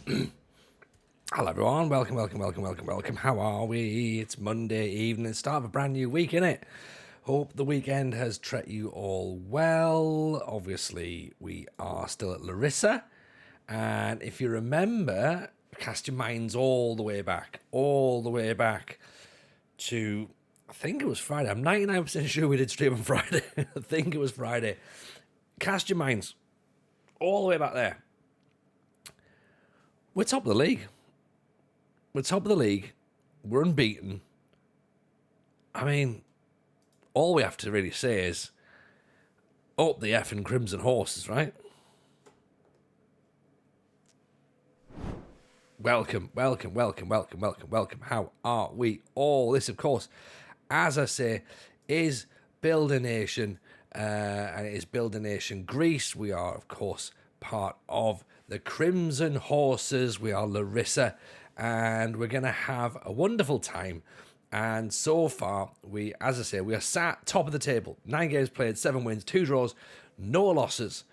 Hello everyone, welcome. How are we? It's Monday evening, start of a brand new week, innit? Hope the weekend has treated you all well. Obviously, we are still at Larisa. And if you remember, cast your minds all the way back to, I think it was Friday. I'm 99% sure we did stream on Friday. I think it was Friday. Cast your minds all the way back there. We're top of the league. We're unbeaten. I mean, all we have to really say is up the effing crimson horses, right? Welcome. How are we all? This, of course, as I say, is Builder Nation, and it is Builder Nation Greece. We are, of course, part of the Crimson Horses. We are Larisa, and we're going to have a wonderful time. And so far, we are sat top of the table. 9 games played, 7 wins, 2 draws, no losses.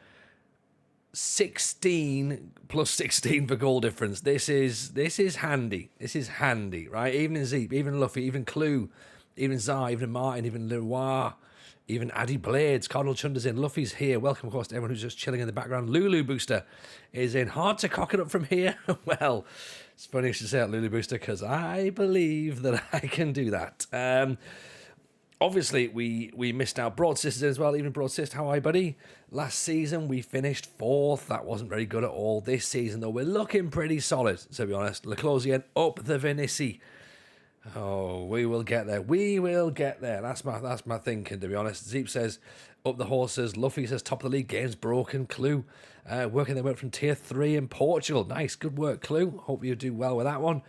16 plus 16 for goal difference. This is handy. This is handy, right? Even Zeep, even Luffy, even Clue, even Zar, even Martin, even Leroy, even Addy Blades, Cardinal Chunder's in, Luffy's here. Welcome, of course, to everyone who's just chilling in the background. Lulu Booster is in. Hard to cock it up from here. Well, it's funny you should say that, Lulu Booster, because I believe that I can do that. Obviously, we missed out. Broad Sisters as well. Even Broad Sister, how are you, buddy? Last season, we finished 4th. That wasn't very good at all. This season, though, we're looking pretty solid, to be honest. Leclosien up the Venice. Oh, we will get there. That's my thinking, to be honest. Zeep says up the horses. Luffy says top of the league. Games broken. Clue working their way up from tier 3 in Portugal. Nice, good work, Clue. Hope you do well with that one.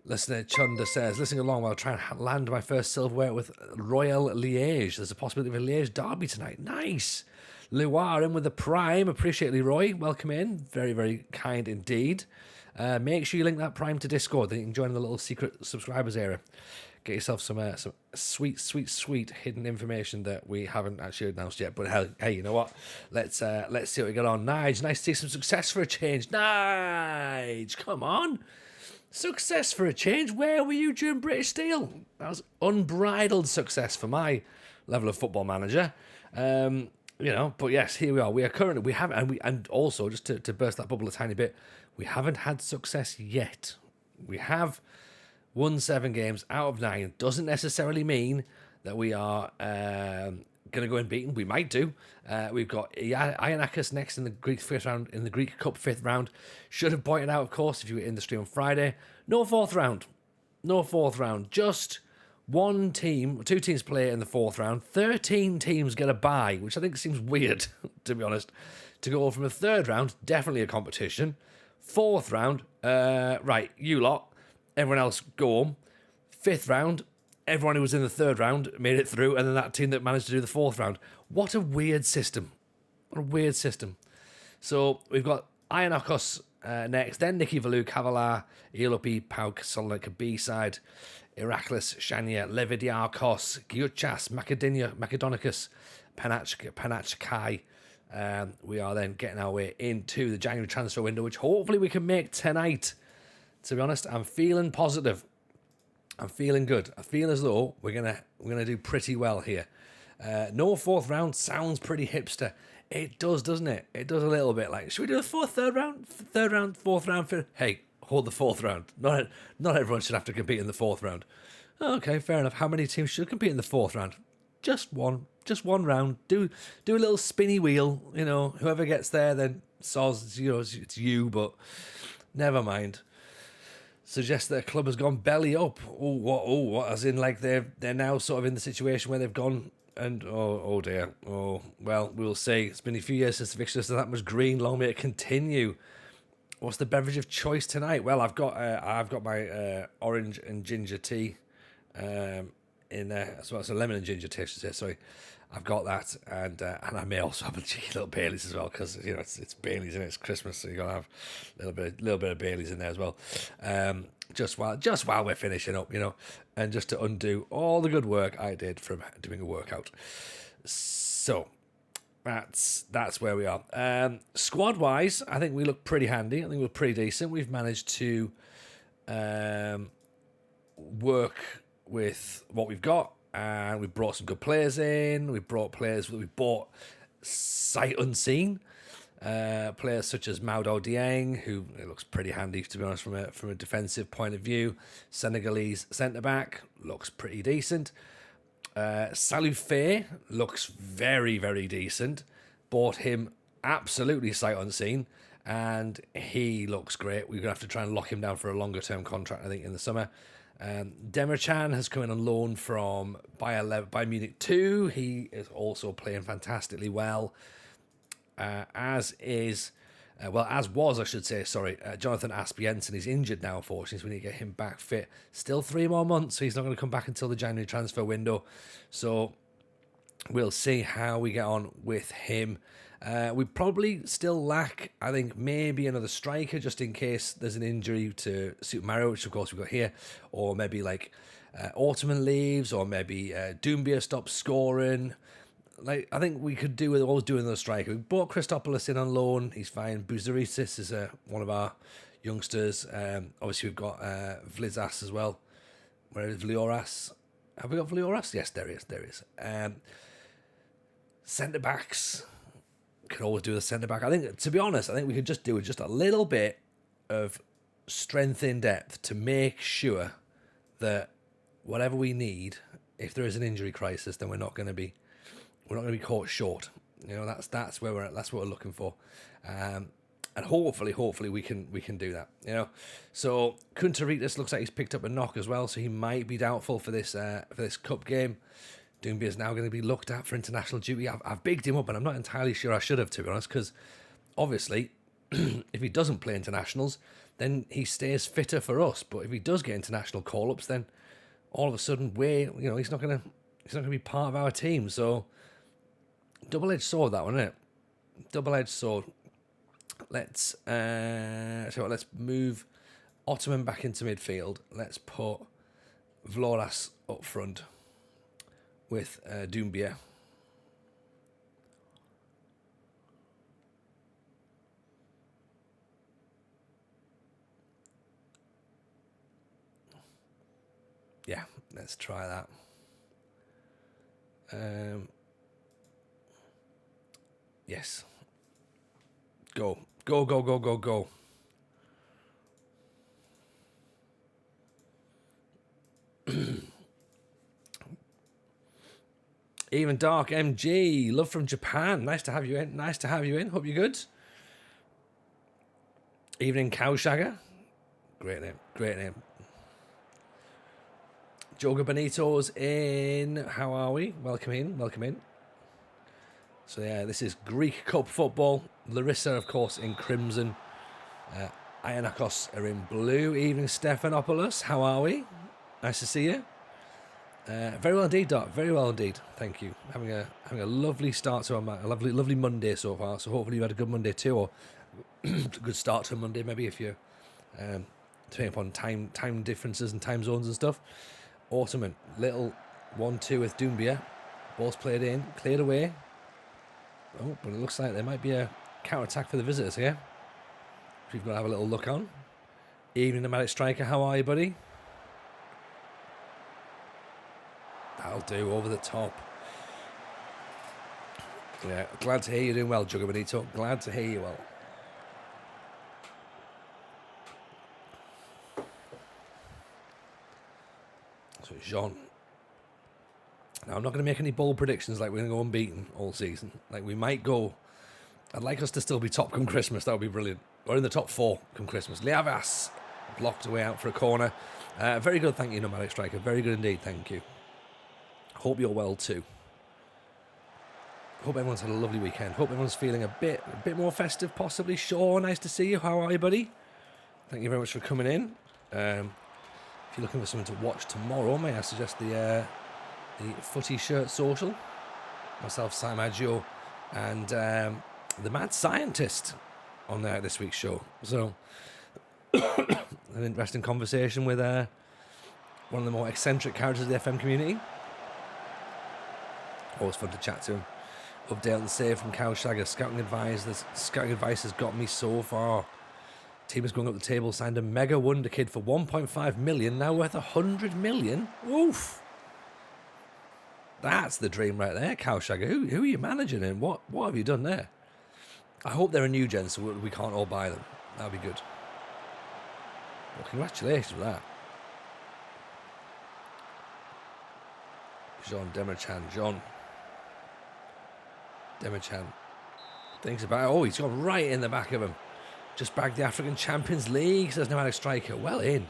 Listener Chunder says, listening along while trying to land my first silverware with Royal Liège. There's a possibility of a Liège derby tonight. Nice. Luar in with the Prime. Appreciate Leroy. Welcome in. Very, very kind indeed. Make sure you link that Prime to Discord. Then you can join the little secret subscribers area. Get yourself some sweet hidden information that we haven't actually announced yet. But hey, you know what? Let's see what we got on. Nige, nice to see some success for a change. Nige, come on. Success for a change. Where were you during British Steel? That was unbridled success for my level of football manager. But yes, here we are. We are currently, and also just to burst that bubble a tiny bit, we haven't had success yet. We have won 7 games out of 9. Doesn't necessarily mean that we are going to go unbeaten. We might do. We've got Ioannakis next in the Greek 5th round, in the Greek Cup 5th round. Should have pointed out, of course, if you were in the stream on Friday, no 4th round. Just 2 teams play in the 4th round. 13 teams get a bye, which I think seems weird, to be honest. To go from a 3rd round, definitely a competition. 4th round, right, you lot, everyone else go home. 5th round, everyone who was in the 3rd round made it through, and then that team that managed to do the 4th round. What a weird system. So we've got Ioannakis next, then Nicky Valu, Cavalar, Elopi, Pauk, Salonika B-side, Iraklis, Shania, Levidiarkos, Giuchas, Macedonicus, Panachkai. We are then getting our way into the January transfer window, which hopefully we can make tonight. To be honest, I'm feeling positive. I'm feeling good. I feel as though we're gonna do pretty well here. No 4th round sounds pretty hipster. It does, doesn't it? It does a little bit. Like, should we do a 3rd round, 4th round? Hey, hold the 4th round. Not everyone should have to compete in the 4th round. Okay, fair enough. How many teams should compete in the 4th round? Just one round. Do a little spinny wheel. You know, whoever gets there, then soz. You know, it's you. But never mind. Suggests that a club has gone belly up. What? As in, like they're now sort of in the situation where they've gone and oh dear. Oh well, we'll see. It's been a few years since the fixture so that much green. Long may it continue. What's the beverage of choice tonight? Well, I've got my orange and ginger tea in there as well. So lemon and ginger tea, I should say. Sorry. I've got that, and I may also have a cheeky little Baileys as well, because you know it's Baileys and it's Christmas, so you gotta have a little bit of Baileys in there as well. Just while we're finishing up, you know, and just to undo all the good work I did from doing a workout. So that's where we are. Squad wise, I think we look pretty handy. I think we're pretty decent. We've managed to work with what we've got, and we've brought some good players in. We've brought players that we bought sight unseen. Players such as Maudou Dieng, who it looks pretty handy to be honest from a defensive point of view. Senegalese centre back looks pretty decent. Salou Faye looks very, very decent. Bought him absolutely sight unseen, and he looks great. We're going to have to try and lock him down for a longer term contract, I think, in the summer. Demircan has come in on loan from Bayern Munich 2. He is also playing fantastically well. As was, I should say, Jonathan Aspiensen. He's injured now, unfortunately, so we need to get him back fit. Still 3 more months, so he's not going to come back until the January transfer window. So we'll see how we get on with him. We probably still lack, I think, maybe another striker, just in case there's an injury to Super Mario, which of course we've got here, or maybe like Ottoman leaves, or maybe Doumbia stops scoring. Like, I think we could do with always doing the striker. We bought Christopoulos in on loan. He's fine. Bouzarisis is one of our youngsters. Obviously, we've got Vlizas as well. Where is Vlioras? Have we got Vlioras? Yes, there he is. Centre backs. Could always do the centre back. I think, to be honest, we could just do just a little bit of strength in depth to make sure that whatever we need, if there is an injury crisis, then we're not going to be caught short. You know, that's where we're at. That's what we're looking for, and hopefully we can do that. You know, so Kuntaritis looks like he's picked up a knock as well, so he might be doubtful for this cup game. Doumbia is now going to be looked at for international duty. I've bigged him up, and I'm not entirely sure I should have, to be honest, because obviously, if he doesn't play internationals, then he stays fitter for us. But if he does get international call-ups, then all of a sudden he's not going to be part of our team. So double-edged sword, that one, isn't it? Double-edged sword. Let's move Ottoman back into midfield. Let's put Vloras up front with Doumbia. Yeah, let's try that. Yes. Go. Even Dark MG, love from Japan. Nice to have you in. Hope you're good. Evening Cowshagger. Great name. Joga Benito's in. How are we? Welcome in. So yeah, this is Greek Cup football. Larisa, of course, in crimson. Ionikos are in blue. Evening Stephanopoulos. How are we? Nice to see you. Very well indeed, Doc. Very well indeed. Thank you. Having a lovely start to a lovely Monday so far. So hopefully you had a good Monday too, or a good start to a Monday maybe if you're depending upon time differences and time zones and stuff. Ottoman, little 1-2 with Doumbia. Ball's played in, cleared away. Oh, but it looks like there might be a counter attack for the visitors here. We've got to have a little look on. Evening Nomadic Striker, how are you, buddy? That'll do, over the top. Yeah, glad to hear you're doing well, Jugger Benito. Glad to hear you well. So Jean. Now, I'm not going to make any bold predictions like we're going to go unbeaten all season. Like, we might go... I'd like us to still be top come Christmas. That would be brilliant. Or in the top 4 come Christmas. Liavas blocked away out for a corner. Very good, thank you, Nomadic Striker. Very good indeed, thank you. Hope you're well too. Hope everyone's had a lovely weekend. Hope everyone's feeling a bit more festive, possibly. Sure, nice to see you. How are you, buddy? Thank you very much for coming in. If you're looking for something to watch tomorrow, may I suggest the Footy Shirt Social? Myself, Sam Maggio, and the Mad Scientist on this week's show. So, an interesting conversation with one of the more eccentric characters of the FM community. Always fun to chat to him. Update on the save from Cowshagger. Scouting advice has got me so far. Team is going up the table. Signed a mega wonder kid for 1.5 million. Now worth 100 million. Oof. That's the dream right there, Cowshagger. Who are you managing and what have you done there? I hope they're a new gen so we can't all buy them. That'd be good. Well, congratulations for that. Jean Demichan. Demichan thinks about it. Oh, he's gone right in the back of him. Just bagged the African Champions League, says Nomadic Striker. Well in.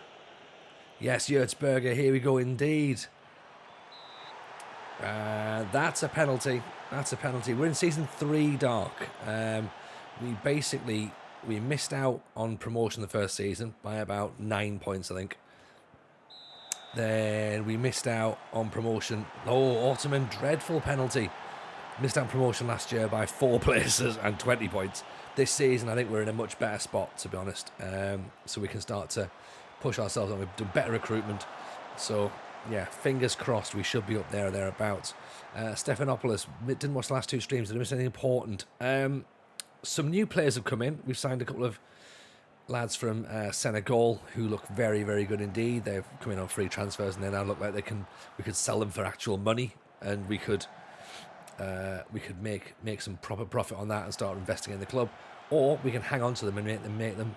Yes, Yurtsberger, here we go indeed. That's a penalty. That's a penalty. We're in season 3, Dark. We missed out on promotion the first season by about 9 points, I think. Then we missed out on promotion. Oh, Ottoman, dreadful penalty. Missed out on promotion last year by 4 places and 20 points. This season, I think we're in a much better spot, to be honest. So we can start to push ourselves on. We've done better recruitment. So, yeah, fingers crossed we should be up there or thereabouts. Stephanopoulos, didn't watch the last 2 streams. Didn't miss anything important. Some new players have come in. We've signed a couple of lads from Senegal who look very, very good indeed. They've come in on free transfers and they now look like we could sell them for actual money, and we could make some proper profit on that and start investing in the club, or we can hang on to them and make them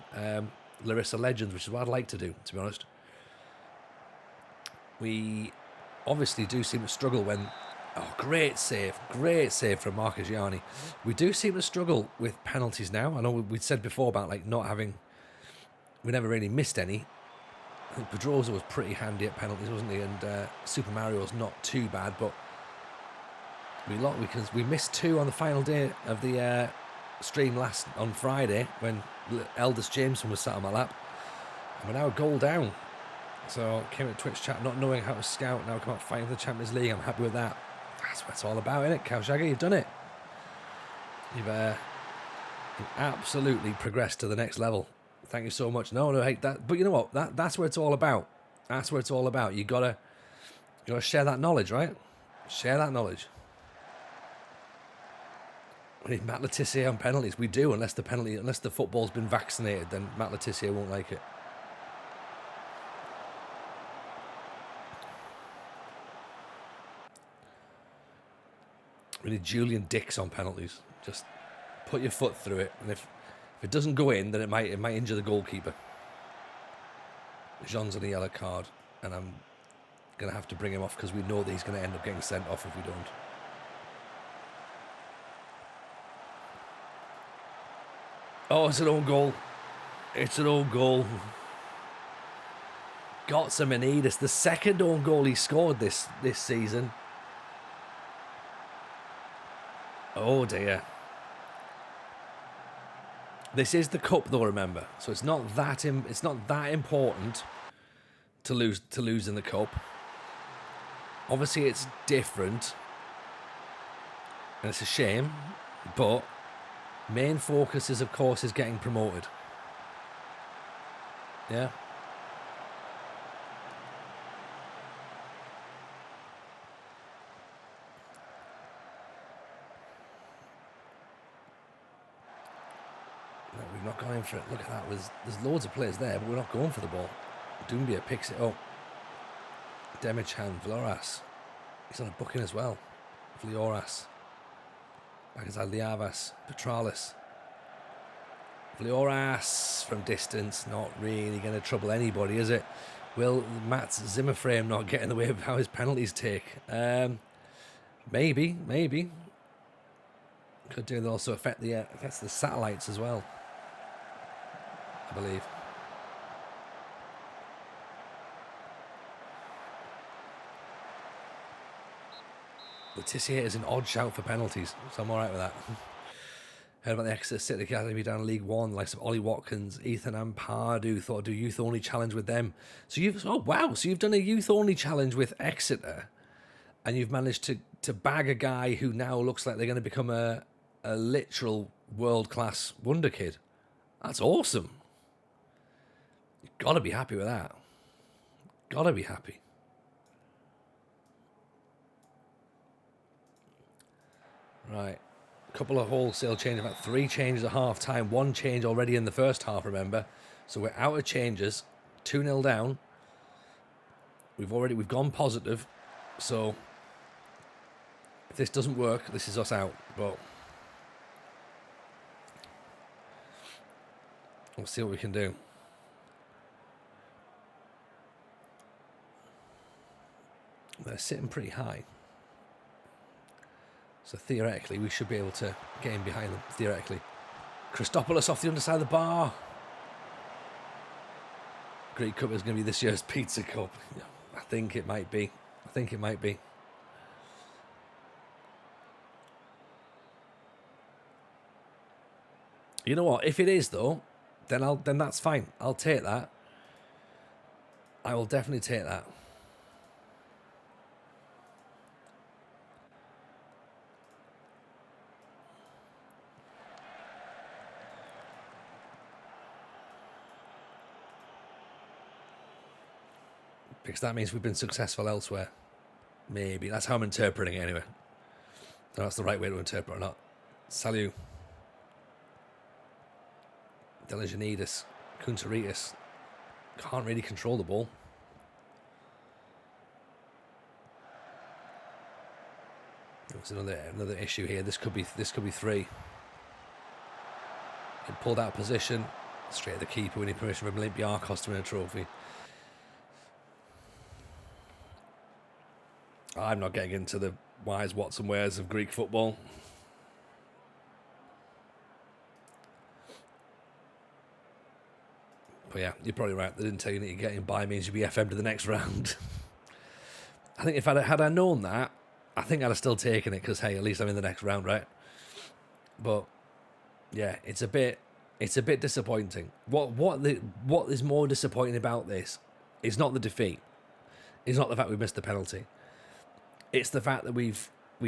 Larisa legends, which is what I'd like to do, to be honest. We obviously do seem to struggle when... Oh, great save from Marcus Gianni. We do seem to struggle with penalties now. I know we said before about like not having... We never really missed any. I think Pedrosa was pretty handy at penalties, wasn't he? And Super Mario's not too bad, but we missed 2 on the final day of the stream on Friday when Eldest Jameson was sat on my lap. And we're now a goal down. So came at Twitch chat not knowing how to scout, now come out fighting for the Champions League. I'm happy with that. That's what it's all about, isn't it, Cowshagger? You've done it. You've absolutely progressed to the next level. Thank you so much. No, hey, but you know what? That's what it's all about. That's what it's all about. You gotta share that knowledge, right? Share that knowledge. We need Matt Letitia on penalties. We do, unless the football's been vaccinated, then Matt Letitia won't like it. We need Julian Dix on penalties. Just put your foot through it, and if it doesn't go in, then it might injure the goalkeeper. Jean's on a yellow card, and I'm going to have to bring him off because we know that he's going to end up getting sent off if we don't. Oh, it's an own goal. It's an own goal. Gotsamanides, the second own goal he scored this season. Oh dear. This is the cup, though. Remember, so it's not that important to lose in the cup. Obviously, it's different, and it's a shame. But main focus is, of course, getting promoted. Yeah. No, we've not gone in for it. Look at that. There's loads of players there, but we're not going for the ball. Doumbia picks it up. Demichan, Vloras. He's on a booking as well. Vlioras. Bagazal Liavas. Petralis. Vlioras from distance. Not really going to trouble anybody, is it? Will Matt's Zimmer frame not get in the way of how his penalties take? Maybe. Could do that also affects the satellites as well, I believe. Letitia is an odd shout for penalties, so I'm alright with that. Heard about the Exeter City Academy down in League One, likes of Ollie Watkins, Ethan and Pardew. Thought I'd do youth only challenge with them. So you've done a youth only challenge with Exeter, and you've managed to bag a guy who now looks like they're going to become a literal world-class wonder kid. That's awesome. You've got to be happy with that. Got to be happy. Right. couple of wholesale changes, in fact 3 changes at half time, 1 change already in the first half, remember. So we're out of changes, 2-0 down. We've gone positive. So if this doesn't work, this is us out. But we'll see what we can do. They're sitting pretty high. So theoretically, we should be able to get in behind them. Theoretically. Christopoulos off the underside of the bar. Greek Cup is going to be this year's Pizza Cup. I think it might be. You know what? If it is, though, then that's fine. I'll take that. I will definitely take that. Because that means we've been successful elsewhere. Maybe. That's how I'm interpreting it anyway. No, that's the right way to interpret it or not. Salut. Delijanidis. Kuntaritis. Can't really control the ball. There's another issue here. This could be 3. He pulled out of position. Straight at the keeper. We need permission from Olympiacos to win a trophy. I'm not getting into the whys, whats and wheres of Greek football. But yeah, you're probably right. They didn't tell you that getting by means you'd be FM to the next round. I think if had I known that, I think I'd have still taken it because, hey, at least I'm in the next round, right? But yeah, it's a bit disappointing. What is more disappointing about this is not the defeat. It's not the fact we missed the penalty. It's the fact that we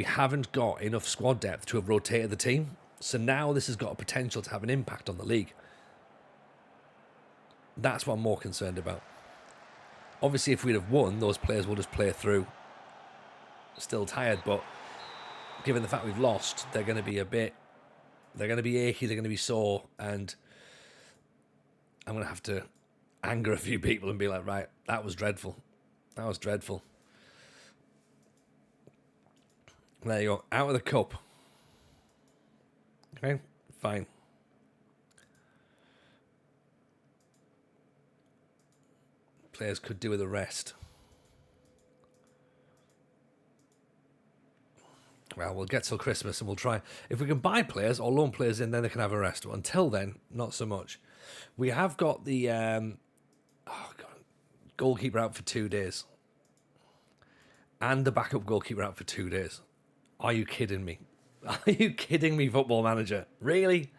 haven't got enough squad depth to have rotated the team. So now this has got a potential to have an impact on the league. That's what I'm more concerned about. Obviously, if we'd have won, those players will just play through still tired. But given the fact we've lost, they're going to be achy, they're going to be sore. And I'm going to have to anger a few people and be like, right, that was dreadful. That was dreadful. There you go. Out of the cup. Okay, fine. Players could do with the rest. Well, we'll get till Christmas and we'll try. If we can buy players or loan players in, then they can have a rest. But until then, not so much. We have got the goalkeeper out for 2 days. And the backup goalkeeper out for 2 days. Are you kidding me? Are you kidding me, Football Manager? Really?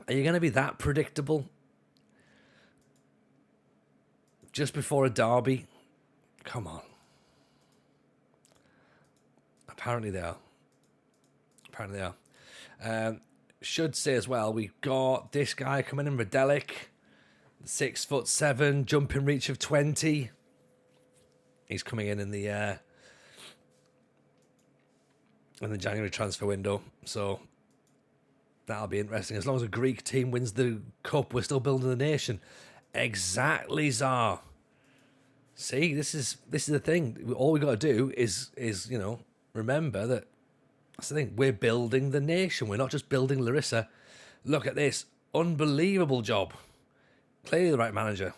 Are you going to be that predictable? Just before a derby? Come on. Apparently they are. Should say as well, we've got this guy coming in, Radelic. 6'7", jumping reach of 20. He's coming in the January transfer window, so that'll be interesting. As long as a Greek team wins the cup, we're still building the nation. Exactly, Tsar. See, this is the thing. All we got to do is remember that that's the thing. We're building the nation. We're not just building Larisa. Look at this unbelievable job. Clearly the right manager.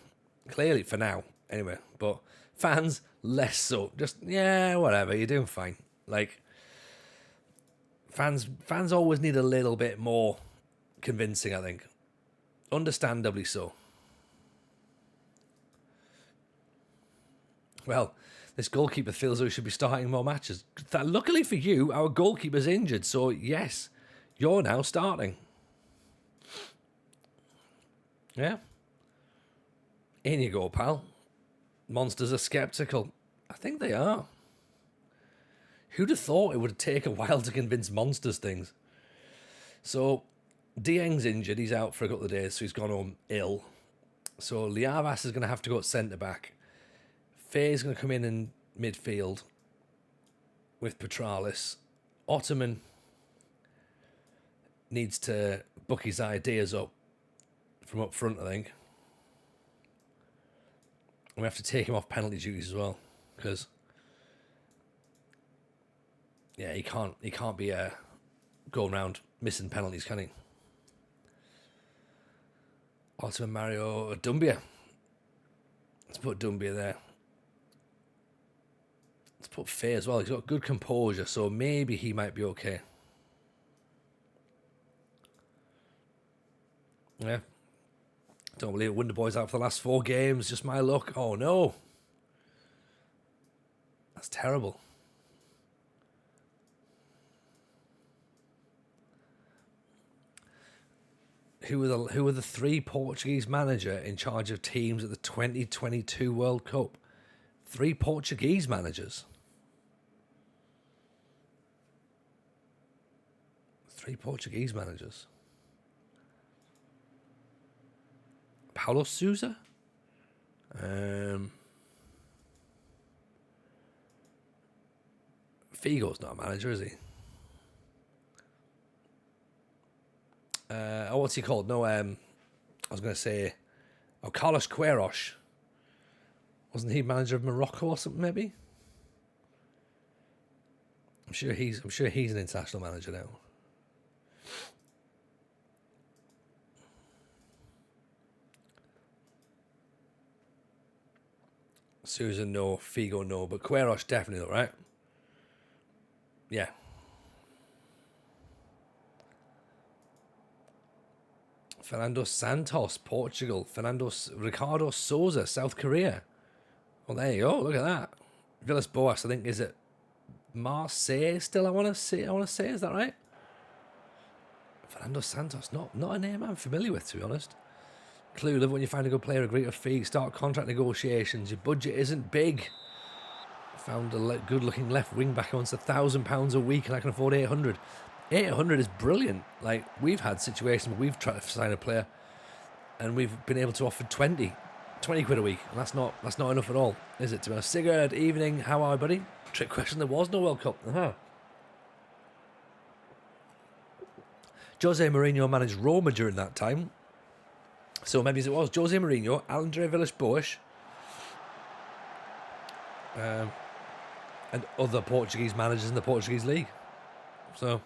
Clearly for now, anyway. But fans, less so. Just whatever. You're doing fine. Like. Fans always need a little bit more convincing, I think. Understandably so. Well, this goalkeeper feels he should be starting more matches. Luckily for you, our goalkeeper's injured, so yes, you're now starting. Yeah. In you go, pal. Monsters are sceptical. I think they are. Who'd have thought it would take a while to convince Monsters things? So, Dieng's injured. He's out for a couple of days, so he's gone home ill. So, Liavas is going to have to go at centre-back. Faye's going to come in midfield with Petralis. Ottoman needs to book his ideas up from up front, I think. We have to take him off penalty duties as well, because he can't be going around missing penalties, can he? Ottoman Mario Dumbia. Let's put Dumbia there. Let's put Faye as well. He's got good composure, so maybe he might be okay. Yeah. Don't believe it. Wonder Boy's out for the last 4 games. Just my luck. Oh, no. That's terrible. Who were the 3 Portuguese managers in charge of teams at the 2022 World Cup? 3 Portuguese managers. 3 Portuguese managers. Paulo Sousa? Figo's not a manager, is he? What's he called? No, I was going to say, Carlos Queiroz. Wasn't he manager of Morocco or something? Maybe. I'm sure he's an international manager now. Susan, no. Figo, no. But Queiroz, definitely, right? Yeah. Fernando Santos, Portugal. Ricardo Souza, South Korea. Well, there you go. Look at that. Villas Boas, I think, is it Marseille still? I want to say, is that right? Fernando Santos, not a name I'm familiar with, to be honest. Clue, live when you find a good player, agree to a fee, start contract negotiations. Your budget isn't big. Found a good-looking left wing back who wants £1,000 a week, and I can afford 800. 800 is brilliant. Like, we've had situations where we've tried to sign a player, and we've been able to offer 20 quid a week, and that's not enough at all, is it? To be honest. Sigurd, evening. How are you, buddy? Trick question. There was no World Cup. Jose Mourinho managed Roma during that time. So maybe it was Jose Mourinho, Andre Villas-Boas, and other Portuguese managers in the Portuguese league. So,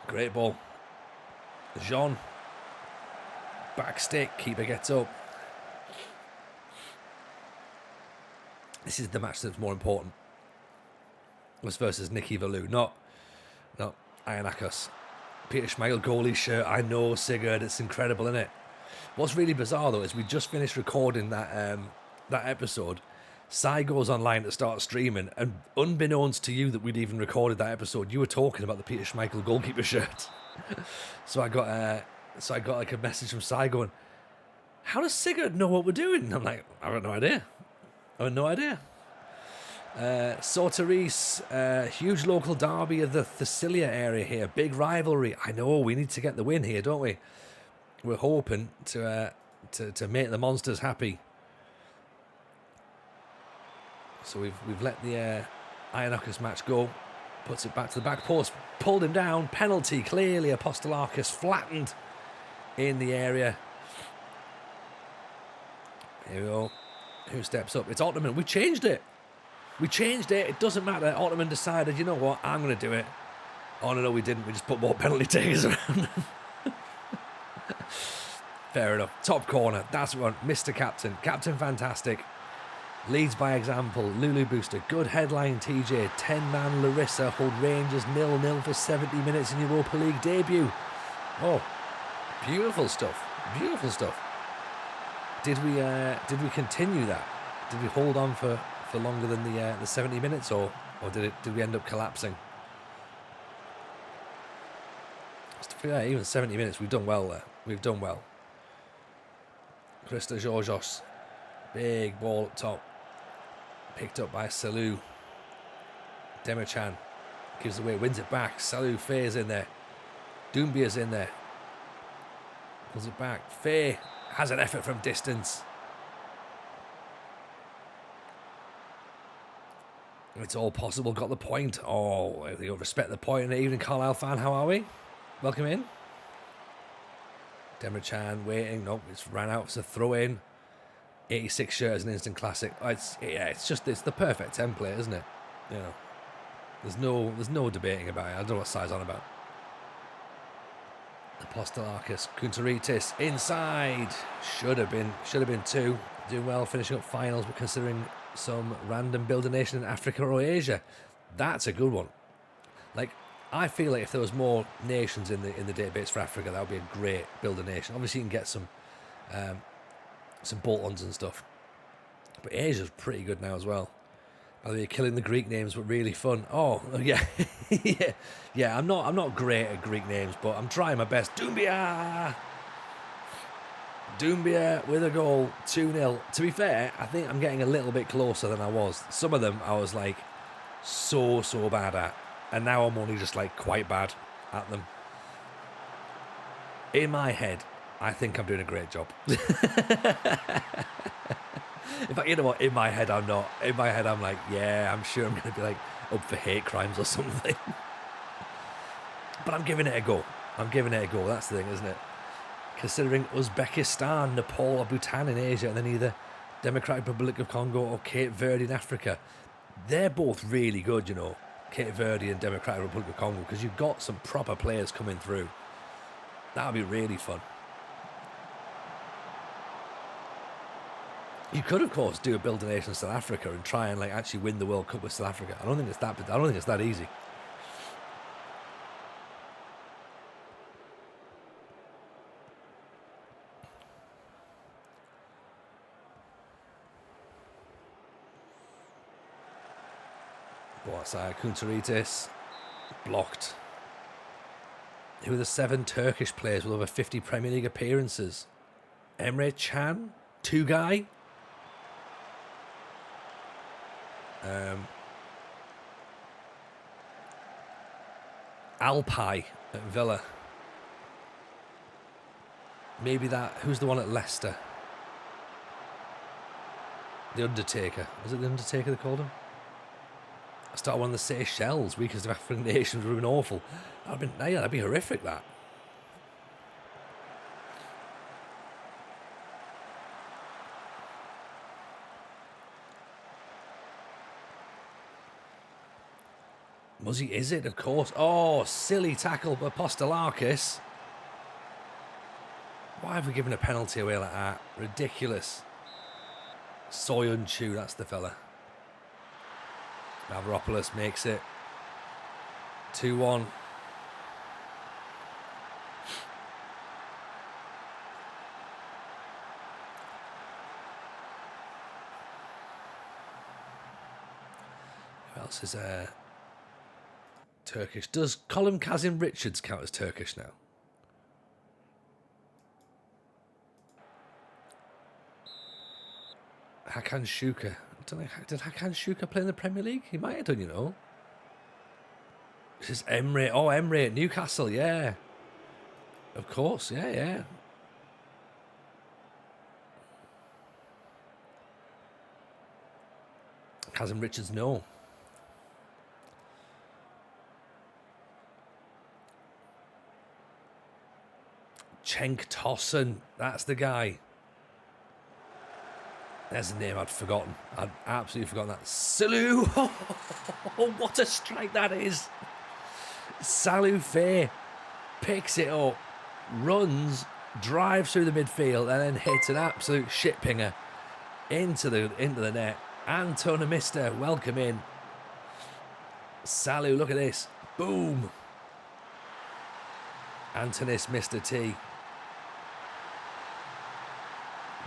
great ball. Jean, back stick, keeper gets up. This is the match that's more important. Was versus Nicky Valou, not Ianakos. Peter Schmeichel goalie shirt. I know, Sigurd. It's incredible, isn't it? What's really bizarre though is we just finished recording that episode. Sai goes online to start streaming, and unbeknownst to you that we'd even recorded that episode, you were talking about the Peter Schmeichel goalkeeper shirt. So I got like a message from Sai going, "How does Sigurd know what we're doing?" And I'm like, I have no idea. Soteris, huge local derby of the Thessalia area here. Big rivalry. I know, we need to get the win here, don't we? We're hoping to make the Monsters happy. So we've let the Ianakos match go. Puts it back to the back post. Pulled him down. Penalty, clearly. Apostolakis flattened in the area. Here we go. Who steps up? It's Ottoman. We changed it. It doesn't matter. Ottoman decided, you know what, I'm going to do it. Oh, no, we didn't. We just put more penalty takers around. Fair enough. Top corner. That's one. Mr. Captain. Captain fantastic. Leads by example. Lulu Booster. Good headline, TJ. 10-man Larisa hold Rangers 0-0 for 70 minutes in Europa League debut. Oh, beautiful stuff. Beautiful stuff. Did we continue that? Did we hold on for longer than the 70 minutes, or did we end up collapsing? Yeah, even 70 minutes, we've done well there. We've done well. Christa Georgios, big ball up top, picked up by Salou. Demichan gives away, wins it back. Salou, Faye's in there. Dumbia's in there. Pulls it back. Faye has an effort from distance. It's all possible. Got the point. Oh, you respect the point. Evening, Carlisle fan. How are we? Welcome in. Demra-chan waiting. Nope, it's ran out. It's a throw in. 86 shirt is an instant classic. It's the perfect template, isn't it? You know, there's no debating about it. I don't know what size on about. Apostolakis, Kunteritis inside. Should have been 2. Doing well, finishing up finals, but considering some random builder nation in Africa or Asia. That's a good one. Like, I feel like if there was more nations in the database for Africa, that would be a great builder nation. Obviously, you can get some bolt-ons and stuff, but Asia's pretty good now as well. By the way, you're killing the Greek names, but really fun. Oh, yeah, yeah. I'm not great at Greek names, but I'm trying my best. Doumbia with a goal, 2-0. To be fair, I think I'm getting a little bit closer than I was. Some of them I was like so bad at, and now I'm only just like quite bad at them. In my head, I think I'm doing a great job. In fact, you know what? In my head, I'm not. In my head, I'm like, yeah, I'm sure I'm going to be like up for hate crimes or something. But I'm giving it a go. That's the thing, isn't it? Considering Uzbekistan, Nepal or Bhutan in Asia, and then either Democratic Republic of Congo or Cape Verde in Africa. They're both really good, you know, Cape Verde and Democratic Republic of Congo, because you've got some proper players coming through. That would be really fun. You could, of course, do a builder nation in South Africa and try and like actually win the World Cup with South Africa. I don't think it's that easy. Kunteritis blocked. Who are the 7 Turkish players with over 50 Premier League appearances? Emre Can, 2 guy. Alpay at Villa. Maybe that. Who's the one at Leicester? The Undertaker. Was it the Undertaker they called him? I started one of the Seychelles, weakest of African nations, would have been awful. That'd be horrific, that. Muzzy, is it? Of course. Oh, silly tackle by Apostolakis. Why have we given a penalty away like that? Ridiculous. Soyuncu, that's the fella. Mavropoulos makes it 2-1. Who else is Turkish? Does Colin Kazim Richards count as Turkish now? Hakan Şuka. Did Hakan Şuka play in the Premier League? He might have done, you know. This is Emre. Oh, Emre at Newcastle, yeah. Of course, yeah. Kazim Richards, no. Cenk Tosun, that's the guy. There's a name I'd forgotten. I'd absolutely forgotten that. Salou! Oh, what a strike that is. Salou Faye picks it up, runs, drives through the midfield, and then hits an absolute shit pinger into the net. Antona Mister, welcome in. Salou, look at this. Boom. Antonis Mr. T.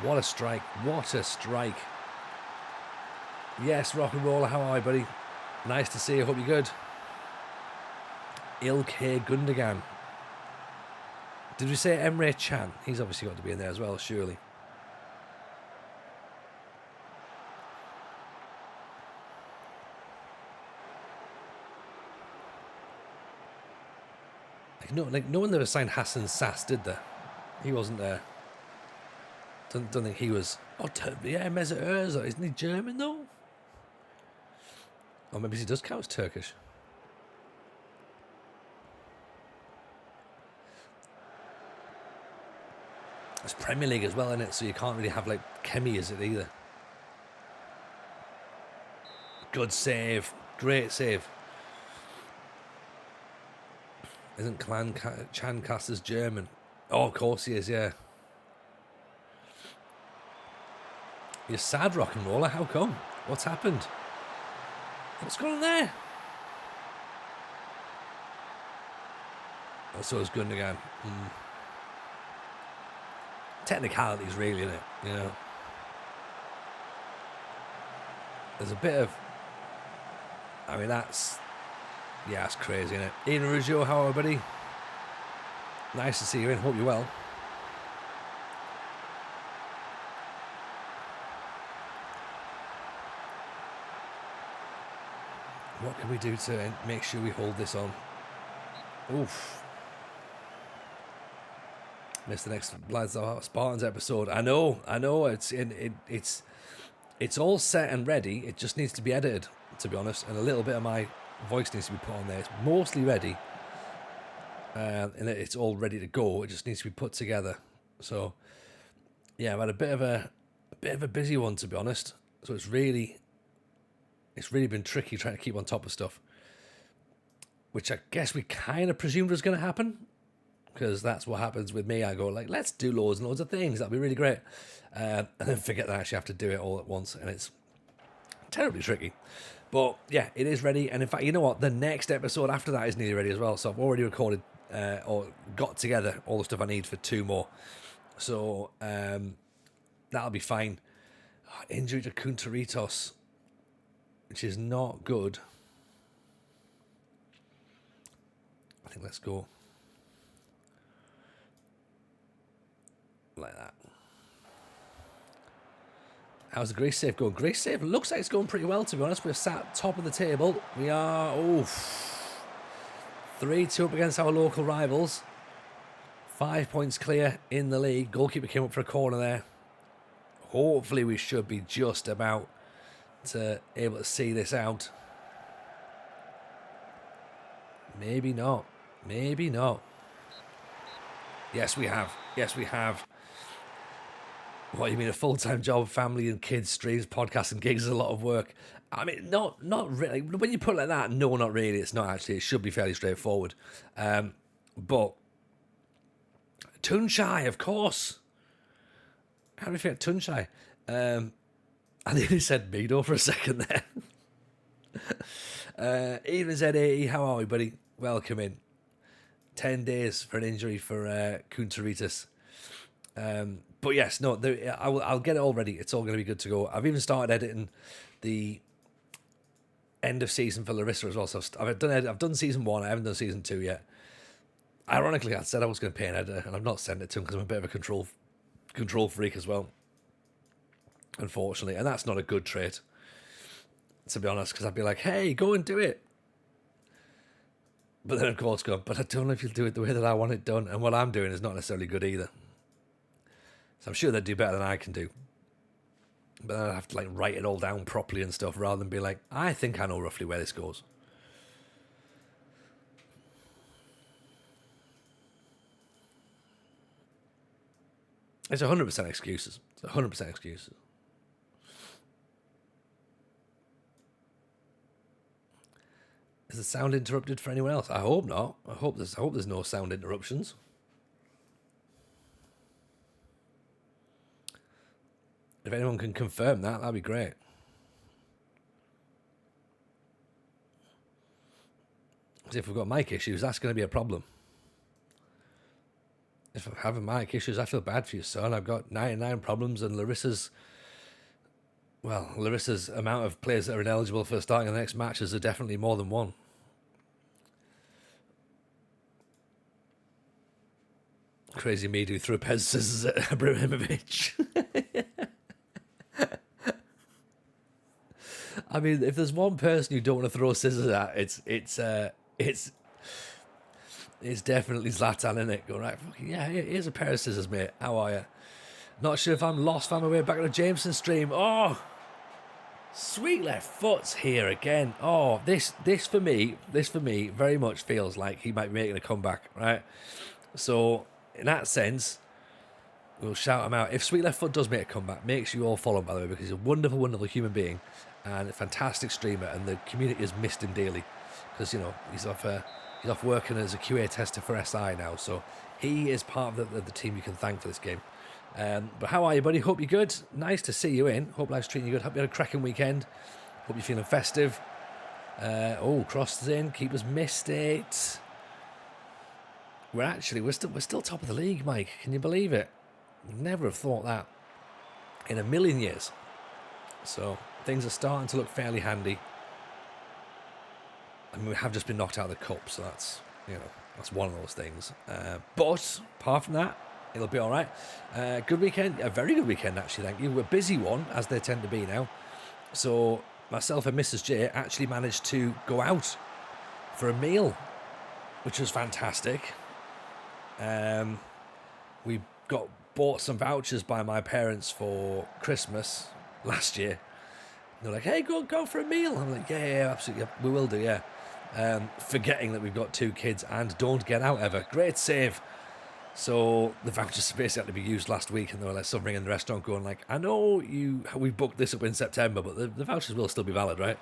What a strike. What a strike. Yes, rock and roller. How are you, buddy? Nice to see you. Hope you're good. Ilkay Gundogan. Did we say Emre Can? He's obviously got to be in there as well, surely. No one ever signed Hassan Sass, did there? He wasn't there. Don't think he was. Oh, yeah, Mesut Ozil. Isn't he German, though? Or maybe he does count as Turkish. It's Premier League as well, isn't it? So you can't really have like Kemi, is it either? Good save. Great save. Isn't Chan cast as German? Oh, of course he is, yeah. You're sad, rock and roller. How come? What's happened? What's going on there? Oh, so it's Gundogan. Technicalities, really, isn't it? You know, there's a bit of. I mean, that's crazy, isn't it? Ian Ruggiero, how are you, buddy? Nice to see you in. Hope you're well. What can we do to make sure we hold this on? Oof. Missed the next Lads Spartans episode. I know. It's all set and ready. It just needs to be edited, to be honest, and a little bit of my voice needs to be put on there. It's mostly ready, and it's all ready to go. It just needs to be put together. So, yeah, I've had a bit of a busy one, to be honest. So it's really been tricky trying to keep on top of stuff, which I guess we kind of presumed was going to happen. Because that's what happens with me. I go like, let's do loads and loads of things. That'd be really great. And then forget that I actually have to do it all at once. And it's terribly tricky. But yeah, it is ready. And in fact, you know what? The next episode after that is nearly ready as well. So I've already recorded or got together all the stuff I need for 2 more. So that'll be fine. Injury to Kunteritos, which is not good. I think let's go. Like that. How's the Greece save going? Greece save looks like it's going pretty well, to be honest. We're sat top of the table. We are 3-2 up against our local rivals. 5 points clear in the league. Goalkeeper came up for a corner there. Hopefully we should be just about to able to see this out. Maybe not. Maybe not. Yes, we have. Yes, we have. What do you mean, a full-time job, family and kids, streams, podcasts and gigs is a lot of work? I mean, not really. When you put it like that, no, not really. It's not actually. It should be fairly straightforward. But Tunchai, of course. How do you forget Tunchai? I nearly said Mido for a second there. Even Z80, how are we, buddy? Welcome in. 10 days for an injury for Kunteritis. But yes, no, I'll get it all ready. It's all going to be good to go. I've even started editing the end of season for Larisa as well. So I've done season 1. I haven't done season 2 yet. Ironically, I said I was going to pay an editor, and I've not sent it to him because I'm a bit of a control freak as well. Unfortunately, and that's not a good trait, to be honest. Because I'd be like, "Hey, go and do it," but then of course go, "But I don't know if you'll do it the way that I want it done," and what I'm doing is not necessarily good either. So I'm sure they'd do better than I can do. But then I'd have to like write it all down properly and stuff rather than be like, I think I know roughly where this goes. It's 100% excuses. It's 100% excuses. Is the sound interrupted for anyone else? I hope not. I hope there's no sound interruptions. If anyone can confirm that, that'd be great. Because if we've got mic issues, that's going to be a problem. If I'm having mic issues, I feel bad for you, son. I've got 99 problems, and Larisa's amount of players that are ineligible for starting the next matches are definitely more than one. Crazy me who threw Pez scissors at Ibrahimovic. I mean, if there's one person you don't want to throw scissors at, it's definitely Zlatan, isn't it? Go right, fucking yeah. Here's a pair of scissors, mate. How are you? Not sure if I'm lost. Found my way back to the Jameson stream. Oh, Sweet left foot's here again. Oh, this for me very much feels like he might be making a comeback, right? So in that sense, we'll shout him out. If Sweet Left Foot does make a comeback, make sure you all follow him, by the way, because he's a wonderful, wonderful human being and a fantastic streamer, and the community has missed him daily because, you know, he's off working as a QA tester for SI now, so he is part of the team you can thank for this game. But how are you, buddy? Hope you're good. Nice to see you in. Hope life's treating you good. Hope you had a cracking weekend. Hope you're feeling festive. Cross is in. Keepers missed it. We're still top of the league, Mike. Can you believe it? Never have thought that in a million years. So things are starting to look fairly handy. I mean, we have just been knocked out of the cup, so that's one of those things. But apart from that, it'll be all right. Good weekend, a very good weekend actually. Thank you. A busy one, as they tend to be now. So myself and Mrs. J actually managed to go out for a meal, which was fantastic. We got bought some vouchers by my parents for Christmas last year. They're like, hey, go for a meal. I'm like, yeah, absolutely, yeah, we will do, yeah. Forgetting that we've got 2 kids and don't get out ever. Great save. So the vouchers basically had to be used last week, and they were like suffering in the restaurant going like, I know we booked this up in September, but the vouchers will still be valid, right?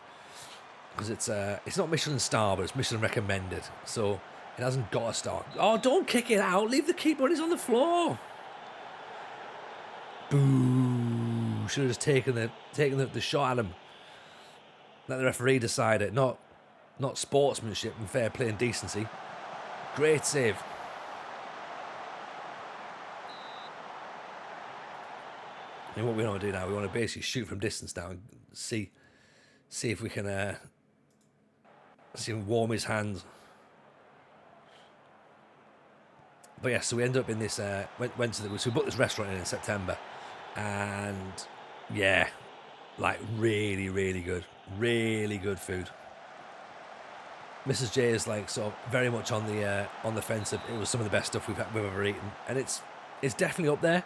Because it's not Michelin star, but it's Michelin recommended. So it hasn't got a star. Oh, don't kick it out. Leave the keeper when he's on the floor. Boo! Should have just taken the shot at him. Let the referee decide it. Not sportsmanship and fair play and decency. Great save. And what we want to do now, we want to basically shoot from distance now and see if we can see him warm his hands. But yeah, so we ended up in this so we booked this restaurant in September, and yeah, like really, really good food. Mrs. J is like sort of very much on the fence of it was some of the best stuff we've ever eaten, and it's definitely up there,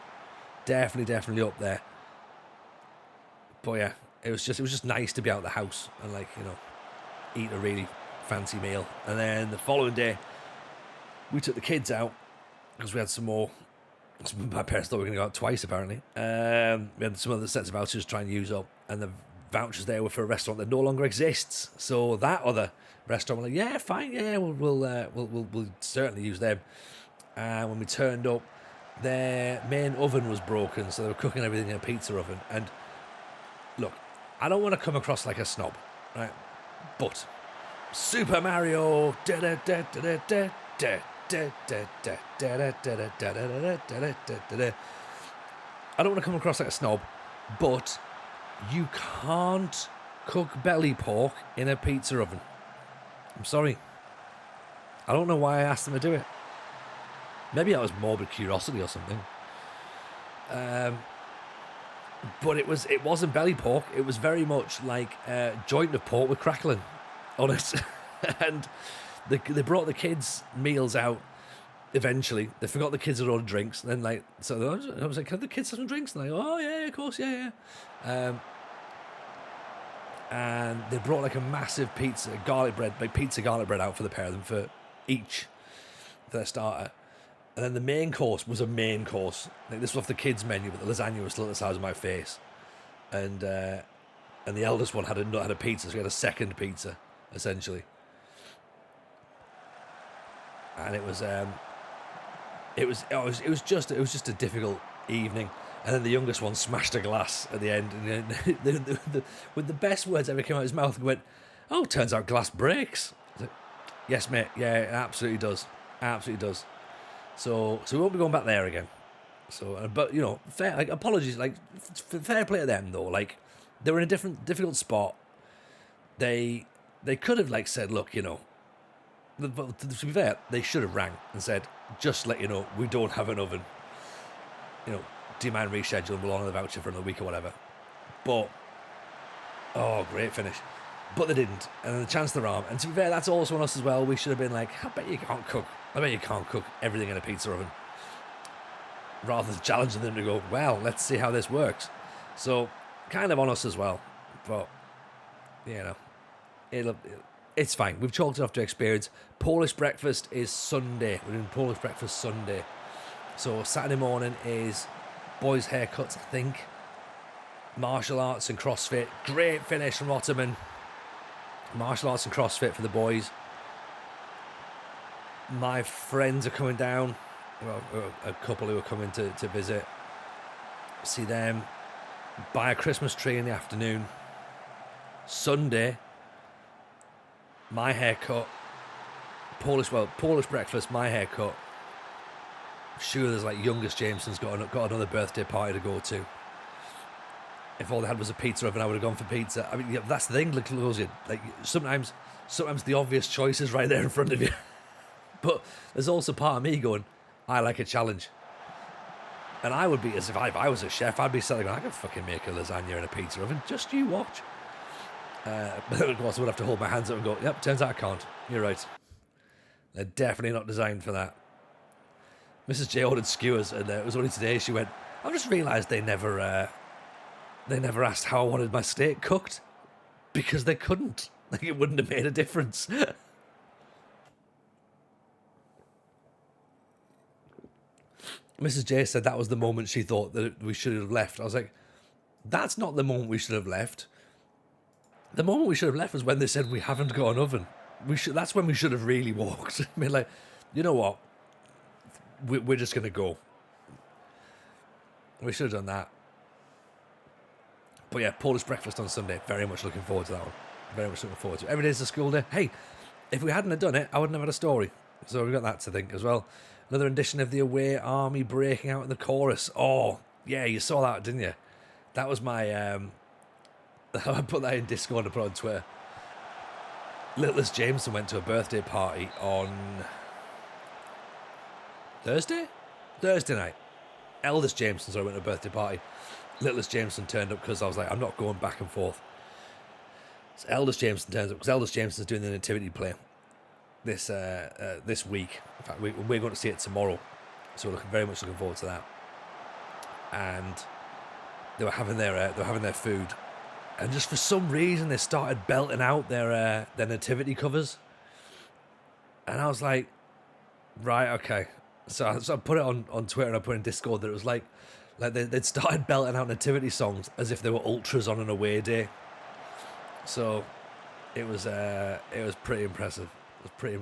definitely up there. But yeah, it was just nice to be out of the house and eat a really fancy meal. And then the following day, we took the kids out because we had some more. My parents thought we were going to go out twice, apparently. We had some other sets of vouchers to try and use up, and the vouchers there were for a restaurant that no longer exists. So that other restaurant, we're like, yeah, fine, yeah, we'll certainly use them. And when we turned up, their main oven was broken, so they were cooking everything in a pizza oven. And look, I don't want to come across like a snob, right? But Super Mario, I don't want to come across like a snob, but you can't cook belly pork in a pizza oven. I'm sorry. I don't know why I asked them to do it. Maybe that was morbid curiosity or something. But it wasn't belly pork. It was very much like a joint of pork with crackling on it. And they brought the kids' meals out eventually. They forgot the kids had ordered drinks. And then so I was like, can the kids have some drinks? And oh yeah, of course, yeah. And they brought like a massive pizza garlic bread out for the pair of them for each for their starter. And then the main course was a main course. Like, this was off the kids' menu, but the lasagna was still at the size of my face. And the eldest one had a pizza, so we had a second pizza, essentially. And it was just a difficult evening. And then the youngest one smashed a glass at the end, and with the best words ever came out of his mouth, and went, "Oh, turns out glass breaks." I was like, yes, mate. Yeah, it absolutely does. So we won't be going back there again. So, but fair. Apologies. Fair play to them though. They were in a difficult spot. They could have said, look, But to be fair, they should have rang and said, just let you know, we don't have an oven. Do you mind rescheduling? We'll honour the voucher for another week or whatever. But, great finish. But they didn't. And the chance they're arm. And to be fair, that's also on us as well. We should have been like, I bet you can't cook everything in a pizza oven. Rather than challenging them to go, well, let's see how this works. So, kind of on us as well. But, it's fine. We've chalked it off to experience. Polish breakfast is Sunday. We're doing Polish breakfast Sunday. So Saturday morning is boys' haircuts, I think. Martial arts and CrossFit. Great finish from Ottoman. Martial arts and CrossFit for the boys. My friends are coming down. Well, a couple who are coming to visit. See them. Buy a Christmas tree in the afternoon. Sunday, my haircut. Polish breakfast, my haircut. Sure, there's like youngest Jameson's got another birthday party to go to. If all they had was a pizza oven, I would have gone for pizza. I mean, yeah, that's the thing. Like sometimes the obvious choice is right there in front of you. But there's also part of me going, I like a challenge. And I would be, as if I was a chef, I'd be selling, I can fucking make a lasagna in a pizza oven. Just you watch. But of course, I would have to hold my hands up and go, yep, turns out I can't. You're right. They're definitely not designed for that. Mrs. J ordered skewers, and it was only today she went, I've just realised they never asked how I wanted my steak cooked. Because they couldn't. Like, it wouldn't have made a difference. Mrs. J said that was the moment she thought that we should have left. I was like, that's not the moment we should have left. The moment we should have left was when they said we haven't got an oven. That's when we should have really walked. I mean, like, you know what? We're just going to go. We should have done that. But yeah, Polish breakfast on Sunday. Very much looking forward to that one. Very much looking forward to it. Every day's a school day. Hey, if we hadn't have done it, I wouldn't have had a story. So we've got that to think as well. Another edition of the away army breaking out in the chorus. Oh, yeah, you saw that, didn't you? That was my... I put that in Discord and put it on Twitter. Littlest Jameson went to a birthday party on... Thursday night. Eldest Jameson went to a birthday party. Littlest Jameson turned up because I was like, I'm not going back and forth. So Eldest Jameson turns up because Eldest Jameson's doing the nativity play this week. In fact, we're going to see it tomorrow, so we're very much looking forward to that. And they were having their food, and just for some reason they started belting out their nativity covers, and I was like, right, okay. So I put it on Twitter and I put in Discord that it was like they'd started belting out nativity songs as if they were ultras on an away day. So it was pretty impressive.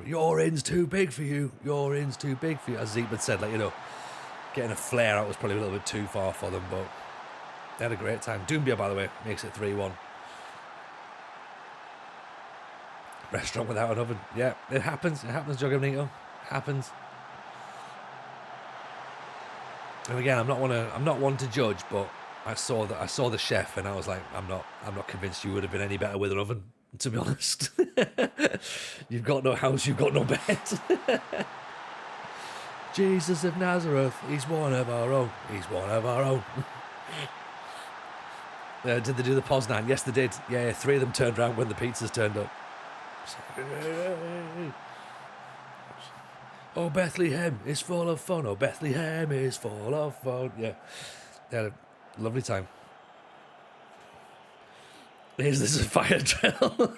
Your in's too big for you. Your in's too big for you. As Zeke had said, getting a flare out was probably a little bit too far for them, but they had a great time. Doumbia, by the way, makes it 3-1. Restaurant without an oven. Yeah, it happens. It happens, Jogamnito. Happens. And again, I'm not one to judge, but I saw the chef, and I was like, I'm not convinced you would have been any better with an oven, to be honest. You've got no house, you've got no bed. Jesus of Nazareth, he's one of our own. He's one of our own. Did they do the Poznan? Yes, they did. Yeah, 3 of them turned around when the pizzas turned up. Oh, Bethlehem is full of fun. Oh, Bethlehem is full of fun. Yeah, they had a lovely time. Is this a fire drill?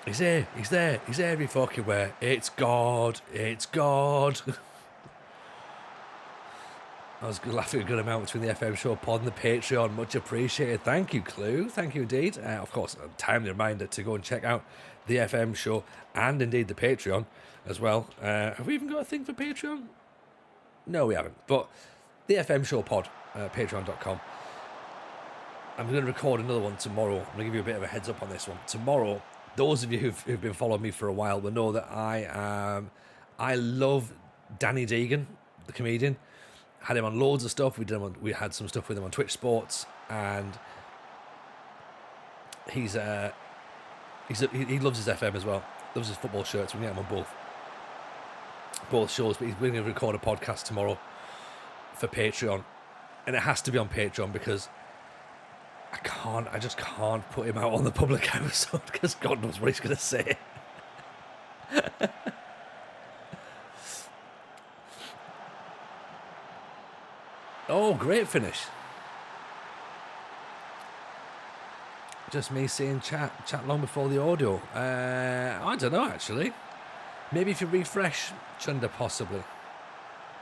He's here, he's there, he's every fucking where. It's God, it's God. I was laughing a good amount between the FM show pod and the Patreon. Much appreciated. Thank you, Clue. Thank you indeed. Of course, a timely reminder to go and check out the FM show and indeed the Patreon as well. Have we even got a thing for Patreon? No, we haven't. But the FM show pod, patreon.com. I'm going to record another one tomorrow. I'm going to give you a bit of a heads up on this one. Tomorrow, those of you who've been following me for a while will know that I love Danny Deegan, the comedian. Had him on loads of stuff. We had some stuff with him on Twitch Sports, and he loves his FM as well. Loves his football shirts. We can get him on both shows. But we're going to record a podcast tomorrow for Patreon, and it has to be on Patreon because I just can't put him out on the public episode because God knows what he's going to say. Oh, great finish. Just me seeing chat long before the audio. I don't know, actually. Maybe if you refresh, Chunder, possibly.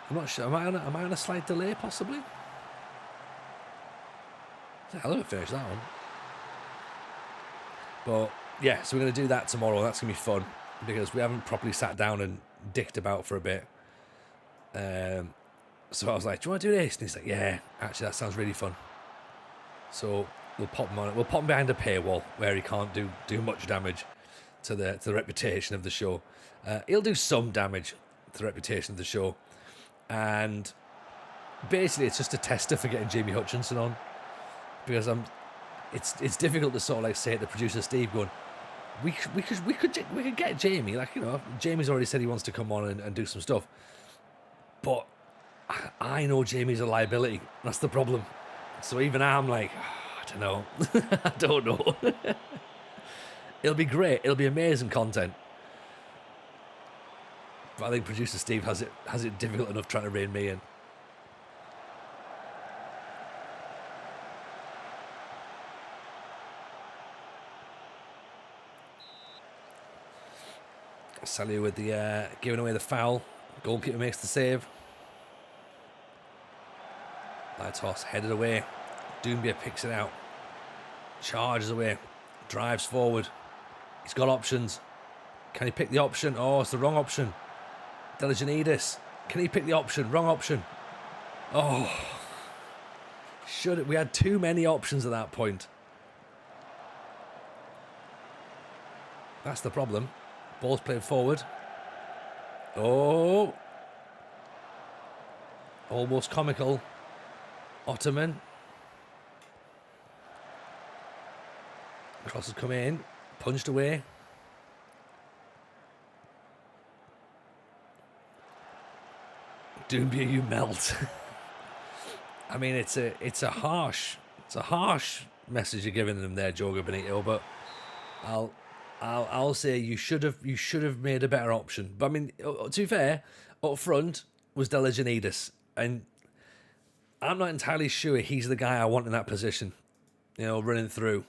I'm not sure. Am I on a slight delay, possibly? It's a hell of a finish, that one. But, yeah, so we're going to do that tomorrow. That's going to be fun, because we haven't properly sat down and dicked about for a bit. So I was like, do you want to do this? And he's like, yeah, actually, that sounds really fun. So we'll pop him on it. We'll pop him behind a paywall where he can't do much damage to the reputation of the show. He'll do some damage to the reputation of the show. And basically, it's just a tester for getting Jamie Hutchinson on. Because it's difficult to sort of like say to producer Steve going, we could get Jamie. Like, you know, Jamie's already said he wants to come on and do some stuff. But I know Jamie's a liability. That's the problem. So even I'm like, I don't know. I don't know. It'll be great. It'll be amazing content. But I think producer Steve has it difficult enough trying to rein me in. Sally with the giving away the foul. Goalkeeper makes the save. Light toss headed away. Doumbia picks it out. Charges away. Drives forward. He's got options. Can he pick the option? Oh, it's the wrong option. Delijanidis. Can he pick the option? Wrong option. Oh. We had too many options at that point. That's the problem. Ball's played forward. Oh. Almost comical. Ottoman. Cross has come in. Punched away. Doumbia, you melt. I mean, it's a harsh message you're giving them there, Joga Benito. But I'll say you should have made a better option. But I mean, to be fair, up front was Delijanidis, and I'm not entirely sure he's the guy I want in that position. You know, running through.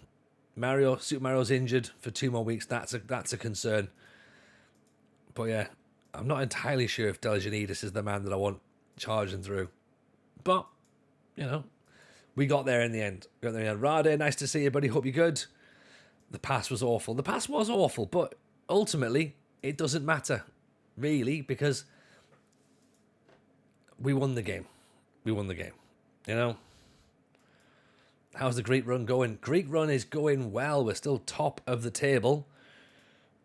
Super Mario's injured for 2 more weeks. That's a concern. But yeah, I'm not entirely sure if Delijanidis is the man that I want charging through. But, you know, we got there in the end. Rade, nice to see you, buddy. Hope you're good. The pass was awful. But ultimately, it doesn't matter, really, because we won the game. You know? How's the Greek run going? Greek run is going well. We're still top of the table.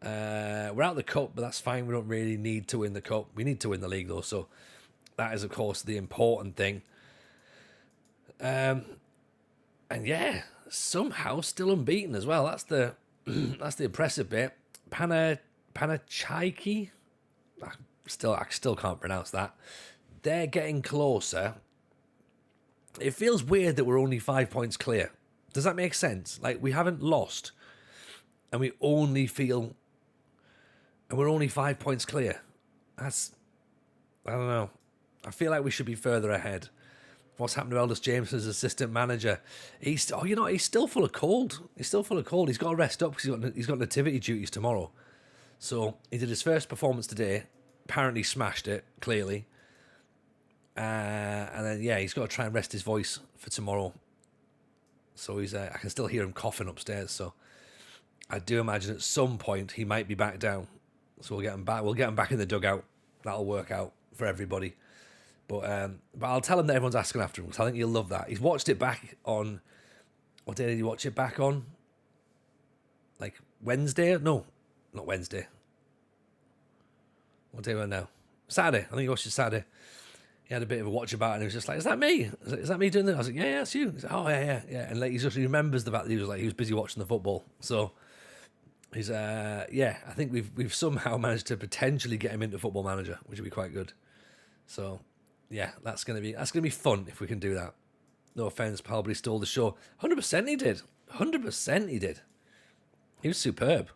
We're out of the cup, but that's fine. We don't really need to win the cup. We need to win the league, though. So that is, of course, the important thing. And yeah, somehow still unbeaten as well. That's the impressive bit. Panachaiki. I still can't pronounce that. They're getting closer. It feels weird that we're only 5 points clear. Does that make sense? Like, we haven't lost, and we're only 5 points clear. I don't know. I feel like we should be further ahead. What's happened to Eldest James as assistant manager? He's still full of cold. He's got to rest up because he's got nativity duties tomorrow. So he did his first performance today. Apparently smashed it, clearly. And then, yeah, he's got to try and rest his voice for tomorrow. So I can still hear him coughing upstairs. So I do imagine at some point he might be back down. So we'll get him back. We'll get him back in the dugout. That'll work out for everybody. But I'll tell him that everyone's asking after him because I think he'll love that. He's watched it back on... What day did he watch it back on? Like Wednesday? No, not Wednesday. What day are we on now? Saturday. I think he watched it Saturday. He had a bit of a watch about it and he was just like, is that me? Is that me doing that? I was like, yeah, that's you. He's like, oh, yeah. And like, he just remembers the fact that he was busy watching the football. So he's, I think we've somehow managed to potentially get him into Football Manager, which would be quite good. So yeah, that's gonna be fun if we can do that. No offense, probably stole the show. 100% he did. 100% he did. He was superb.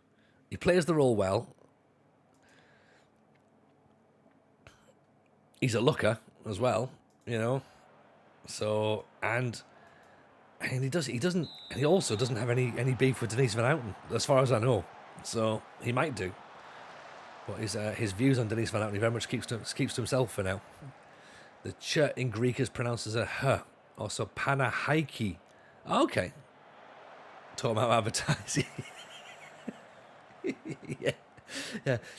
He plays the role well. He's a looker as well, you know. So, and he also doesn't have any beef with Denise Van Outen, as far as I know. So he might do. But his views on Denise Van Outen, he very much keeps to himself for now. The ch in Greek is pronounced as a h. Also, Panahaiki. Okay. Talking about advertising. yeah.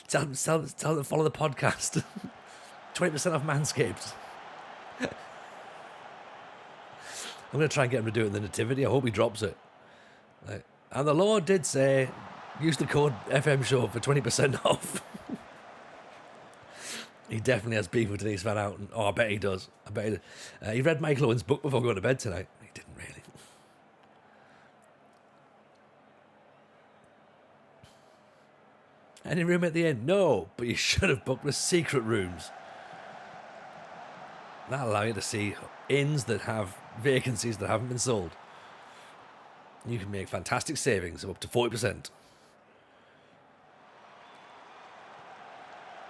Tell them to follow the podcast. 20% off Manscaped. I'm going to try and get him to do it in the nativity. I hope he drops it. And the Lord did say, use the code FM Show for 20% off. He definitely has beef with Denise Van Outen. Oh, I bet he does. He read Michael Owen's book before going to bed tonight. He didn't really. Any room at the end? No, but you should have booked the secret rooms. That'll allow you to see inns that have vacancies that haven't been sold. You can make fantastic savings of up to 40%.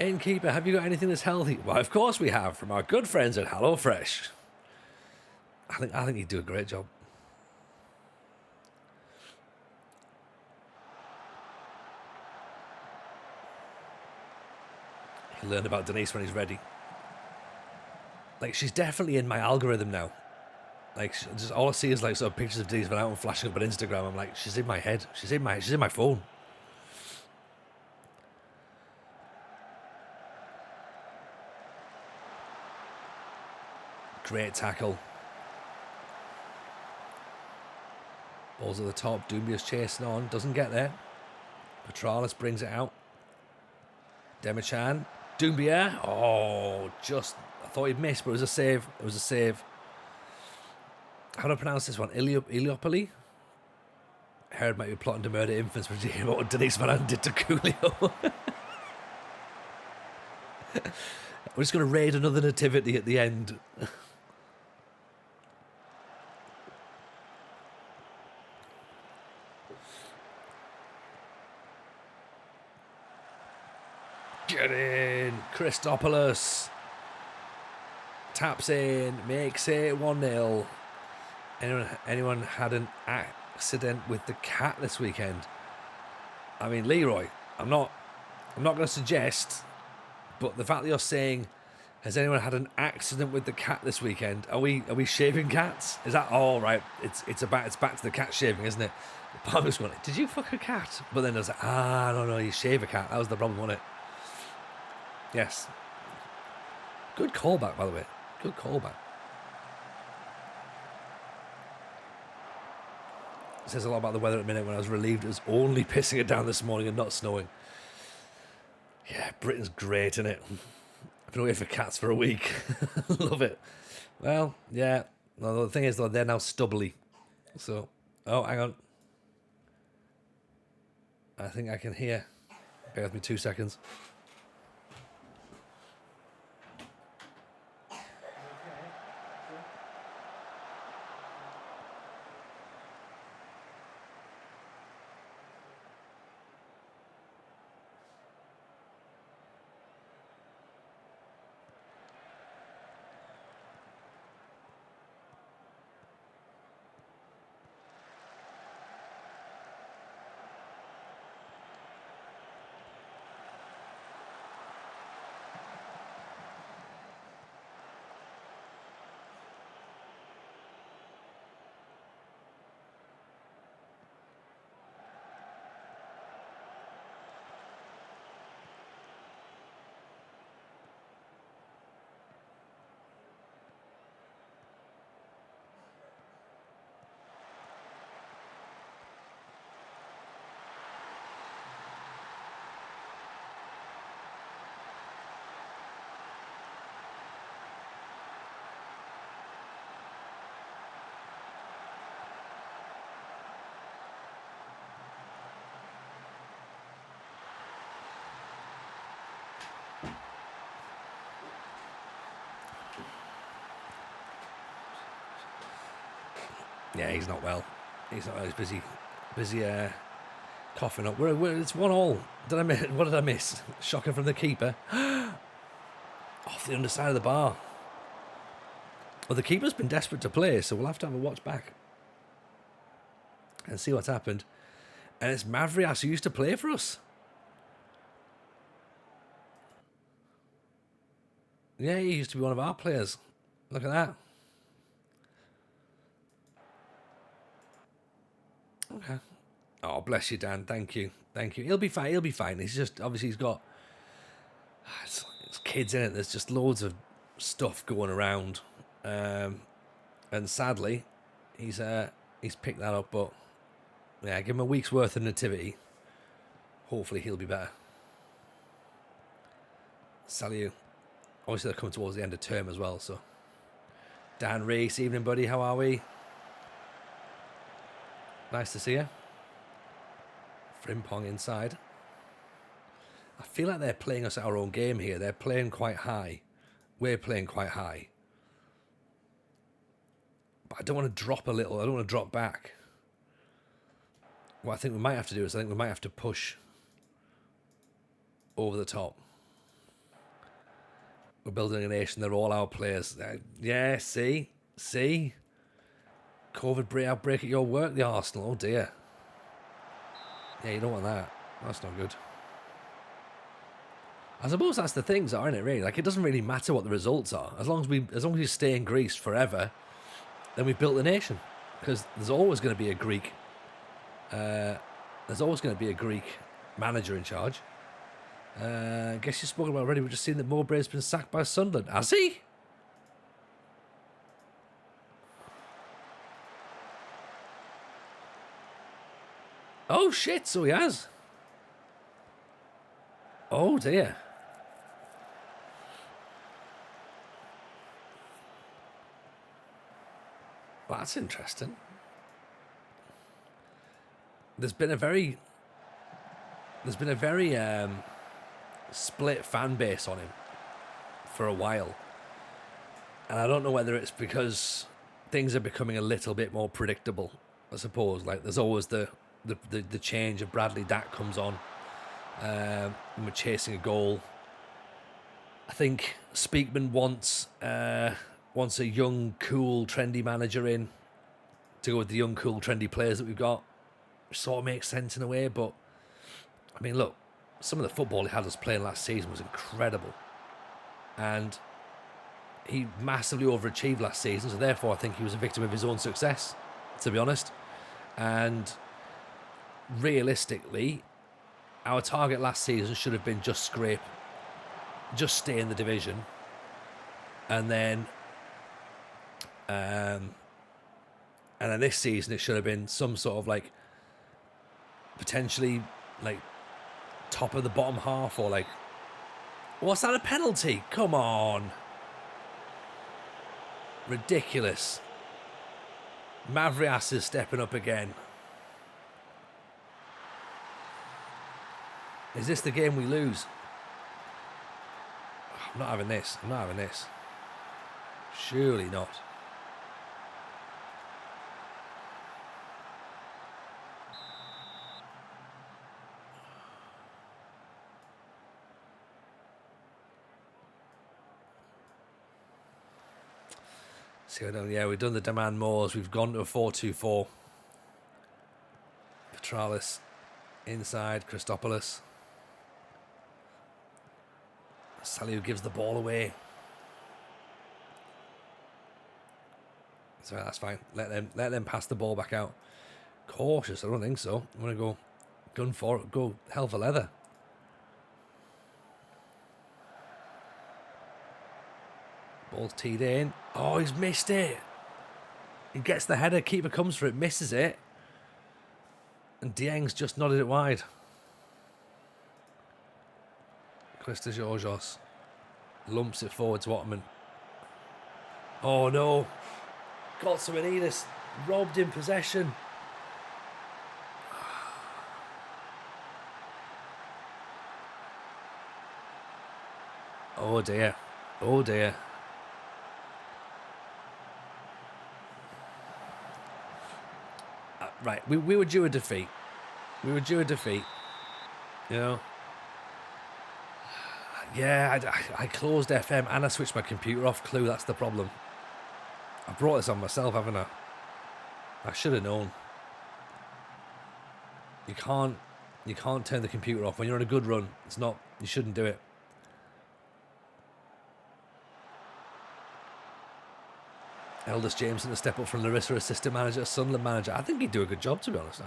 Innkeeper, have you got anything that's healthy? Well, of course we have, from our good friends at HelloFresh. I think he'd do a great job. He'll learn about Denise when he's ready. Like, she's definitely in my algorithm now. Like, just all I see is like sort of pictures of Denise Van Outen flashing up on Instagram. I'm like, she's in my head. She's in my phone. Great tackle. Balls at the top. Dumbia's chasing on. Doesn't get there. Petralis brings it out. Demichan. Dumbia. Oh, just... I thought he'd missed, but it was a save. It was a save. How do I pronounce this one? Iliopoli? Herod might be plotting to murder infants, but you hear what Denise Van Outen did to Coolio? We're just going to raid another nativity at the end. Get in. Christopoulos. Taps in. Makes it 1-0. Anyone had an accident with the cat this weekend? I mean, Leroy, I'm not going to suggest, but the fact that you're saying, has anyone had an accident with the cat this weekend? Are we shaving cats? Is that all right? It's back to the cat shaving, isn't it? The part was going, did you fuck a cat? But then I was like, no, you shave a cat. That was the problem, wasn't it? Yes. Good callback, by the way. Good callback. It says a lot about the weather at the minute. When I was relieved it was only pissing it down this morning and not snowing. Yeah, Britain's great, isn't it? I've been away for cats for a week. Love it. Well, yeah. No, the thing is, though, they're now stubbly. So, oh, hang on. I think I can hear. Bear with me 2 seconds. Yeah, he's not well. He's not well. He's busy coughing up. It's 1-1. What did I miss? Shocking from the keeper. Off the underside of the bar. Well, the keeper's been desperate to play, so we'll have to have a watch back and see what's happened. And it's Mavrias who used to play for us. Yeah, he used to be one of our players. Look at that. Okay. Oh, bless you, Dan. Thank you. Thank you. He'll be fine. He'll be fine. He's just, obviously, he's got... It's kids in it. There's just loads of stuff going around. And sadly, he's picked that up, but... Yeah, give him a week's worth of nativity. Hopefully he'll be better. Salute. Obviously they're coming towards the end of term as well, so. Dan Reese, evening buddy, how are we? Nice to see you. Frimpong inside. I feel like they're playing us our own game here. They're playing quite high. We're playing quite high. But I don't want to drop a little. I don't want to drop back. What I think we might have to do is I think we might have to push over the top. We're building a nation. They're all our players. Yeah, see? COVID outbreak at your work, the Arsenal. Oh, dear. Yeah, you don't want that. That's not good. I suppose that's the things, aren't it, really? Like, it doesn't really matter what the results are. As long as we stay in Greece forever, then we've built the nation. Because there's always going to be a Greek... there's always going to be a Greek manager in charge. I guess you've spoken about already. We've just seen that Mowbray's been sacked by Sunderland. Has he? Oh, shit, so he has. Oh, dear. Well, that's interesting. There's been a very split fan base on him for a while. And I don't know whether it's because things are becoming a little bit more predictable, I suppose. Like, there's always the change of Bradley Dack comes on. And we're chasing a goal. I think Speakman wants a young, cool, trendy manager in to go with the young, cool, trendy players that we've got. Which sort of makes sense in a way, but I mean, look, some of the football he had us playing last season was incredible. And he massively overachieved last season, so therefore I think he was a victim of his own success, to be honest. And realistically, our target last season should have been just stay in the division. And then this season it should have been some sort of like potentially like top of the bottom half, or like, what's that, a penalty? Come on. Ridiculous. Mavrias is stepping up again. Is this the game we lose? I'm not having this. Surely not. See, yeah, we've done the demand mores. We've gone to a 4-2-4. Petralis inside. Christopoulos. Saliu gives the ball away. So that's fine. Let them pass the ball back out. Cautious, I don't think so. I'm gonna go gun for it. Go hell for leather. Ball's teed in. Oh, he's missed it. He gets the header. Keeper comes for it, misses it, and Dieng's just nodded it wide. Christos Georgios lumps it forward to Ottoman. Oh no. Kotsomanidis robbed in possession. Oh dear. Oh dear. Right, we were due a defeat. You know. Yeah, I closed FM and I switched my computer off. Clue, that's the problem. I brought this on myself, haven't I? I should have known. You can't turn the computer off when you're on a good run. It's not. You shouldn't do it. Eldest Jameson to step up from Larisa, assistant manager, Sunderland manager. I think he'd do a good job, to be honest.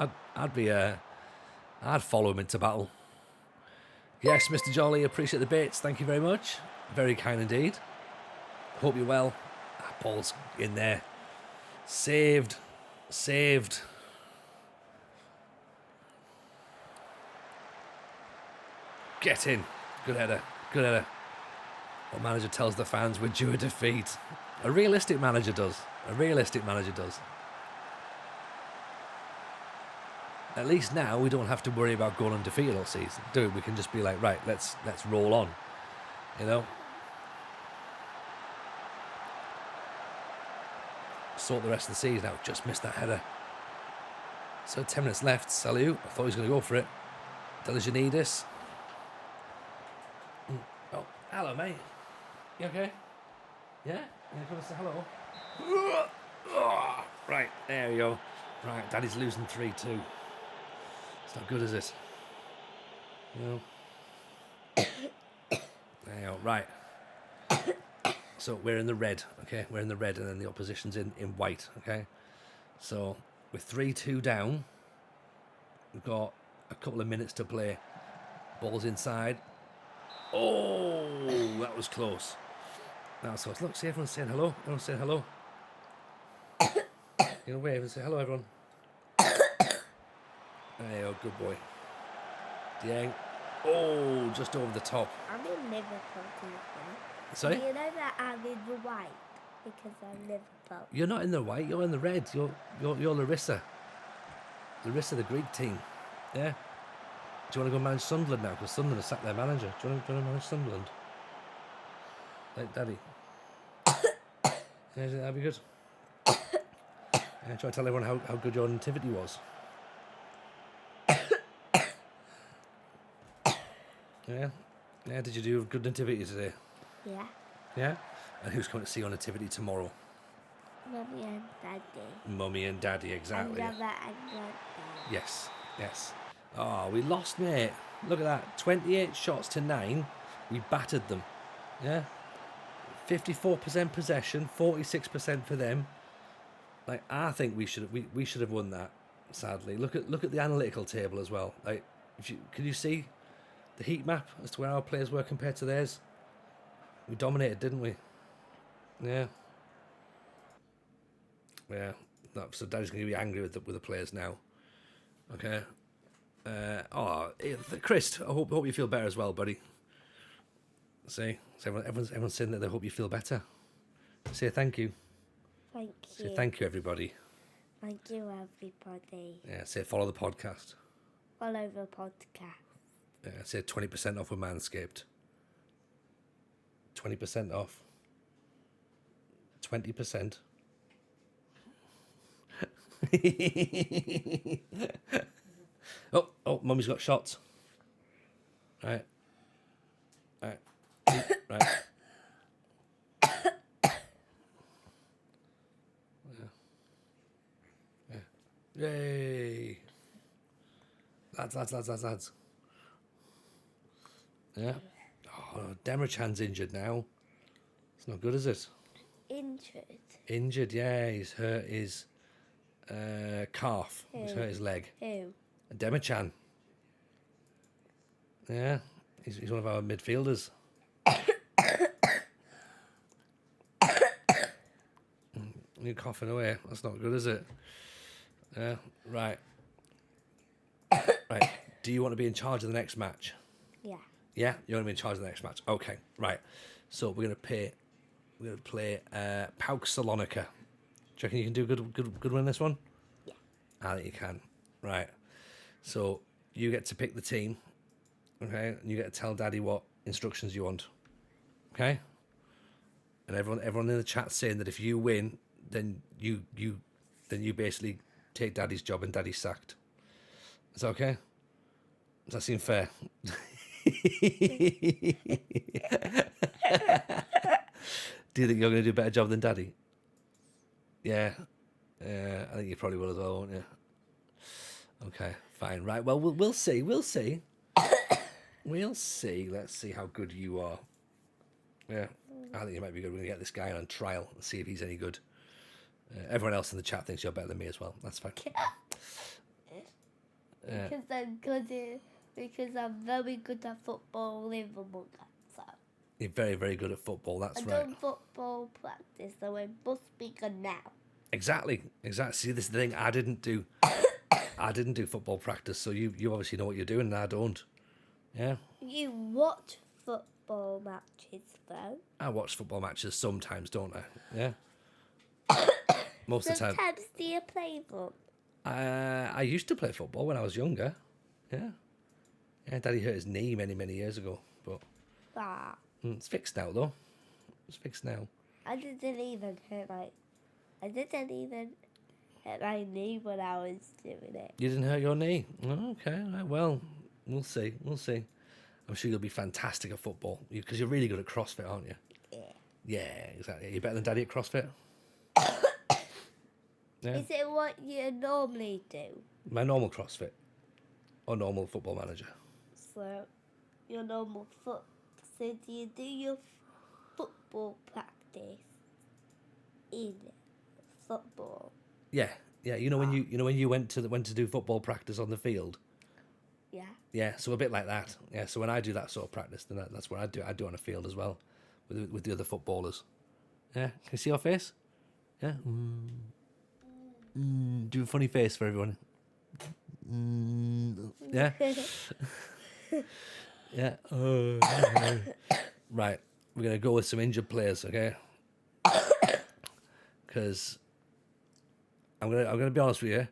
I'd follow him into battle. Yes, Mr. Jolly, appreciate the bits. Thank you very much. Very kind indeed. Hope you're well. That ball's in there. Saved. Get in. Good header. What manager tells the fans we're due a defeat? A realistic manager does. At least now we don't have to worry about going undefeated all season, do we? We can just be like, right, let's roll on. You know? Sort the rest of the season out. Just missed that header. So 10 minutes left. Salut. I thought he was going to go for it. Delijanidis. Oh, hello, mate. You okay? Yeah? You want to say hello? Right, there we go. Right, Daddy's losing 3-2. It's not good, is it? No. There you go. Right. So we're in the red, okay? We're in the red, and then the opposition's in white, okay? So we're 3-2 down. We've got a couple of minutes to play. Ball's inside. Oh, that was close. Look, see, everyone's saying hello. Everyone's saying hello. You know, wave and say hello, everyone. There you go, good boy. Dieng. Oh, just over the top. I'm in Liverpool, too. Sorry? Do you know that I'm in the white because I'm Liverpool? You're not in the white. You're in the red. You're Larisa. Larisa, the Greek team. Yeah. Do you want to go manage Sunderland now? Because Sunderland has sacked their manager. Do you want to manage Sunderland? Like Daddy. Yeah, that'd be good. Yeah, try to tell everyone how good your nativity was. Yeah. Yeah, did you do a good nativity today? Yeah. Yeah? And who's coming to see your nativity tomorrow? Mummy and Daddy. Mummy and Daddy, exactly. And Mother and Granddad. Yes. Oh, we lost, mate. Look at that. 28 shots to 9. We battered them. Yeah? 54% possession, 46% for them. Like, I think we should have won that, sadly. Look at the analytical table as well. Like, can you see the heat map as to where our players were compared to theirs? We dominated, didn't we? Yeah. So Daddy's going to be angry with the players now. Okay. Chris, I hope you feel better as well, buddy. See, so everyone's saying that they hope you feel better. Say thank you. Thank you. Say thank you, everybody. Thank you, everybody. Yeah, say follow the podcast. Follow the podcast. Yeah, say 20% off with Manscaped. 20% off. 20%. Oh, Mummy's got shots. Right. Yeah. Yay. Lads. Yeah. Oh, Demirchan's injured now. It's not good, is it? Injured, yeah. He's hurt his calf. Who? He's hurt his leg. Who? Demirchan. Yeah. He's one of our midfielders. You're coughing away. That's not good, is it? Yeah. Right. Do you want to be in charge of the next match? Yeah. Yeah, you want to be in charge of the next match. Okay, right. So we're gonna play PAOK Salonika. Do you reckon you can do a good one in this one? Yeah. I think you can. Right. So you get to pick the team. Okay, and you get to tell Daddy what instructions you want. Okay. And everyone in the chat's saying that if you win, then you basically take Daddy's job and Daddy's sacked. Is that okay? Does that seem fair? Do you think you're going to do a better job than Daddy? Yeah. I think you probably will as well, won't you? Okay, fine. Right. Well, we'll see. We'll see. We'll see. Let's see how good you are. Yeah. I think you might be good. We're going to get this guy on trial and see if he's any good. Everyone else in the chat thinks you're better than me as well. That's fine. Because I'm good because I'm very good at football, live among us. So You're very, very good at football. That's I've right. done football practice, so it must be good now. Exactly. See, this is the thing. I didn't do football practice, so you obviously know what you're doing, and I don't. Yeah. You watch football matches, though. I watch football matches sometimes, don't I? Yeah. Most of the time. Sometimes do you play them? I used to play football when I was younger. Yeah. Yeah, Daddy hurt his knee many, many years ago, but it's fixed now, though. It's fixed now. I didn't even hurt my knee when I was doing it. You didn't hurt your knee? Oh, okay. Right, well, we'll see. We'll see. I'm sure you'll be fantastic at football because you're really good at CrossFit, aren't you? Yeah. Yeah, exactly. You're better than Daddy at CrossFit? Yeah. Is it what you normally do? My normal CrossFit or normal football manager? So, your normal foot. So, do you do your football practice in football? Yeah. You know when you went to do football practice on the field? Yeah. Yeah, so a bit like that. Yeah, so when I do that sort of practice, then that's what I do. I do on a field as well, with the other footballers. Yeah, can you see your face? Yeah. Do a funny face for everyone. Yeah. Yeah. Right, we're gonna go with some injured players, okay? Because I'm gonna be honest with you,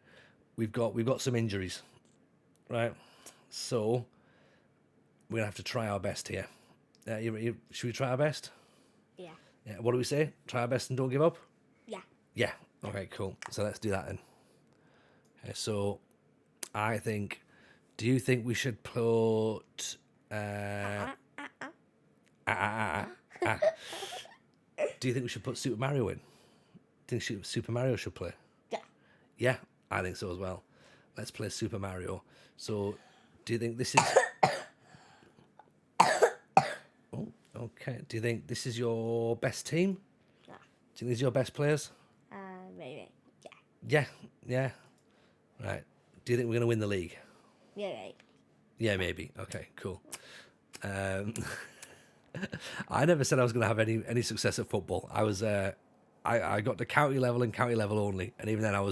we've got some injuries, right? So we're gonna have to try our best here. Should we try our best? Yeah. Yeah. What do we say? Try our best and don't give up. Yeah. Yeah. Okay. Cool. So let's do that then. Okay. So I think. Do you think we should put? Do you think we should put Super Mario in? Do you think Super Mario should play? Yeah. Yeah, I think so as well. Let's play Super Mario. So, do you think this is? Oh, okay. Do you think this is your best team? No. Do you think these are your best players? Maybe. Yeah. Yeah. Right. Do you think we're going to win the league? Yeah, right. Yeah, maybe. Okay, cool. I never said I was going to have any success at football. I was I got to county level and county level only, and even then I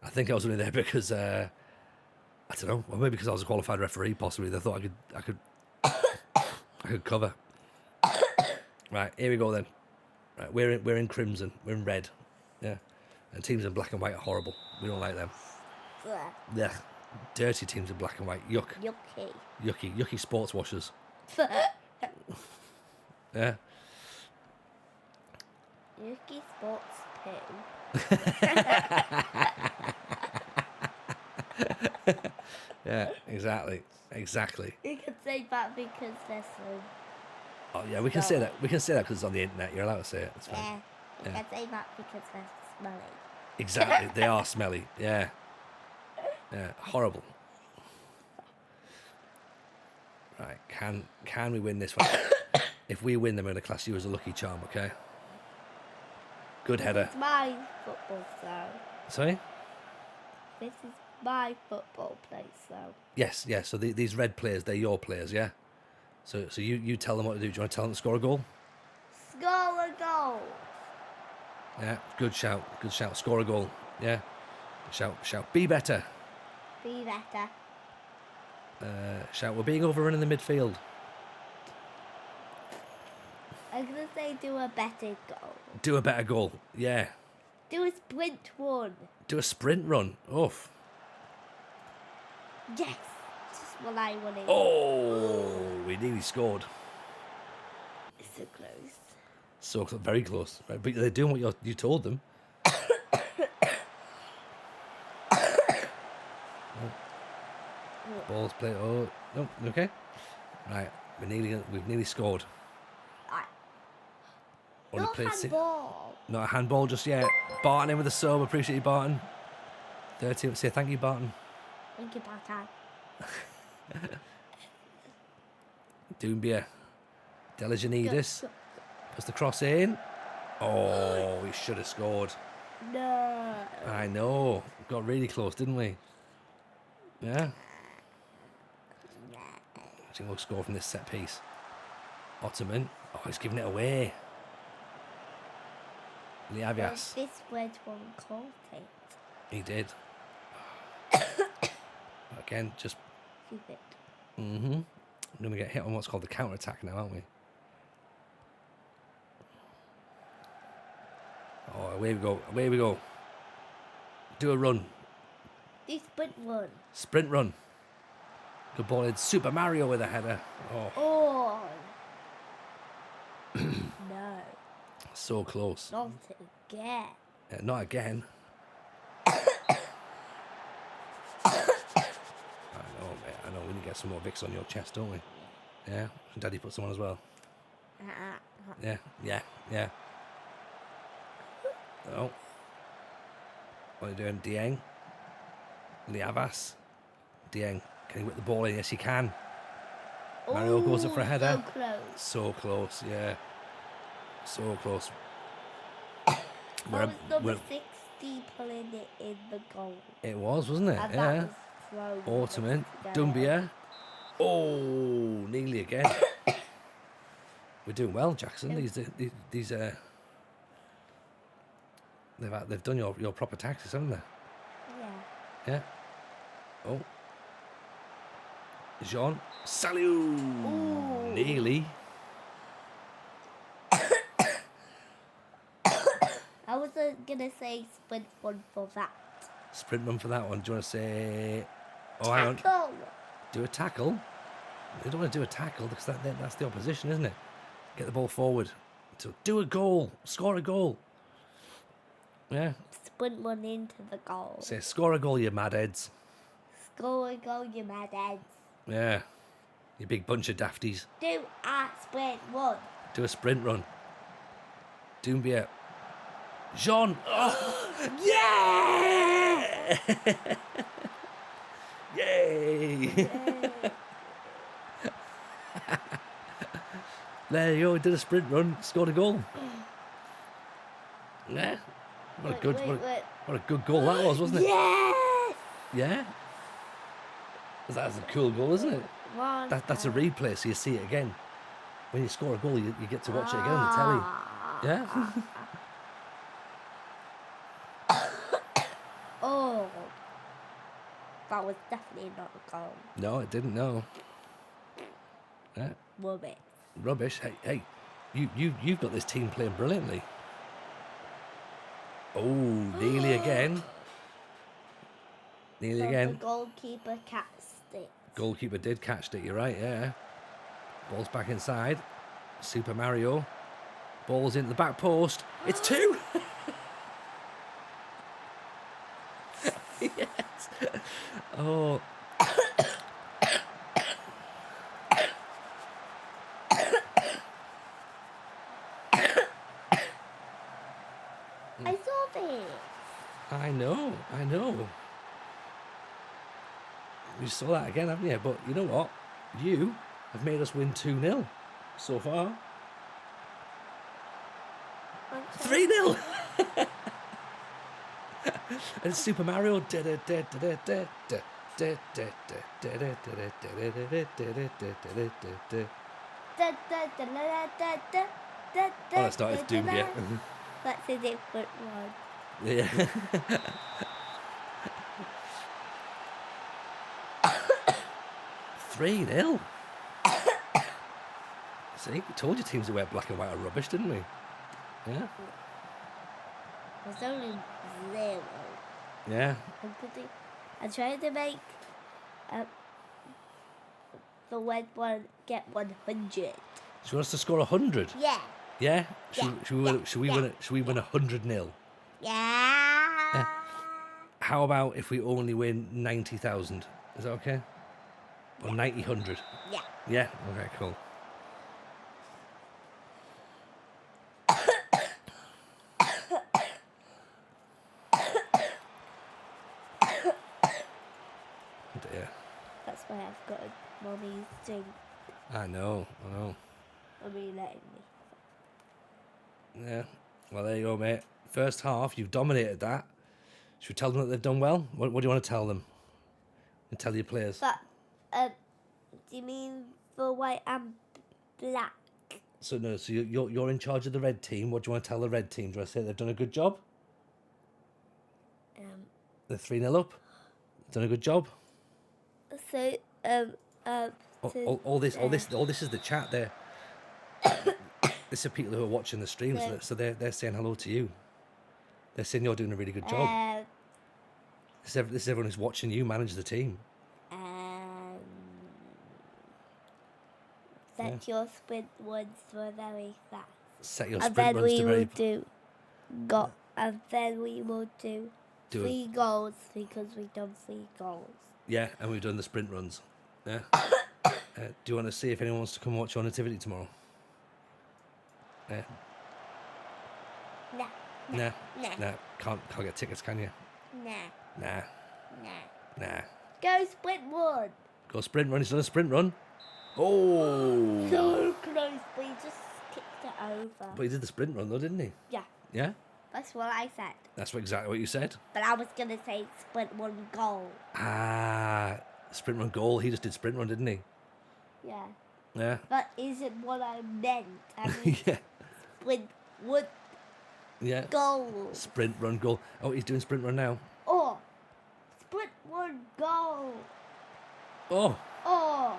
think I was only there because I don't know, well, maybe because I was a qualified referee. Possibly they thought I could cover. Right, here we go then. Right, we're in crimson, we're in red, yeah, and teams in black and white are horrible. We don't like them. Yeah, dirty teams in black and white. Yuck. Yucky sports washers. Yeah. Yucky sports poo. Yeah, exactly. You can say that because they're so. Oh yeah, we can say that. We can say that because it's on the internet. You're allowed to say it. It's fine. Yeah. You can say that because they're smelly. Exactly. They are smelly. Yeah. Yeah. Horrible. Right. Can we win this one? If we win, then we're going to class you as a lucky charm. Okay. Good header. It's my football, so. Sorry. This is my football place, so. Yes. So these red players, they're your players. Yeah. So you tell them what to do. Do you want to tell them to score a goal? Score a goal. Yeah. Good shout. Score a goal. Yeah. Shout. Be better. Be better. Shout. We're being overrun in the midfield. I'm going to say do a better goal. Do a better goal. Yeah. Do a sprint one. Do a sprint run. Oof. Yes. Just what I wanted. Oh, we nearly scored. It's so close. So very close. Right, but they're doing what you told them. Balls play. Oh, no. Okay. Right. We've nearly scored. Not handball. Not a handball just yet. Barton in with a sub. Appreciate you, Barton. 13. Say thank you, Barton. Thank you, Barton. Doumbia. Delijanidis. Puts the cross in. Oh, we should have scored. No. I know. Got really close, didn't we? Yeah. I think we'll score from this set piece. Ottoman. Oh, he's giving it away. Liavias. This word won't call it. He did. Again, just... Stupid. Mm-hmm. We're going to get hit on what's called the counter-attack now, aren't we? Oh, away we go. Away we go. Do a run. This sprint run. Sprint run. Good ball in. Super Mario with a header. Oh, Oh. No. so close. Not again. Not again. I know, mate. I know. We need to get some more Vicks on your chest, don't we? Yeah. Daddy put some on as well. Yeah. Yeah. Yeah. Oh. What are you doing? Dieng. Liavas. Dieng. Can he whip the ball in? Yes, he can. Mario goes up for a header. So close. So close, yeah. So close. That was number 60 pulling it in the goal. It was, wasn't it? And Yeah. that was thrown Ottoman. together. Dumbia. Oh, nearly again. We're doing well, Jackson. These they've done your proper taxes, haven't they? Yeah. Yeah. Oh. Jean. Salut. Ooh. Nearly. I wasn't gonna say sprint one for that. Sprint run for that one. Do you want to say... Oh, hang on. Tackle. Do a tackle. You don't want to do a tackle because that's the opposition, isn't it? Get the ball forward. So do a goal. Score a goal. Yeah. Sprint one into the goal. Say, score a goal, you madheads. Score a goal, you mad heads. Yeah. You big bunch of dafties. Do a sprint one. Do a sprint run. Doumbia. Jean. Oh, yeah! Yay! There you go. Did a sprint run. Scored a goal. Yeah. What a good goal that was, wasn't it? Yes! Yeah. That's a cool goal, isn't it? One. That's a replay, so you see it again. When you score a goal, you get to watch it again on the telly. Yeah. Oh. That was definitely not a goal. No, it didn't. No. Yeah. Rubbish. Rubbish. Hey. You've got this team playing brilliantly. Oh, nearly again. Nearly So again. the goalkeeper catched it. Goalkeeper did catch it. You're right. Yeah. Ball's back inside. Super Mario. Ball's into the back post. It's 2. Yes. Oh. I saw this. I know. You saw that again, haven't you? But you know what? You have made us win 2-0 so far. 3-0. And Super Mario. Oh, that's not. It's Doumbia. That's a different one. Yeah. 3-0. See, we told you teams that wear black and white are rubbish, didn't we? Yeah. There's only 0. Yeah. I'm trying to make the red one get 100. She wants to score 100. Yeah. Yeah. Should we win 100-0? Yeah. How about if we only win 90,000? Is that okay? Or 90,100? Yeah. Yeah. Okay. Cool. dear. That's why I've got a mommy's drink. I know. Mommy letting me. Yeah. Well, there you go, mate. First half, you've dominated that. Should we tell them that they've done well? What do you want to tell them? And tell your players. But, do you mean for white and black? So no, so you're in charge of the red team. What do you want to tell the red team? Do I say they've done a good job? They're 3-0 up. Done a good job. So, All this is the chat there. This are people who are watching the streams, so they're saying hello to you. They're saying you're doing a really good job. This is everyone who's watching you manage the team. Set your sprint ones were very fast. Set your And sprint then runs we to will very. do and then we will do Do 3 goals because we've done 3 goals. Yeah, and we've done the sprint runs. Yeah. Do you want to see if anyone wants to come watch your nativity tomorrow? Yeah. Nah. Nah. Can't get tickets, can you? Nah. Nah. Go sprint one. Go sprint run. He's done a sprint run. Oh. So close, but he just kicked it over. But he did the sprint run though, didn't he? Yeah, Yeah. that's what I said. That's exactly what you said. But I was gonna say sprint one goal. Ah, sprint run goal. He just did sprint run, didn't he? Yeah. Yeah. But isn't what I meant. I mean, Yeah. sprint one Yeah. goal. Sprint run goal. Oh, he's doing sprint run now. Oh, sprint one goal. Oh. Oh.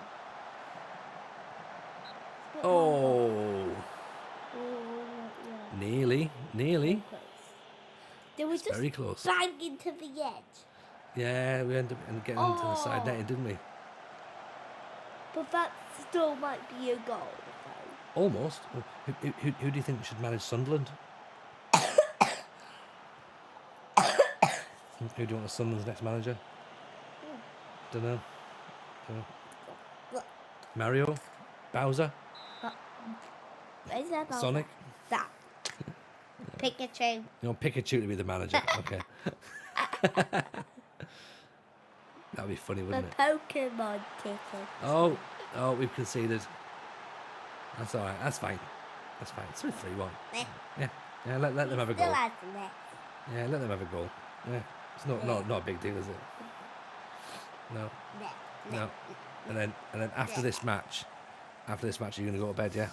Sprint one goal. Oh. Oh, yeah. Nearly. Close. They were just Very close. bang into the edge. Yeah, we ended up getting into the side Oh. netting, didn't we? But that still might be a goal. Though. Almost. Who do you think should manage Sunderland? Who do you want as Sunderland's next manager? Don't know. Mario? Bowser? Is that about Sonic? that? Pikachu. You want Pikachu to be the manager? Okay. That'd be funny, The wouldn't it? Pokemon ticket. Oh, we've conceded. That's all right. That's fine. It's only 3-1. Yeah. Let them have a Still goal. has the net. Yeah, let them have a goal. Yeah, it's not a big deal, is it? No. No. And then after this match, you're gonna go to bed, yeah?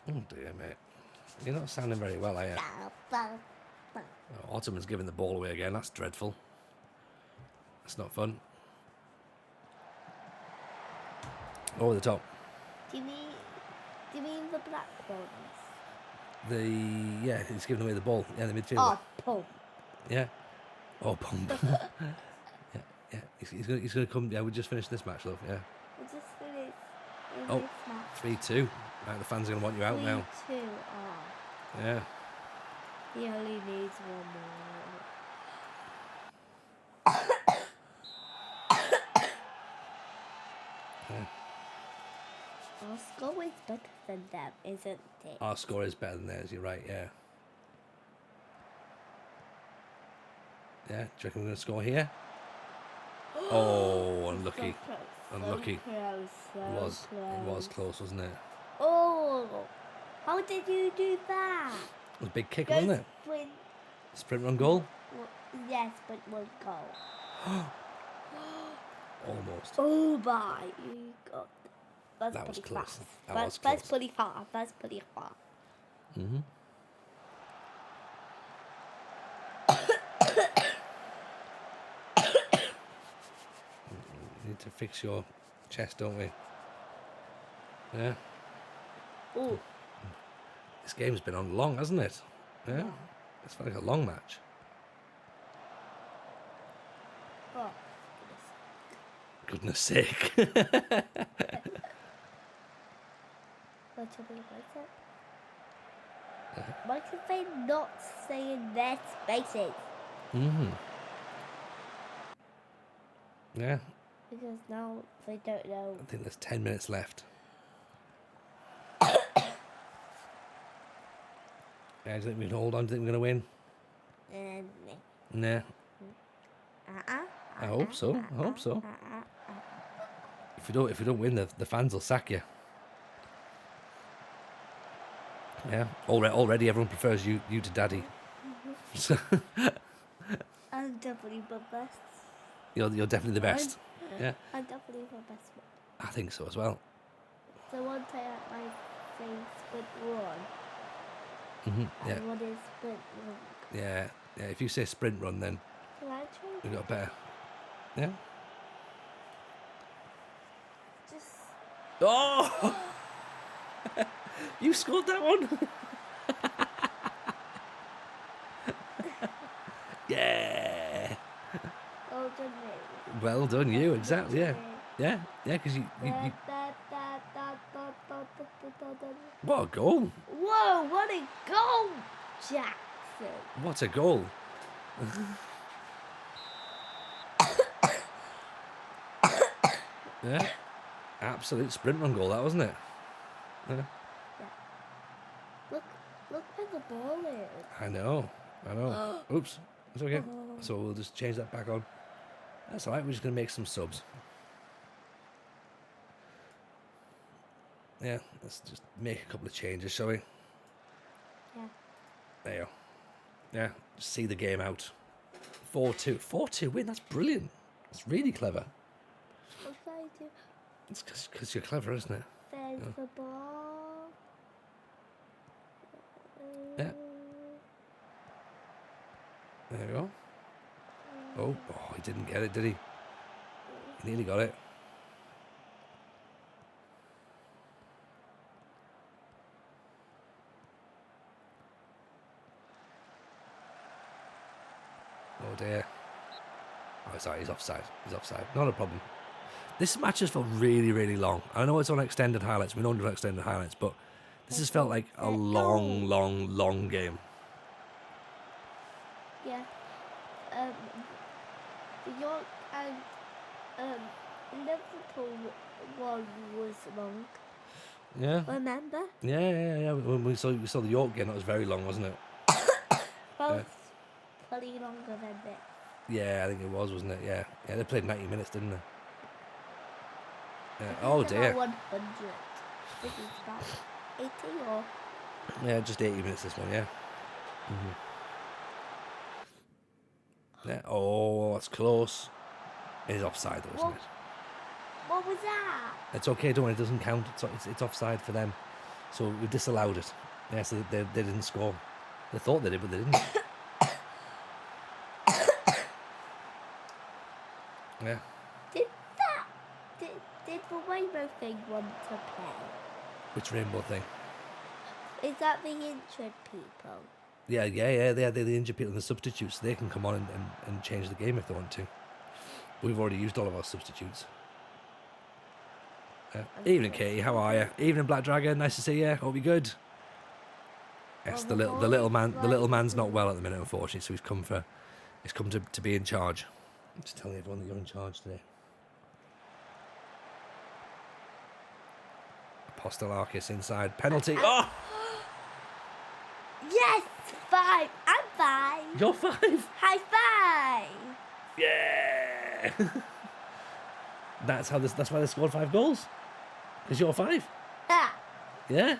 Oh dear, mate. You're not sounding very well, are you? Oh, Ottoman's giving the ball away again. That's dreadful. That's not fun. Over the top. Do you mean the black ones? Yeah, he's giving away the ball. Yeah, the midfielder. Oh, pump. Yeah. Oh, pump. yeah. He's gonna come. Yeah, we just finished this match, love. Yeah. We just finished in Oh, this match. 3-2. Right, the fans are gonna want you out now. 3-2. Oh, Yeah. he only needs one more. Yeah. Our score is better than them, isn't it? Our score is better than theirs. You're right. Yeah. Yeah. Do you reckon we're gonna score here? Oh, unlucky. So close, Unlucky. So close, so It was close, wasn't it? Oh, how did you do that? It was a big kick, Go wasn't it? sprint. Sprint run goal. Yes, but one goal. Almost. Oh my, you got that's That was pretty close. fast. That That's was close. pretty far. That's pretty far. Mhm. We need to fix your chest, don't we? Yeah. Oh, This game's been on long, hasn't it? Yeah. It's felt like a long match. oh. Goodness sake. What should we write it? Why could they not stay in their spaces? Mhm. Yeah. Because now they don't know. I think there's 10 minutes left. Yeah, do you think we can hold on? Do you think we're going to win? Nah. I hope so. I hope so. If you don't win, the fans will sack you. Yeah. Already everyone prefers you to Daddy. So I'm definitely the best. you're definitely the best. Yeah. I'm definitely the best one. I think so as well. So one time I say sprint run. Yeah. And one is sprint run. Yeah. Yeah. If you say sprint run, then Can I try? we got better. Yeah. Just. Oh! You scored that one. Yeah. Oh, done me. Well done, you. Exactly. Yeah. Yeah. Yeah. Because you. What a goal! Whoa! What a goal, Jackson! What a goal! Yeah. Absolute sprint run goal, that wasn't it? Yeah. Look where the ball is. I know. Oops. It's okay. So we'll just change that back on. That's alright, we're just going to make some subs. Yeah, let's just make a couple of changes, shall we? Yeah. There you go. Yeah, just see the game out. 4-2. 4-2 win, that's brilliant. That's really clever. What did I do? It's because you're clever, isn't it? There's the ball. Yeah. There we go. Oh, he didn't get it, did he? He nearly got it. Oh dear. Oh, sorry, he's offside. Not a problem. This match has felt really, really long. I know it's on extended highlights. We don't do extended highlights, but this has felt like a long, long, long game. Yeah. York and Liverpool one was long. Yeah. Remember? Yeah. When we saw the York game, that was very long, wasn't it? Both pretty longer than this. Yeah, I think it was, wasn't it? Yeah. Yeah, they played 90 minutes, didn't they? Yeah. This Oh is dear. about 100. This is about 80 or. Yeah, just 80 minutes this one, yeah. Yeah. Oh, that's close. It is offside though, isn't it? What was that? It's okay, don't worry, it doesn't count. It's offside for them. So we disallowed it. Yeah, so they didn't score. They thought they did, but they didn't. Yeah. Did the rainbow thing want to play? Which rainbow thing? Is that the injured people? Yeah. They're the injured people and the substitutes. They can come on and change the game if they want to. We've already used all of our substitutes. Evening, Katie. How are you? Evening, Black Dragon. Nice to see you. Hope you're good. Yes, the little man's not well at the minute, unfortunately. So he's come to be in charge. I'm just telling everyone that you're in charge today. Apostolarchus inside. Penalty. Oh! Yes! 5! I'm 5! You're 5! High 5! Yeah! That's why they scored 5 goals. Because you're 5. Ah! Yeah?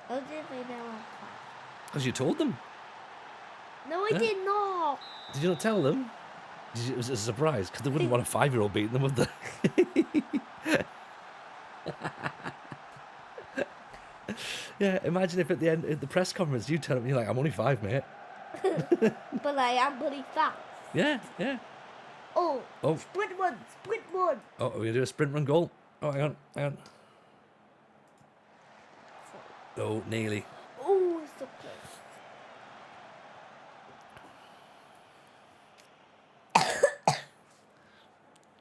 How did we know I'm 5? Because you told them. No, I did not! Did you not tell them? It was a surprise, because they wouldn't want a 5-year-old beating them, would they? Yeah, imagine if at the end of the press conference you turn up and you're like, I'm only 5, mate. But I am pretty fast. Yeah. Oh, Oh. sprint 1! Oh, are we going to do a sprint run goal? Oh, hang on. Oh, nearly. Oh, it's so close.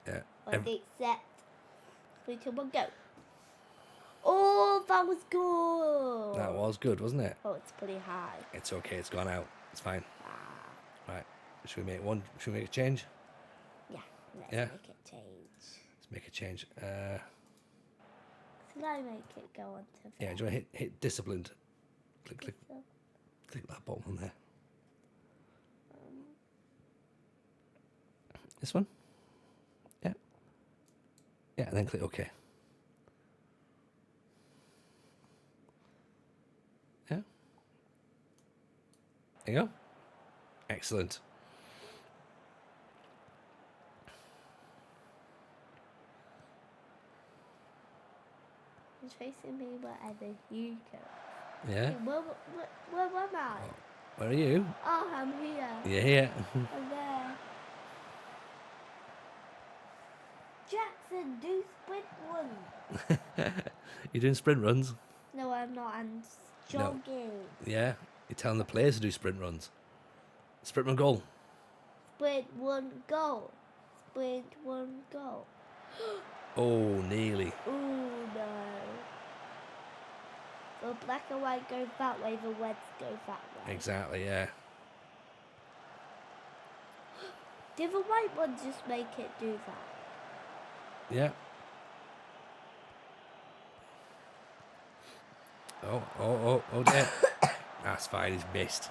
Yeah. Ready, set. 3, 2, 1, go. Oh, that was good. That was good, wasn't it? Oh, it's pretty high. It's okay, it's gone out. It's fine. Right. Should we make a change? Yeah. Let's Yeah. make it change. Let's make a change. Should I make it go on to Yeah, do you want to hit disciplined? Click that button on there. This one? Yeah. Yeah, and then click OK. Yeah. There you go. Excellent. You're chasing me wherever you go. Yeah. Hey, where am I? Where are you? Oh, I'm here. You're here. I'm there. Jackson, do sprint one. You're doing sprint runs? No, I'm not. I'm jogging. Yeah. You're telling the players to do sprint runs. Sprint run goal. Sprint one goal. Sprint one goal. Oh, nearly. Oh no. The black and white go that way, the reds go that way. Exactly, yeah. Did the white one just make it do that? Yeah. Oh dear. That's fine, he's missed.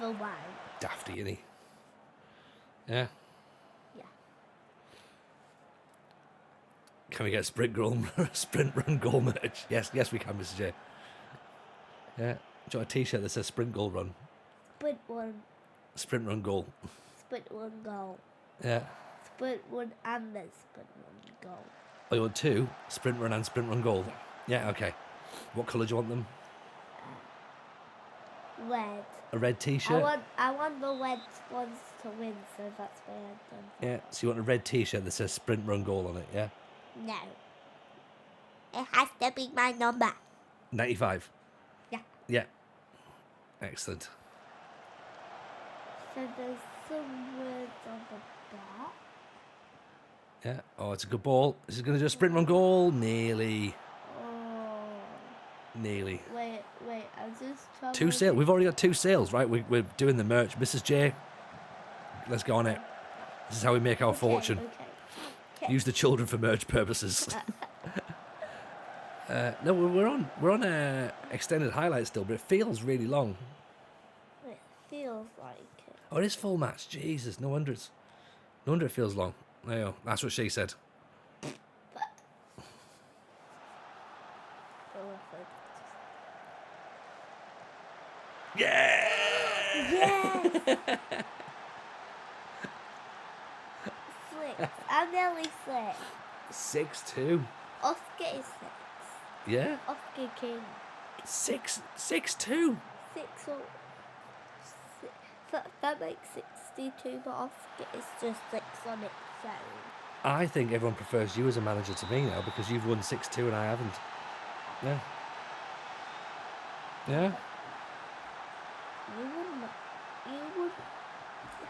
The white. Dafty, isn't he? Yeah. Yeah. Can we get sprint run goal merch? Yes, we can, Mr. J. Yeah. Do you want a t-shirt that says sprint goal run? Sprint one. Sprint run goal. Sprint one goal. Yeah. Sprint one and then sprint one goal. Oh, you want two? Sprint run and sprint run goal? Yeah, okay. What colour do you want them? Red. A red t-shirt? I want the red ones to win, so that's why I've done. Yeah, so you want a red t-shirt that says sprint run goal on it, yeah? No. It has to be my number. 95? Yeah. Yeah. Excellent. So there's some words on the back. Yeah. Oh, it's a good ball. This is going to do a sprint run goal. Nearly. Oh. Nearly. Wait, I'm just trying. Two sales. We've already got two sales, right? We're doing the merch. Mrs. J, let's go on it. This is how we make our fortune. Okay. Use the children for merch purposes. No, we're on extended highlights still, but it feels really long. It feels like it. Oh, it is full match. Jesus, no wonder it feels long. There you go. That's what she said. Yeah. Yes! 6. I'm nearly 6. 6-2. Oscar is 6. Yeah. Oscar King. 6-2. 6 or... That makes 62, but Oscar is just 6 on its own. I think everyone prefers you as a manager to me now because you've won 6-2 and I haven't. Yeah. Yeah. You won.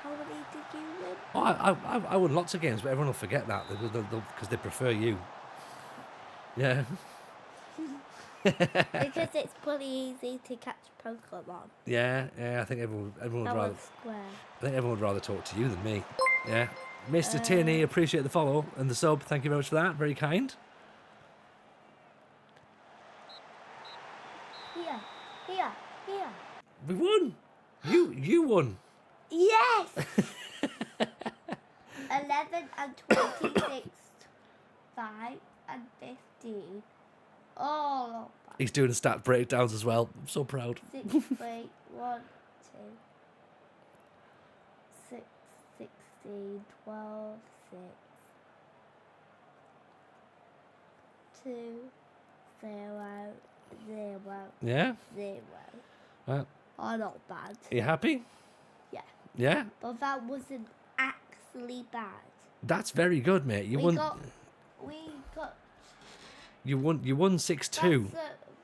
How many did you win? Oh, I won lots of games, but everyone will forget that because they prefer you. Yeah. Because it's pretty easy to catch Pokemon. Yeah. I think everyone would That rather. one's square. I think everyone would rather talk to you than me. Yeah. Mr. Tierney, appreciate the follow and the sub. Thank you very much for that. Very kind. Here. We won. You won. Yes! 11 and 26, 5 and 15. Oh, He's doing stat breakdowns as well. I'm so proud. 6, 3, 1, 2, 6, 16, 12, 6, 2, 0, 0, Yeah. 0. Well, Oh, not bad. are you happy? Yeah. Yeah. But that wasn't actually bad. That's very good, mate. You won. We got. You won 6-2.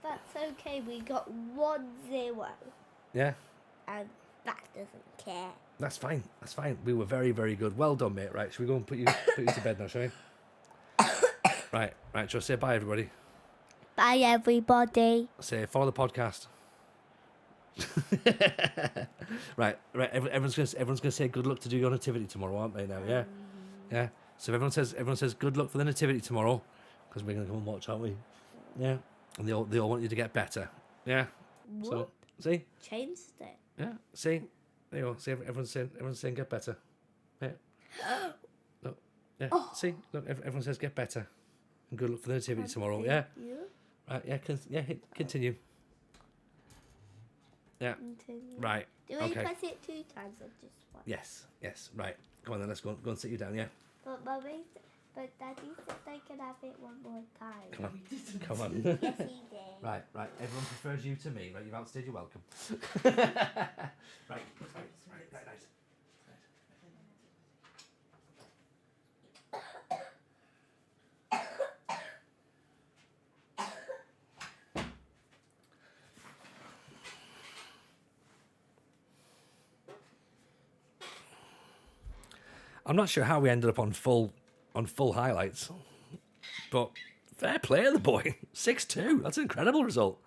That's okay. We got 1-0, Yeah. and that doesn't care. That's fine. We were very, very good. Well done, mate. Right, shall we go and put you to bed now, shall we? Right. Shall I say bye, everybody? Bye, everybody. Say follow the podcast. right. Everyone's gonna say good luck to do your nativity tomorrow, aren't they? Now, yeah. Yeah. So everyone says good luck for the nativity tomorrow, because we're gonna come and watch, aren't we? Yeah. And they all want you to get better. Yeah. What? So see. Changed it. Yeah. See. There you go. See, everyone's saying get better. Yeah. Look. Yeah. Oh. See. Look. Everyone says get better. And good luck for the nativity tomorrow. Yeah. You Right. Yeah. Continue. Yeah. continue. Right. Do we Okay. press it 2 times or just one? Yes. Right. Come on then. Let's go and sit you down. Yeah. But Daddy said I can have it one more time. Come on. Yes, he did. Right. Everyone prefers you to me. Right. You've outstayed your welcome. Right. Nice. I'm not sure how we ended up on full highlights, but fair play to the boy. 6-2. That's an incredible result.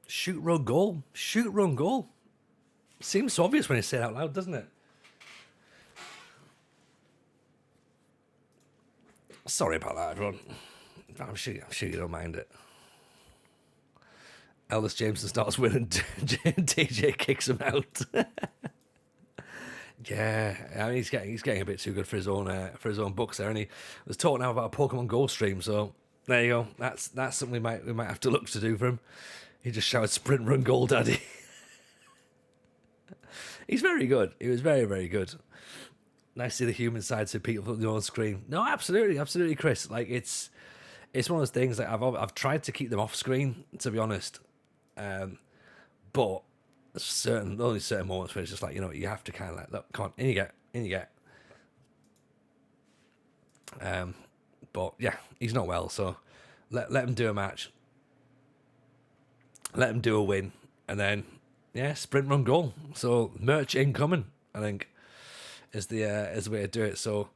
Shoot, run, goal. Shoot, run, goal. Seems so obvious when you say it out loud, doesn't it? Sorry about that, everyone. I'm sure you don't mind it. Ellis Jameson starts winning. TJ kicks him out. Yeah, I mean he's getting a bit too good for his own books there, and he was talking now about a Pokemon Go stream. So there you go. That's something we might have to look to do for him. He just shouted "Sprint, run, goal, daddy." He's very good. He was very, very good. Nice to see the human side to people on the on screen. No, absolutely, Chris. Like it's one of those things that I've tried to keep them off screen, to be honest. But only certain moments where it's just like, you have to kind of like, look, come on, in you get. But yeah, he's not well, so let him do a match. Let him do a win, and then sprint, run, goal. So merch incoming, I think, is the way to do it. So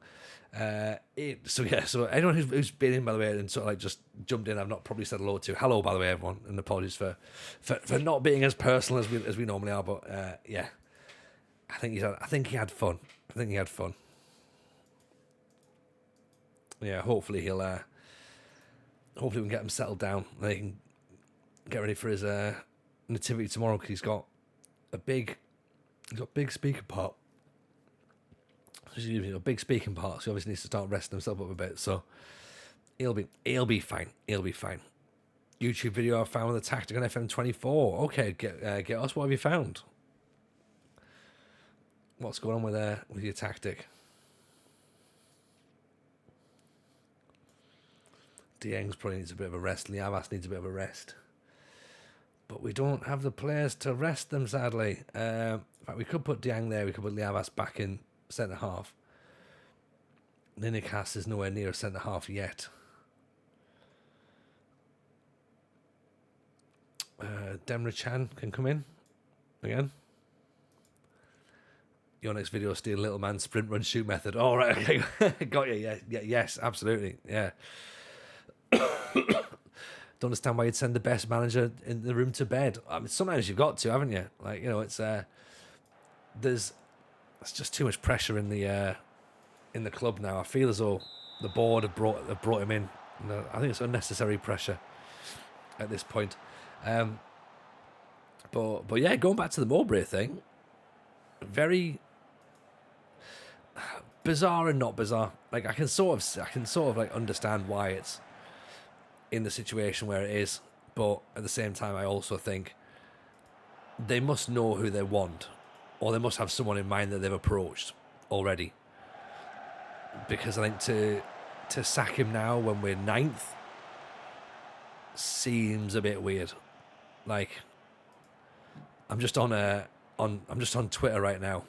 so anyone who's been in, by the way, and sort of like just jumped in, I've not probably said hello to. Hello, by the way, everyone, and apologies for not being as personal as we normally are. But I think he had fun. Yeah, hopefully we can get him settled down and he can get ready for his nativity tomorrow, because he's got big speaker part. A big speaking part, so he obviously needs to start resting himself up a bit. So he'll be fine. YouTube video I found with the tactic on FM24. Okay, get us. What have you found? What's going on with your tactic? Dieng's probably needs a bit of a rest. Liavas needs a bit of a rest. But we don't have the players to rest them, sadly. In fact, we could put Dieng there. We could put Liavas back in centre half. Linekas is nowhere near a centre half yet. Demra Chan can come in again. Your next video, steal little man sprint run shoot method. Oh, right, okay, got you. Yeah, yes, absolutely, yeah. Don't understand why you'd send the best manager in the room to bed. I mean, sometimes you've got to, haven't you? Like, it's there's just too much pressure in the club now. I feel as though the board have brought him in. I think it's unnecessary pressure at this point. But yeah, going back to the Mowbray thing, very bizarre and not bizarre. Like I can sort of like understand why it's in the situation where it is, but at the same time, I also think they must know who they want, or they must have someone in mind that they've approached already. Because I think to sack him now when we're 9th seems a bit weird. Like I'm just on Twitter right now,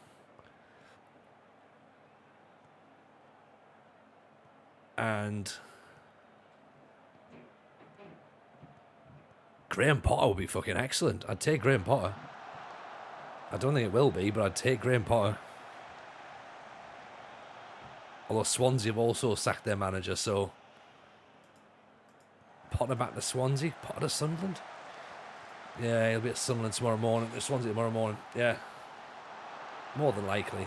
and Graham Potter would be fucking excellent. I'd take Graham Potter. I don't think it will be, but I'd take Graham Potter. Although Swansea have also sacked their manager, so Potter back to Swansea. Potter to Sunderland. Yeah, he'll be at Sunderland tomorrow morning. Swansea tomorrow morning. Yeah. More than likely.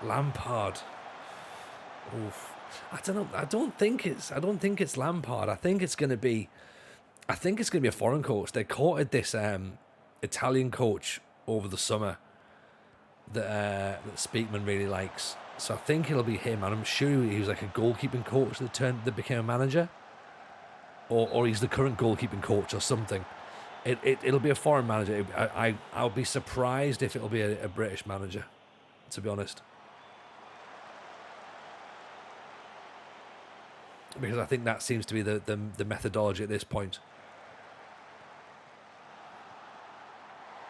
Lampard. Oof. I don't know. I don't think it's Lampard. I think it's going to be a foreign coach. They courted this Italian coach over the summer that Speakman really likes. So I think it'll be him. And I'm sure he was like a goalkeeping coach that became a manager, or he's the current goalkeeping coach or something. It'll be a foreign manager. I'll be surprised if it'll be a British manager, to be honest. Because I think that seems to be the methodology at this point.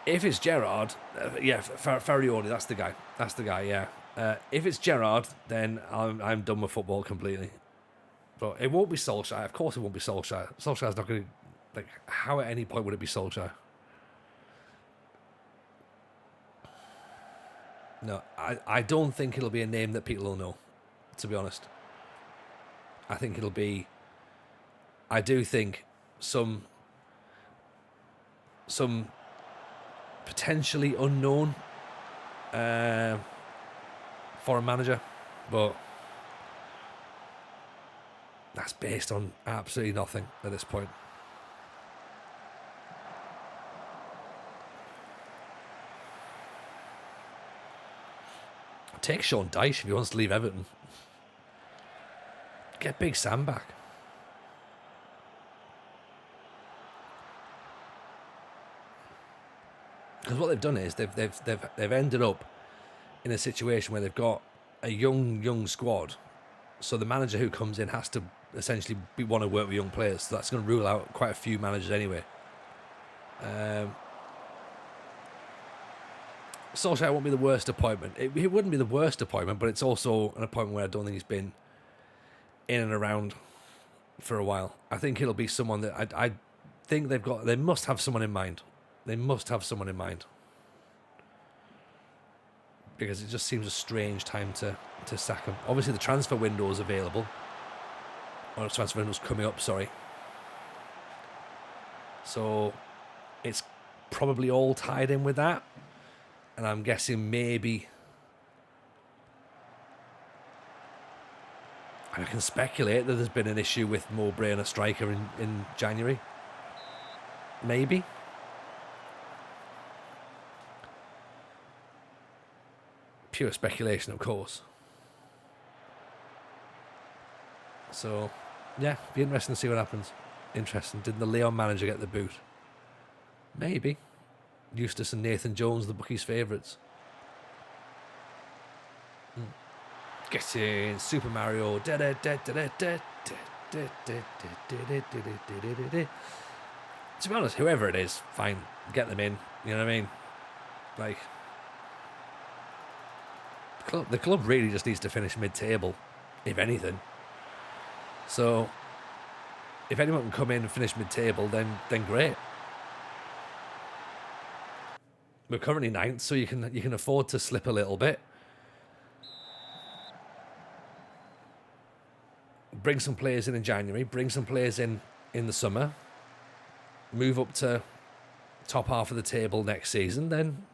If it's Gerrard, Farioli, that's the guy, yeah. If it's Gerrard, then I'm done with football completely. But it won't be Solskjaer. Of course it won't be Solskjaer. Solskjaer's not going to... Like, how at any point would it be Solskjaer? No, I don't think it'll be a name that people will know, to be honest. I think it'll be... I do think some potentially unknown foreign manager, but that's based on absolutely nothing at this point. Take Sean Dyche if he wants to leave Everton. Get Big Sam back. Because what they've done is they've ended up in a situation where they've got a young squad. So the manager who comes in has to essentially want to work with young players. So that's going to rule out quite a few managers anyway. Solskjaer won't be the worst appointment. It wouldn't be the worst appointment, but it's also an appointment where I don't think he's been in and around for a while. I think it'll be someone that I think they must have someone in mind. They must have someone in mind. Because it just seems a strange time to sack him. Obviously the transfer window is available. Or the transfer window's coming up, sorry. So it's probably all tied in with that. And I'm guessing maybe... I can speculate that there's been an issue with Mowbray and a striker in January. Maybe. Pure speculation, of course. So, yeah, be interesting to see what happens. Interesting. Did the Leon manager get the boot? Maybe. Eustace and Nathan Jones, the bookies' favourites. Get in, Super Mario. To be honest, whoever it is, fine. Get them in. You know what I mean? Like, the club really just needs to finish mid-table, if anything. So, if anyone can come in and finish mid-table, then great. We're currently 9th, so you can afford to slip a little bit. Bring some players in January. Bring some players in the summer. Move up to top half of the table next season. Then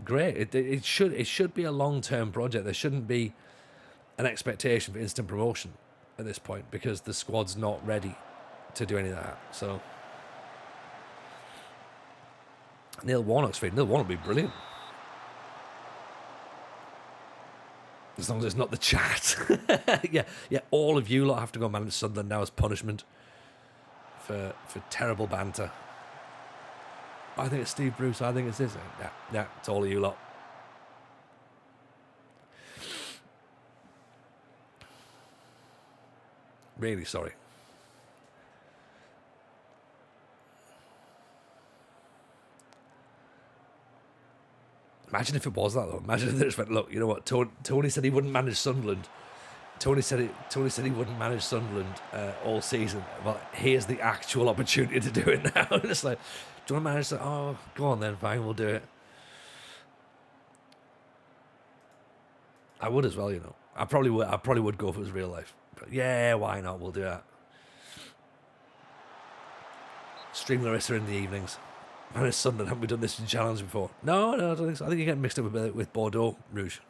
great. It should be a long-term project. There shouldn't be an expectation for instant promotion at this point because the squad's not ready to do any of that. So Neil Warnock's free. Neil Warnock would be brilliant. As long as it's not the chat. yeah. All of you lot have to go manage Sunderland now as punishment for terrible banter. I think it's Steve Bruce. I think it's this. Yeah, it's all of you lot. Really sorry. Imagine if it was that, though. Imagine if they just went, look, you know what? Tony said he wouldn't manage Sunderland. Tony said he wouldn't manage Sunderland all season. Well, here's the actual opportunity to do it now. And it's like, do you want to manage that? Oh, go on then. Fine, we'll do it. I would as well, you know. I probably would go if it was real life. But yeah, why not? We'll do that. Stream Larisa in the evenings. And it's Sunday. Haven't we done this in challenge before? No, I don't think so. I think you get mixed up with Bordeaux Rouge.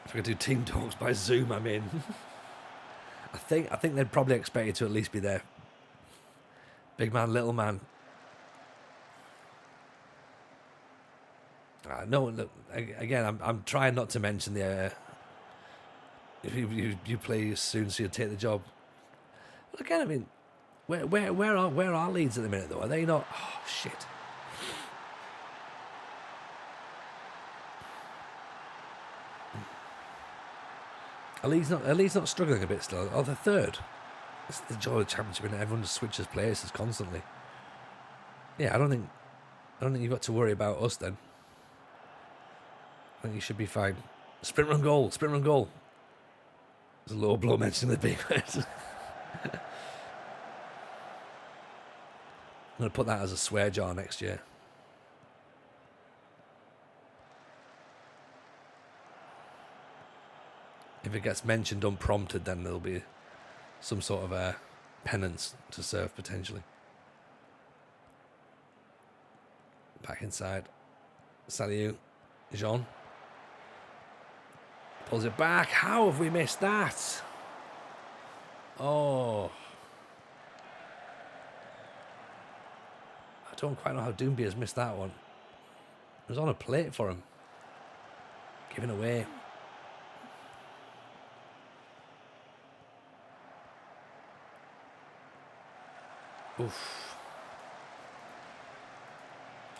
If I could do team talks by Zoom, I'm in. I think they'd probably expect you to at least be there. Big man, little man. No, look, again, I'm trying not to mention the. If you play soon, so you'll take the job. But again, I mean, where are Leeds at the minute though? Are they not? Oh shit. Are Leeds not struggling a bit still? Oh, they're third. It's the joy of the championship, and everyone just switches places constantly. Yeah, I don't think you've got to worry about us then. I think you should be fine. Sprint run goal. There's a low blow mentioning the big word. I'm going to put that as a swear jar next year. If it gets mentioned unprompted, then there'll be some sort of a penance to serve potentially. Back inside. Salut, Jean. Pulls it back. How have we missed that? Oh. I don't quite know how Doomby has missed that one. It was on a plate for him. Giving away. Oof.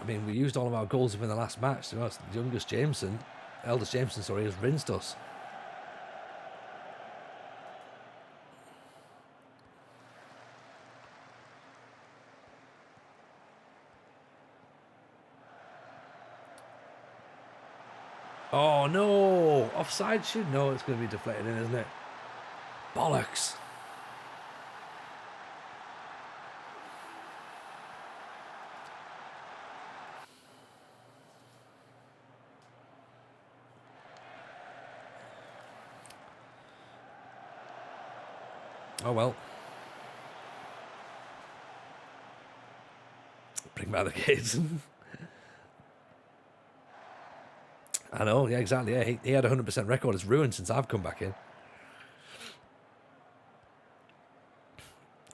I mean, we used all of our goals in the last match. The eldest Jameson, has rinsed us. Oh no! Offside shoot? No, it's going to be deflected in, isn't it? Bollocks. Oh well. Bring back the kids. I know, yeah, exactly. Yeah, he had a 100% record. It's ruined since I've come back in.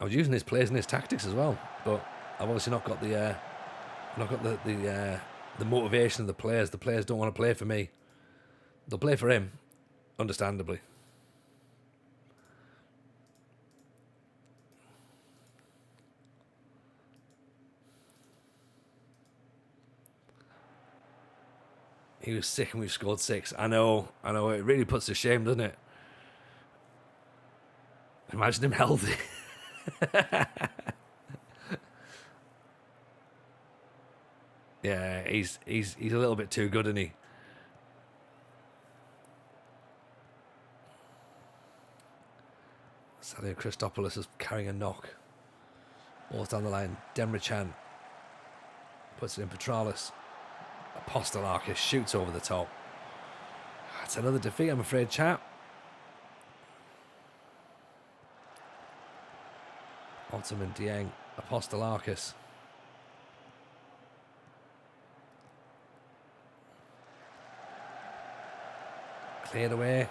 I was using his plays and his tactics as well, but I've obviously not got the motivation of the players. The players don't want to play for me. They'll play for him, understandably. He was sick and we've scored 6. I know. It really puts to shame, doesn't it? Imagine him healthy. Yeah, he's a little bit too good, isn't he? Sadio Christopoulos is carrying a knock. Ball's down the line. Demrichan puts it in Petralis. Apostolarchus shoots over the top. That's another defeat, I'm afraid, chap. Ottoman, Dieng, Apostolarchus. Cleared away.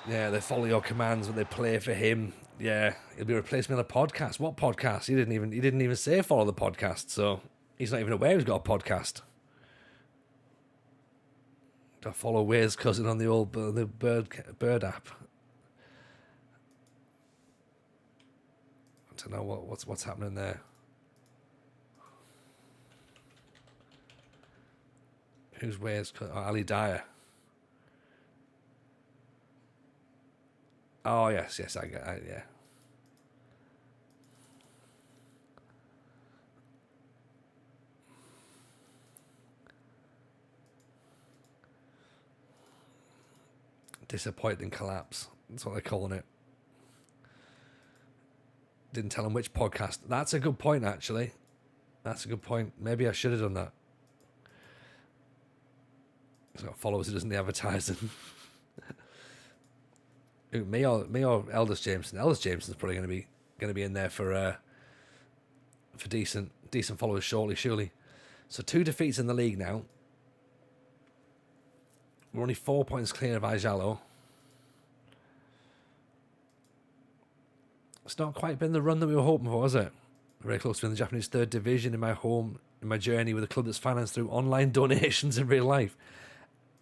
Yeah, they follow your commands when they play for him. Yeah, he'll be replaced on a podcast. What podcast? He didn't even say follow the podcast, so he's not even aware he's got a podcast. To follow Wade's cousin on the old bird app. I don't know what's happening there. Who's Wade's cousin? Oh, Ali Dyer. Oh yes, yeah. Disappointing collapse. That's what they're calling it. Didn't tell him which podcast. That's a good point, actually. That's a good point. Maybe I should have done that. He's got followers who doesn't advertise them. me or Elders Jameson. Elders Jameson's probably going to be in there for decent followers shortly, surely. So 2 defeats in the league now. We're only 4 points clear of Ajalo. It's not quite been the run that we were hoping for, has it? Very close to being the Japanese 3rd division in my journey with a club that's financed through online donations in real life.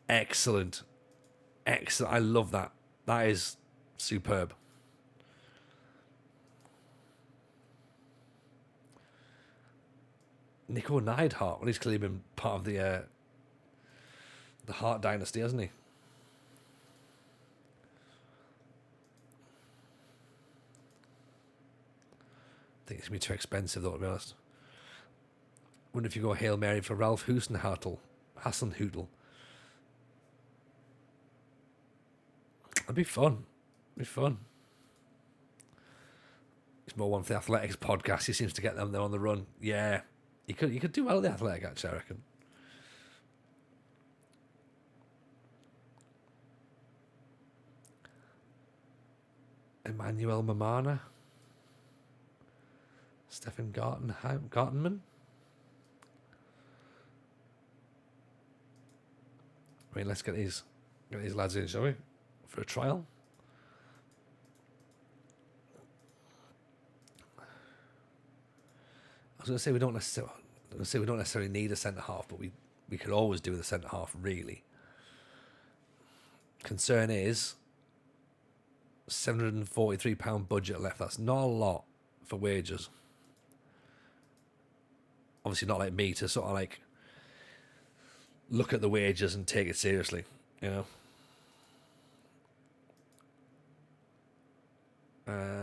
Excellent. I love that. That is superb. Nico Neidhart, well, he's clearly been part of the Hart dynasty, hasn't he? I think it's going to be too expensive, though, to be honest. Wonder if you go Hail Mary for Ralph Hasenhüttl. That'd be fun. It's more one for the Athletics podcast. He seems to get them there on the run. Yeah. You could do well with the Athletic, actually, I reckon. Emmanuel Mamana. Stefan Gartenman. I mean, let's get these lads in, shall we? For a trial. I was going to say we don't necessarily need a centre half, but we could always do with a centre half, really. Concern is £743 budget left. That's not a lot for wages. Obviously not like me to sort of like look at the wages and take it seriously, you know.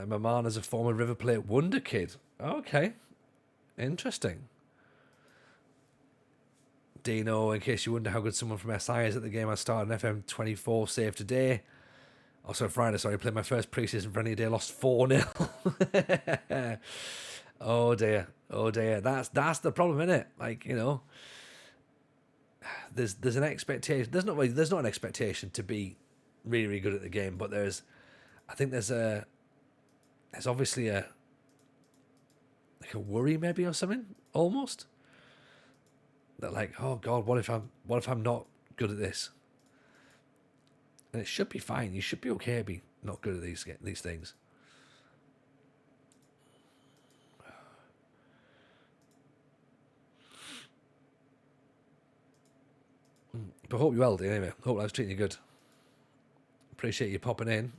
Mamana's a former River Plate wonder kid. Okay. Interesting. Dino, in case you wonder how good someone from SI is at the game, I started an FM24 save today. Also Friday, sorry, played my first pre-season for any day, lost 4-0. Oh dear. That's the problem, isn't it? Like, you know, there's an expectation. There's not an expectation to be really, really good at the game, but there's obviously a worry maybe or something, almost. That like, oh God, what if I'm not good at this? And it should be fine. You should be okay to be not good at these things. But hope you're well, dear. Anyway, hope I was treating you good. Appreciate you popping in.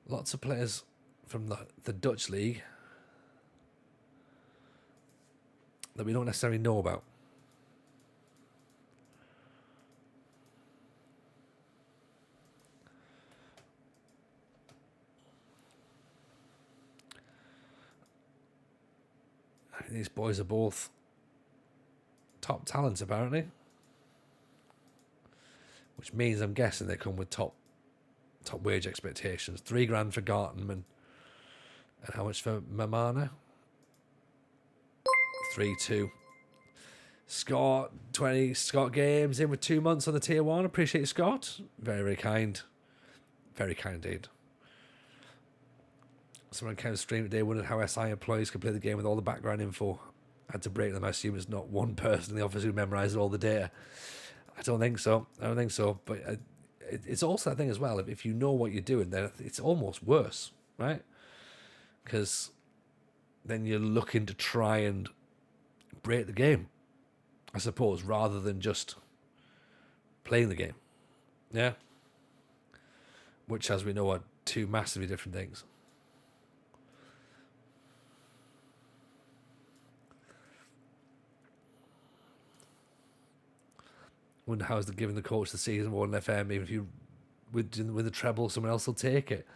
Lots of players from the Dutch league that we don't necessarily know about. These boys are both top talents, apparently. Which means, I'm guessing, they come with top wage expectations. $3,000 for Gartenman. And how much for Mamana? 3-2. Scott Games in with 2 months on the tier 1. Appreciate you, Scott. Very, very kind. Very kind indeed. Someone came to stream today, wondered how SI employees could play the game with all the background info. I had to break them. I assume it's not one person in the office who memorises all the data. I don't think so. But it's also that thing as well. If you know what you're doing, then it's almost worse, right? Because then you're looking to try and break the game, I suppose, rather than just playing the game. Yeah? Which, as we know, are two massively different things. Wonder how's the giving the coach the season one FM, even if you with the treble, someone else will take it.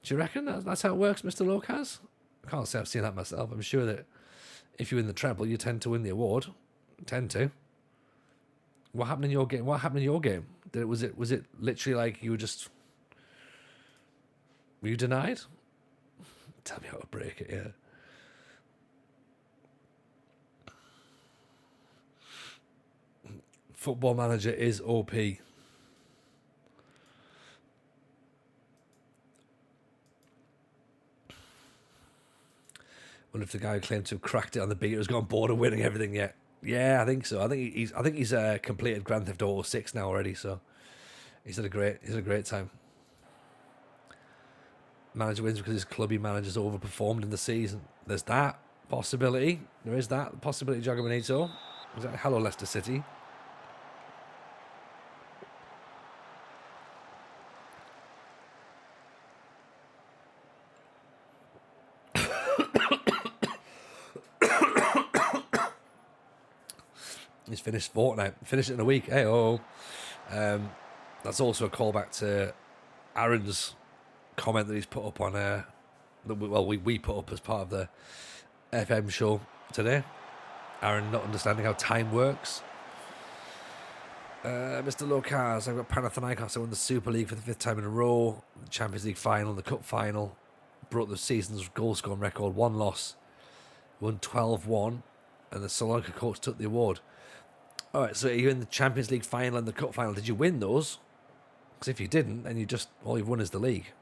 Do you reckon that's how it works, Mr. Locas? I can't say I've seen that myself. I'm sure that if you win the treble, you tend to win the award. Tend to. What happened in your game? Was it literally like were you denied? Tell me how to break it, yeah. Football Manager is OP. Wonder if the guy who claimed to have cracked it on the beta has gone bored of winning everything yet. Yeah, I think so. I think he's completed Grand Theft Auto 6 now already, so he's had a great time. Manager wins because his club he manages overperformed in the season. There's that possibility. There is that possibility, Jago Benito. Hello, Leicester City. He's finished fortnight. Finished it in a week. Hey, oh. That's also a callback to Aaron's comment that he's put up on... we put up as part of the FM show today. Aaron not understanding how time works. Mr. Locas, I've got Panathinaikos. I won the Super League for the 5th time in a row. The Champions League final, the Cup final. Broke the season's goal scoring record. 1 loss. Won 12-1. And the Salonika coach took the award. All right, so you're in the Champions League final and the Cup final. Did you win those? Because if you didn't, then all you've won is the league.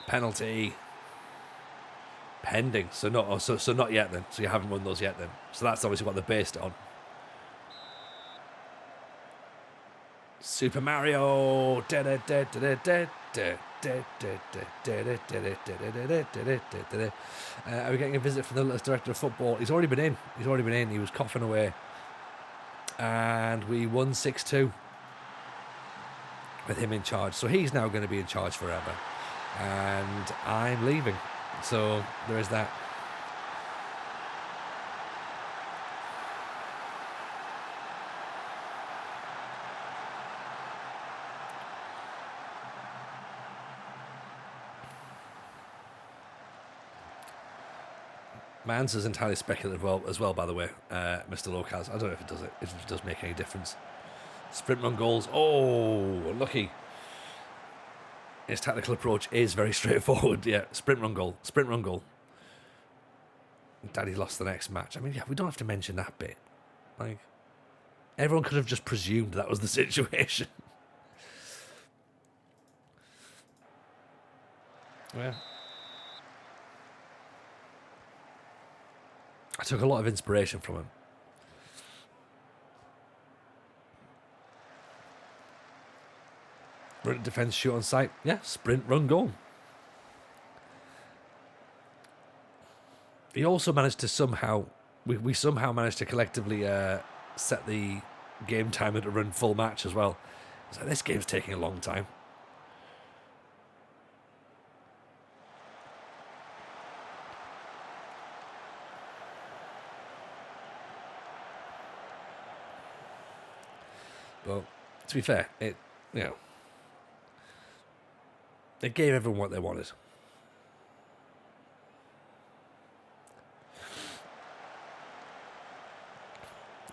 Penalty. Pending. So not yet then. So you haven't won those yet then. So that's obviously what they based it on. Super Mario. Are we getting a visit from the littlest director of football? He's already been in. He was coughing away. And we won 6-2 with him in charge. So he's now going to be in charge forever. And I'm leaving. So there is that. Mans is entirely speculative as well, by the way, Mr. Locas. I don't know if it does make any difference. Sprint run goals. Oh, lucky. His tactical approach is very straightforward. Yeah, sprint run goal. Daddy lost the next match. I mean, yeah, we don't have to mention that bit. Like, everyone could have just presumed that was the situation. Yeah. I took a lot of inspiration from him. Run defense, shoot on sight. Yeah, sprint, run, goal. He also managed to somehow... We somehow managed to collectively set the game timer to run full match as well. It's like, this game's taking a long time. Well, to be fair, it gave everyone what they wanted.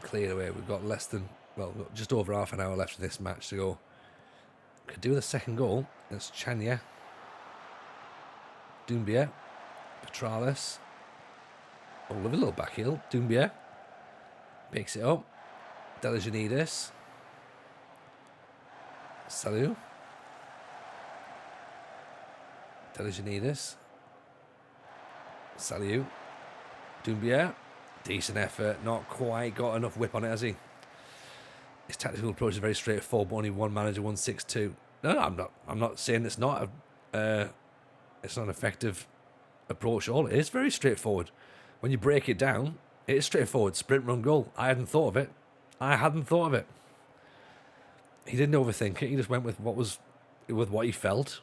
Cleared away. We've got just over half an hour left of this match to go. Could do the second goal. That's Chania. Doumbia. Petralis. Oh, love a little back heel. Doumbia. Picks it up. Delijanidis. Salou. Delijanidis. Salou. Doumbia. Decent effort. Not quite got enough whip on it, has he? His tactical approach is very straightforward, but only one manager, 1-6-2. No, I'm not saying it's not an effective approach at all. It is very straightforward. When you break it down, it is straightforward. Sprint, run, goal. I hadn't thought of it. He didn't overthink it. He just went with what he felt,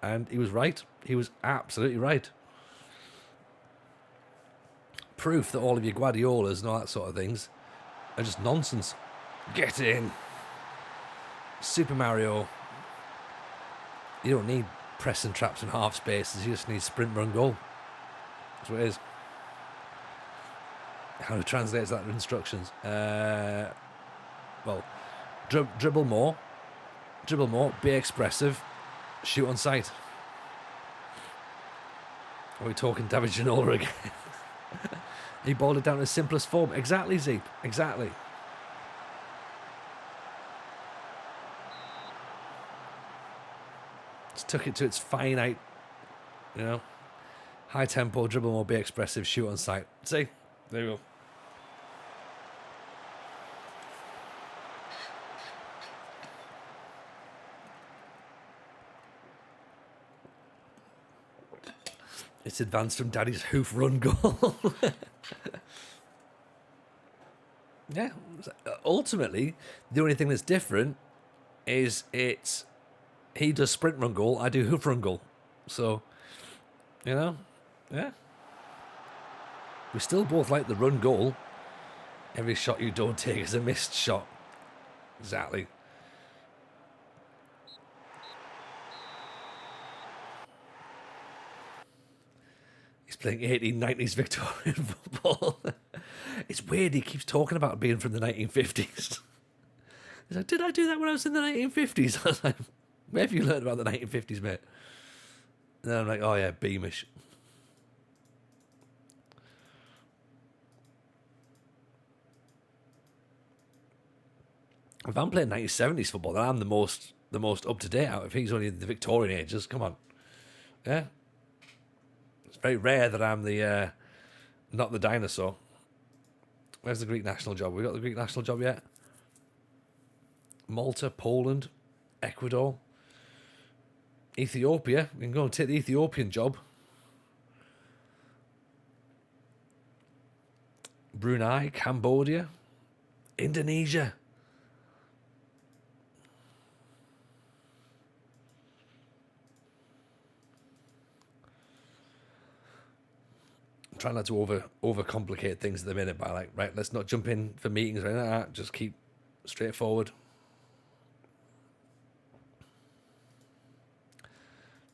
and he was right. He was absolutely right. Proof that all of your Guardiolas and all that sort of things are just nonsense. Get in. Super Mario. You don't need press and traps and half spaces. You just need sprint, run, goal. That's what it is. How he translates that to instructions. Dribble more, be expressive, shoot on sight. Are we talking David Ginola again? He boiled it down to the simplest form. Exactly, Zeep. Exactly. Just took it to its finite, you know, high tempo, dribble more, be expressive, shoot on sight. See? There you go. It's advanced from Daddy's hoof run goal. Yeah. Ultimately, the only thing that's different is he does sprint run goal, I do hoof run goal. So, you know, yeah. We still both like the run goal. Every shot you don't take is a missed shot. Exactly. He's playing 1890s Victorian football. It's weird, he keeps talking about being from the 1950s. He's like, did I do that when I was in the 1950s? I was like, where have you learned about the 1950s, mate? And then I'm like, oh yeah, Beamish. If I'm playing 1970s football, then I'm the most up to date out. If he's only the Victorian ages, come on. Yeah. It's very rare that I'm the not the dinosaur. Where's the Greek national job? We got the Greek national job yet? Malta, Poland, Ecuador, Ethiopia. We can go and take the Ethiopian job. Brunei, Cambodia, Indonesia. I'm trying not to overcomplicate things at the minute by like, right, let's not jump in for meetings or anything like that. Just keep straightforward.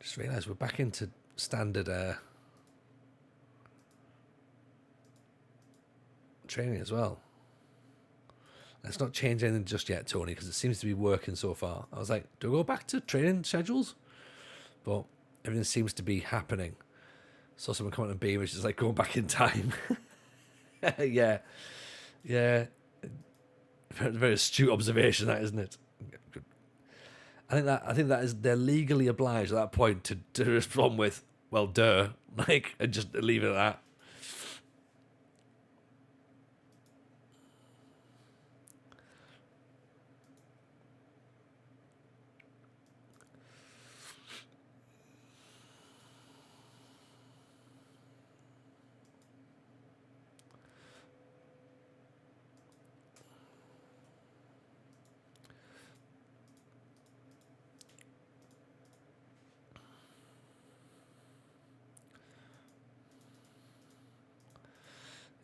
Just realised we're back into standard training as well. Let's not change anything just yet, Tony, because it seems to be working so far. I was like, do I go back to training schedules? But everything seems to be happening. Saw someone comment on B, which is like going back in time. Yeah. Very, very astute observation, that, isn't it? I think that is, they're legally obliged at that point to respond with, well, duh, like, and just leave it at that.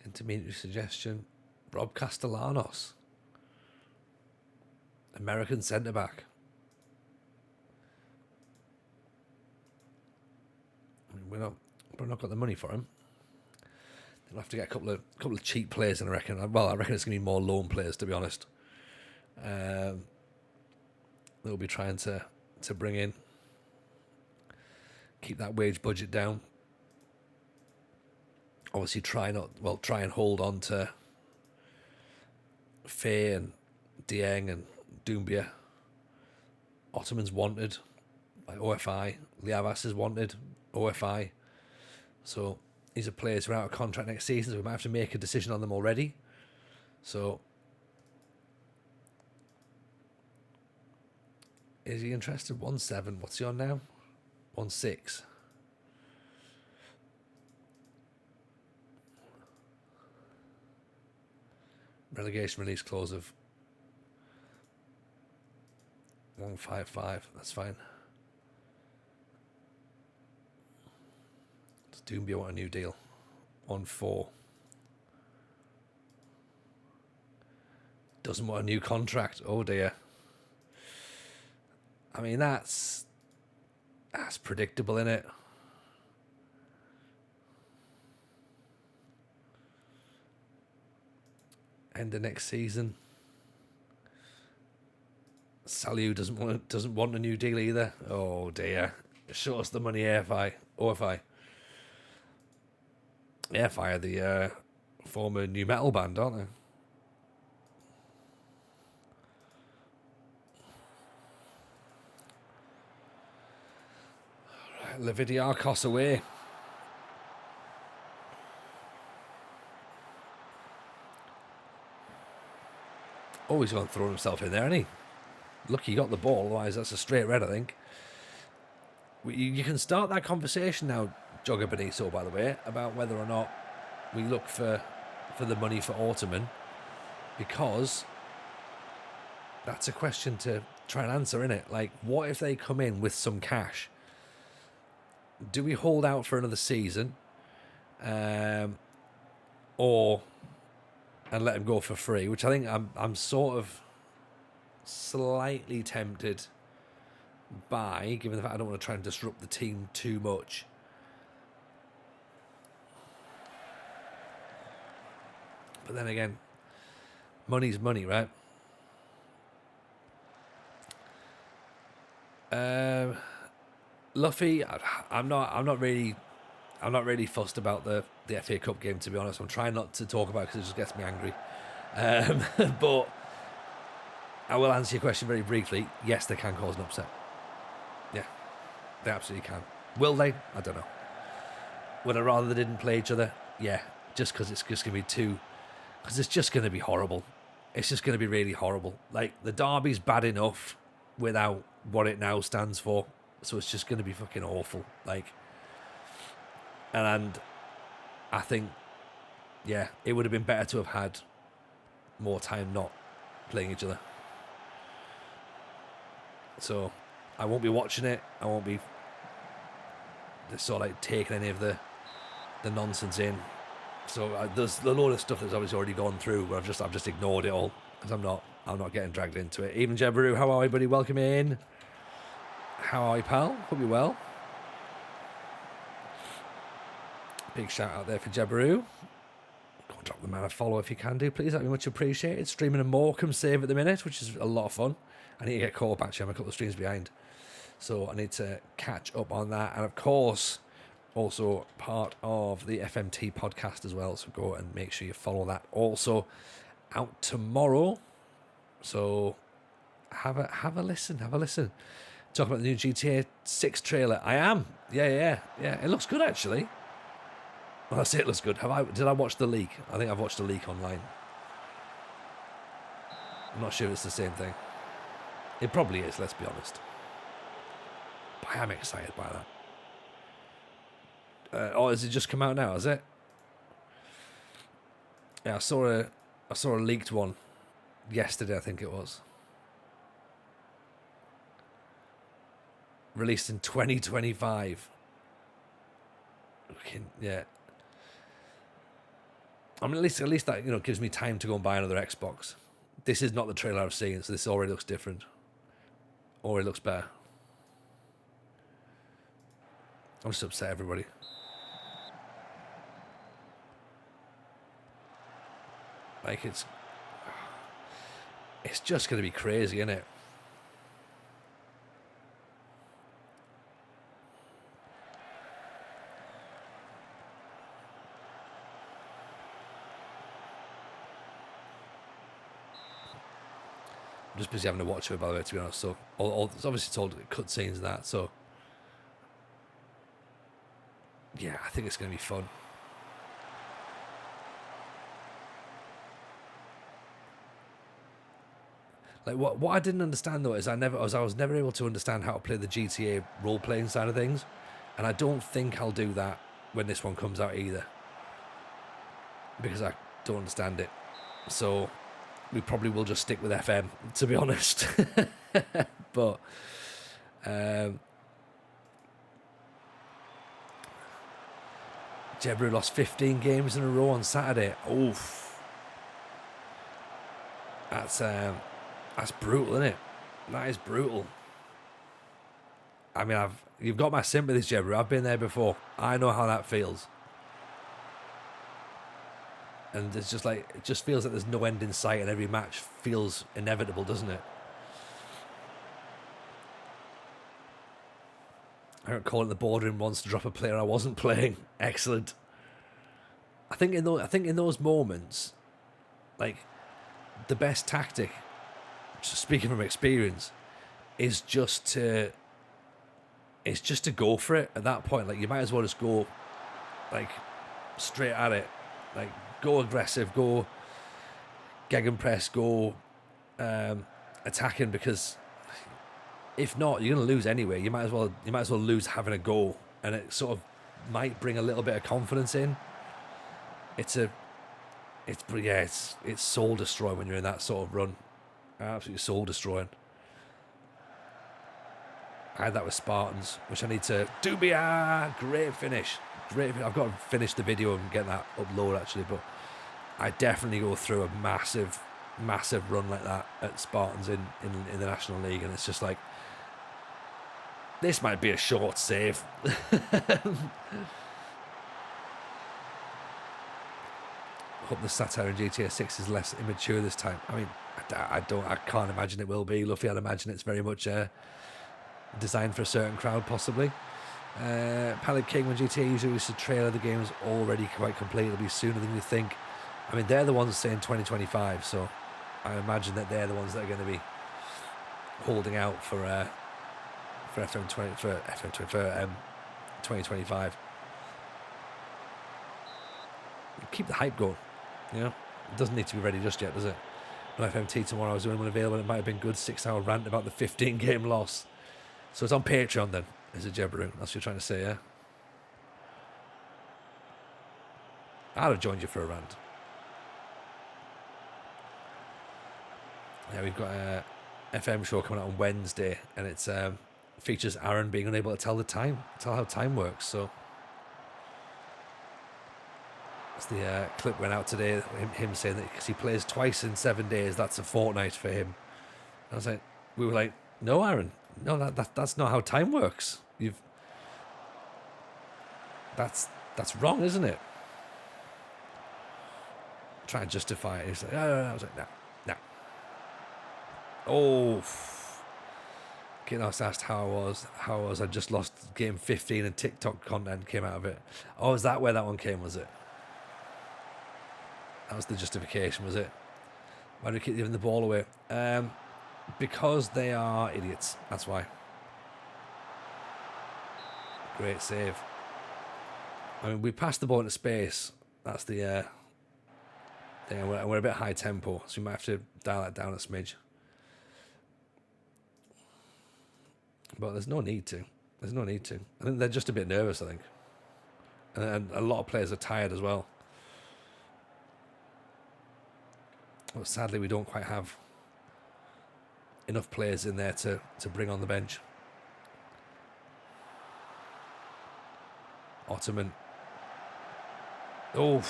Intermediate suggestion, Rob Castellanos, American centre-back. We're not got the money for him. They'll have to get a couple of cheap players, and I reckon it's going to be more loan players, to be honest. They'll be trying to bring in, keep that wage budget down. Obviously, try and hold on to Faye and Dieng and Doumbia. Ottoman's wanted by OFI. Liavas is wanted, OFI. So these are players who are out of contract next season, so we might have to make a decision on them already. So is he interested? 1.7. What's he on now? 1.6. Relegation release clause of 1.55. That's fine. Does Doumbia want a new deal? 1.4. Doesn't want a new contract. Oh dear. I mean, that's predictable, isn't it? End of next season. Saliu doesn't want a new deal either. Oh dear. Show us the money, OFI. Yeah, via the former new metal band, aren't they? Levidiakos away. Oh, he's going to throw himself in there, isn't he? Lucky he got the ball, otherwise that's a straight red, I think. You can start that conversation now, Jogger Benito, by the way, about whether or not we look for the money for Ottoman, because that's a question to try and answer, isn't it? Like, what if they come in with some cash? Do we hold out for another season, or and let him go for free? Which I think I'm sort of slightly tempted by, given the fact I don't want to try and disrupt the team too much. But then again, money's money, right? Luffy, I'm not really fussed about the FA Cup game, to be honest. I'm trying not to talk about it because it just gets me angry. But I will answer your question very briefly. Yes, they can cause an upset. Yeah, they absolutely can. Will they? I don't know. Would I rather they didn't play each other? Yeah, just because it's just going to be because it's just going to be horrible. It's just going to be really horrible. Like, the derby's bad enough without what it now stands for, so it's just going to be fucking awful. Like, and I think, yeah, it would have been better to have had more time not playing each other. So I won't be watching it. I won't be sort of like taking any of the nonsense in. So there's a load of stuff that's obviously already gone through where I've just ignored it all because I'm not getting dragged into it. Even Jebaru, how are you, buddy? Welcome in. How are you, pal? Hope you're well. Big shout out there for Jebaru. Go and drop the man a follow if you can do, please. That'd be much appreciated. Streaming a Morecambe save at the minute, which is a lot of fun. I need to get caught up, actually. I'm a couple of streams behind, so I need to catch up on that. And of course, also part of the FMT podcast as well, so go and make sure you follow that. Also out tomorrow, so have a listen. Talk about the new GTA 6 trailer. I am. Yeah. It looks good, actually. Well, I say it looks good. Did I watch the leak? I think I've watched the leak online. I'm not sure if it's the same thing. It probably is, let's be honest. But I am excited by that. Has it just come out now, has it? Yeah, I saw a leaked one yesterday, I think it was. Released in 2025. Yeah. I mean, at least that, gives me time to go and buy another Xbox. This is not the trailer I've seen, so this already looks different. Already looks better. I'm just upset, everybody. Like, it's just going to be crazy, isn't it? I'm just busy having to watch it, by the way, to be honest. So, it's obviously told cutscenes and that, so yeah, I think it's going to be fun. Like, what I didn't understand though is I was never able to understand how to play the GTA role playing side of things, and I don't think I'll do that when this one comes out either, because I don't understand it. So we probably will just stick with FM, to be honest. But Jebru lost 15 games in a row on Saturday. Oof. That's brutal, isn't it? That is brutal. I mean, you've got my sympathies, Jebru. I've been there before. I know how that feels. And it's just like, it just feels like there's no end in sight, and every match feels inevitable, doesn't it? I heard calling the boardroom once to drop a player I wasn't playing. Excellent. I think in those moments, like the best tactic, just speaking from experience, is just to go for it at that point. Like you might as well just go like straight at it, like go aggressive, go gegenpress, go attacking, because if not, you're gonna lose anyway. You might as well lose having a goal, and it sort of might bring a little bit of confidence in. It's soul destroying when you're in that sort of run. Absolutely soul destroying. I had that with Spartans, which I need to do. Great finish. I've got to finish the video and get that upload actually, but I definitely go through a massive run like that at Spartans in the National League, and it's just like, this might be a short save. Hope the satire in GTA 6 is less immature this time. I mean, I can't imagine it will be. Luffy, I'd imagine it's very much designed for a certain crowd, possibly. Pallet King, when GTA usually releases a trailer, the game is already quite complete. It'll be sooner than you think. I mean, they're the ones saying 2025, so I imagine that they're the ones that are going to be holding out for FM24 2025. Keep the hype going. You know, it doesn't need to be ready just yet, does it? On FMT tomorrow, I was doing one available. It might have been good 6-hour rant about the 15-game loss. So it's on Patreon then, is it, Jebru? That's what you're trying to say, yeah? I'd have joined you for a rant. Yeah, we've got a FM show coming out on Wednesday, and it's features Aaron being unable to tell how time works. So that's the clip went out today. Him saying that because he plays twice in 7 days, that's a fortnight for him. And I was like, we were like, no, Aaron, no, that's not how time works. That's wrong, isn't it? Try and justify it. He's like, no. I was like, no. Oh, getting asked how I was. I just lost game 15 and TikTok content came out of it. Oh, is that where that one came? Was it? That was the justification, was it? Why do we keep giving the ball away? Because they are idiots. That's why. Great save. I mean, we passed the ball into space. That's the thing. We're a bit high tempo, so we might have to dial that down a smidge. But there's no need to. I think they're just a bit nervous, I think. And a lot of players are tired as well. But sadly, we don't quite have enough players in there to bring on the bench. Ottoman. Oh.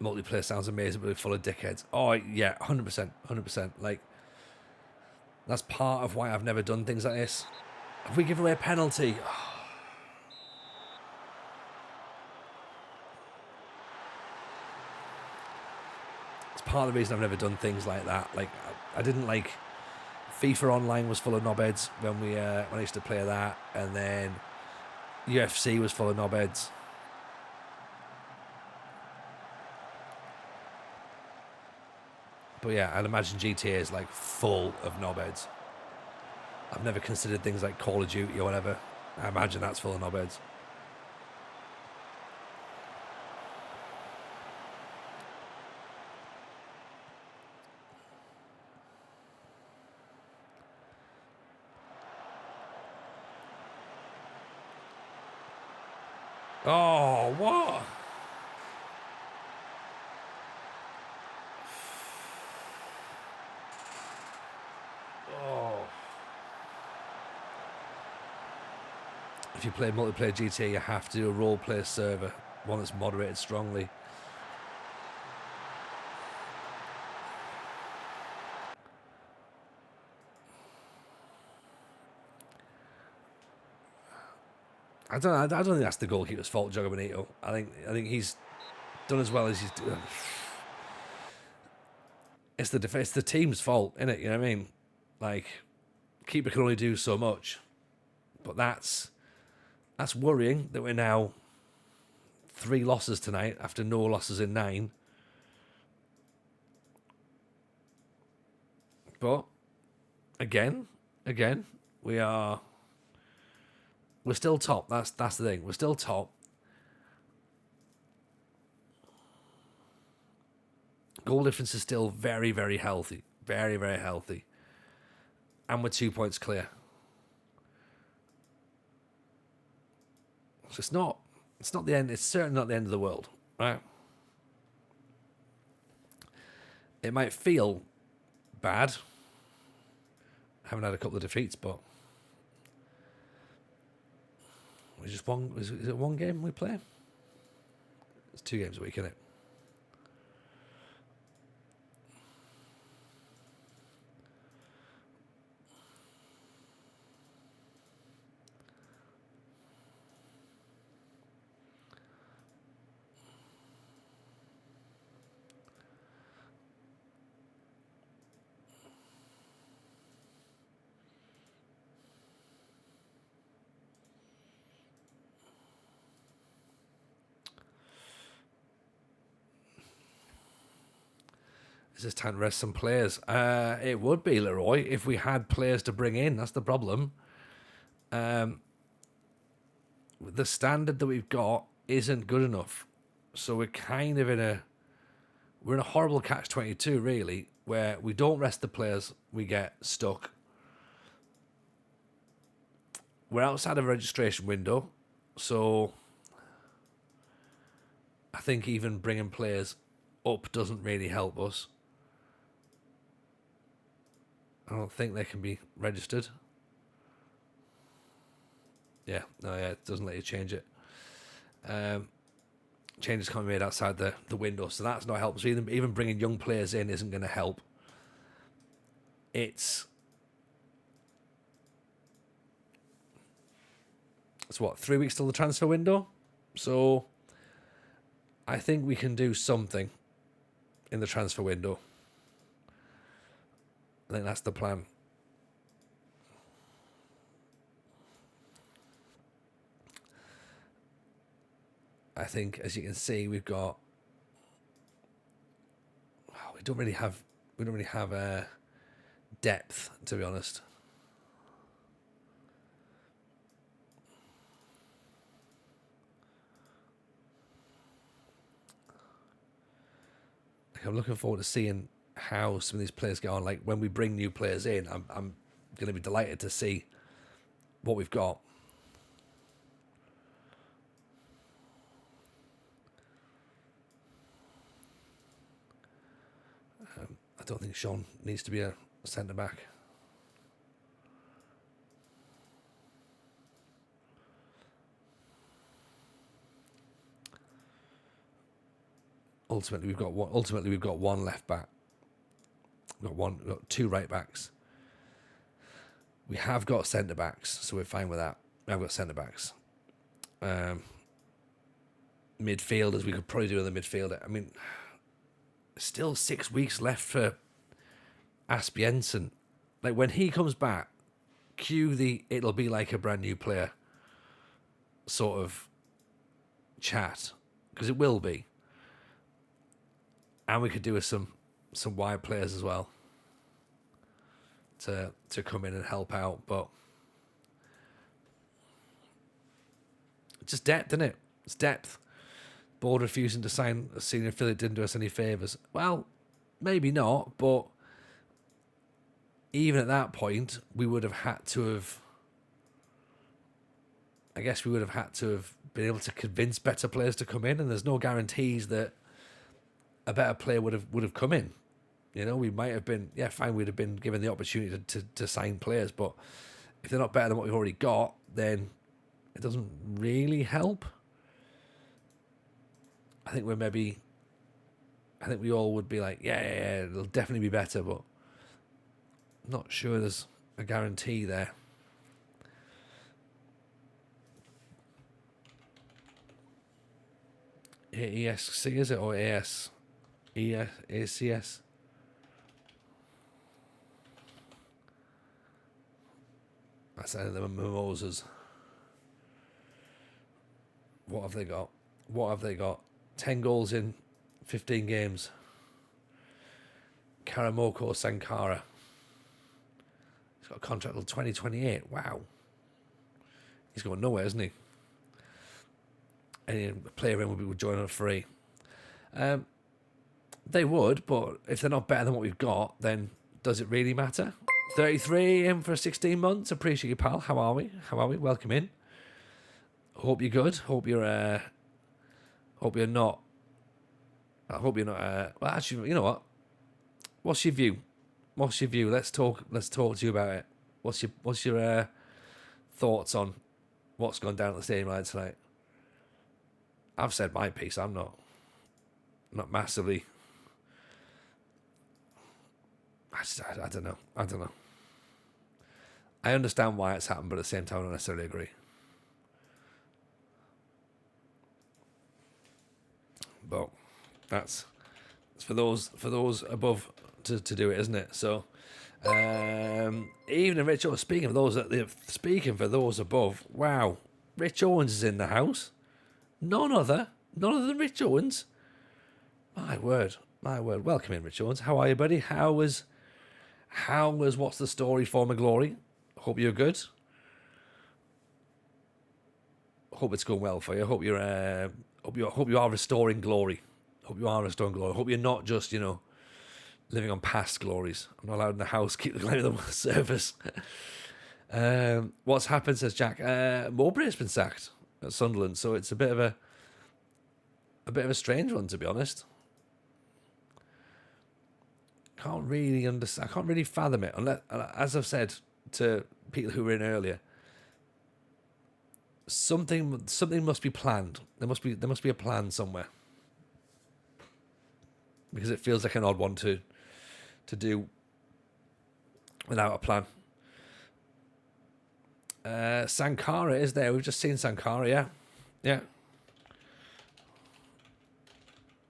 Multiplayer sounds amazing, but it's full of dickheads. Oh, yeah, 100%. Like, that's part of why I've never done things like this. If we give away a penalty... It's part of the reason I've never done things like that. Like, I didn't like... FIFA Online was full of knobheads when I used to play that, and then UFC was full of knobheads. But yeah, I'd imagine GTA is like full of knobheads. I've never considered things like Call of Duty or whatever. I imagine that's full of knobheads. Oh, what? If you play multiplayer GTA, you have to do a role-play server, one that's moderated strongly. I don't think that's the goalkeeper's fault, Jogo Bonito. I think he's done as well as he's done. It's the team's fault, isn't it? You know what I mean? Like, keeper can only do so much, but that's That's worrying that we're now 3 losses tonight after no losses in 9. But again, we're still top. That's the thing. We're still top. Goal difference is still very, very healthy. Very, very healthy. And we're 2 points clear. So it's not the end. It's certainly not the end of the world, right? It might feel bad. I haven't had a couple of defeats, but we just one. Is it one game we play? It's 2 games a week, isn't it? Is this time to rest some players? It would be, Leroy, if we had players to bring in. That's the problem. The standard that we've got isn't good enough. So we're kind of in a horrible catch-22, really, where we don't rest the players, we get stuck. We're outside of a registration window, so I think even bringing players up doesn't really help us. I don't think they can be registered. Yeah, it doesn't let you change it. Changes can't be made outside the window, so that's not helpful. So even bringing young players in isn't going to help. It's what, 3 weeks till the transfer window? So I think we can do something in the transfer window. I think that's the plan. I think, as you can see, we don't really have depth, to be honest. I'm looking forward to seeing how some of these players get on. Like, when we bring new players in, I'm going to be delighted to see what we've got. I don't think Sean needs to be a centre back. Ultimately, we've got one left back. We've got 2 right backs. We have got centre backs, so we're fine with that. We have got centre backs. Midfielders, we could probably do another midfielder. I mean, still 6 weeks left for Asbjørnsen. Like, when he comes back, cue the "it'll be like a brand new player" sort of chat, because it will be. And we could do with some wide players as well to come in and help out, but it's just depth, isn't it? It's depth. Board refusing to sign a senior affiliate didn't do us any favours. Well, maybe not, but even at that point, we would have had to have. I guess we would have had to have been able to convince better players to come in, and there's no guarantees that a better player would have come in. You know, we might have been, fine, we'd have been given the opportunity to sign players, but if they're not better than what we've already got, then it doesn't really help. I think we all would be like, yeah, it'll definitely be better, but I'm not sure there's a guarantee there. ESC, is it, or AS? ACS? That's the mimosas. What have they got? 10 goals in 15 games. Karamoko Sankara. He's got a contract till 2028. Wow. He's going nowhere, isn't he? Any player in would join on free. They would, but if they're not better than what we've got, then does it really matter? 33 in for 16 months. Appreciate you, pal. How are we? Welcome in. Hope you're good. Hope you're not. Well, actually, you know what? What's your view? Let's talk to you about it. What's your thoughts on what's gone down at the stadium line tonight? I've said my piece. I'm not massively. I don't know. I understand why it's happened, but at the same time, I don't necessarily agree. But that's for those above to do it, isn't it? So, even Rich Owens, speaking for those above, wow, Rich Owens is in the house. None other than Rich Owens. My word. Welcome in, Rich Owens. How are you, buddy? How was what's the story for McGlory? Hope you're good. Hope it's going well for you. Hope you are restoring glory. Hope you're not just, living on past glories. I'm not allowed in the house. Keep the claim of the service. What's happened, says Jack? Mowbray's been sacked at Sunderland, so it's a bit of a strange one, to be honest. Can't really understand. I can't really fathom it. Unless, as I've said to people who were in earlier, something must be planned. There must be a plan somewhere, because it feels like an odd one to do without a plan. Sankara is there. We've just seen Sankara. Yeah.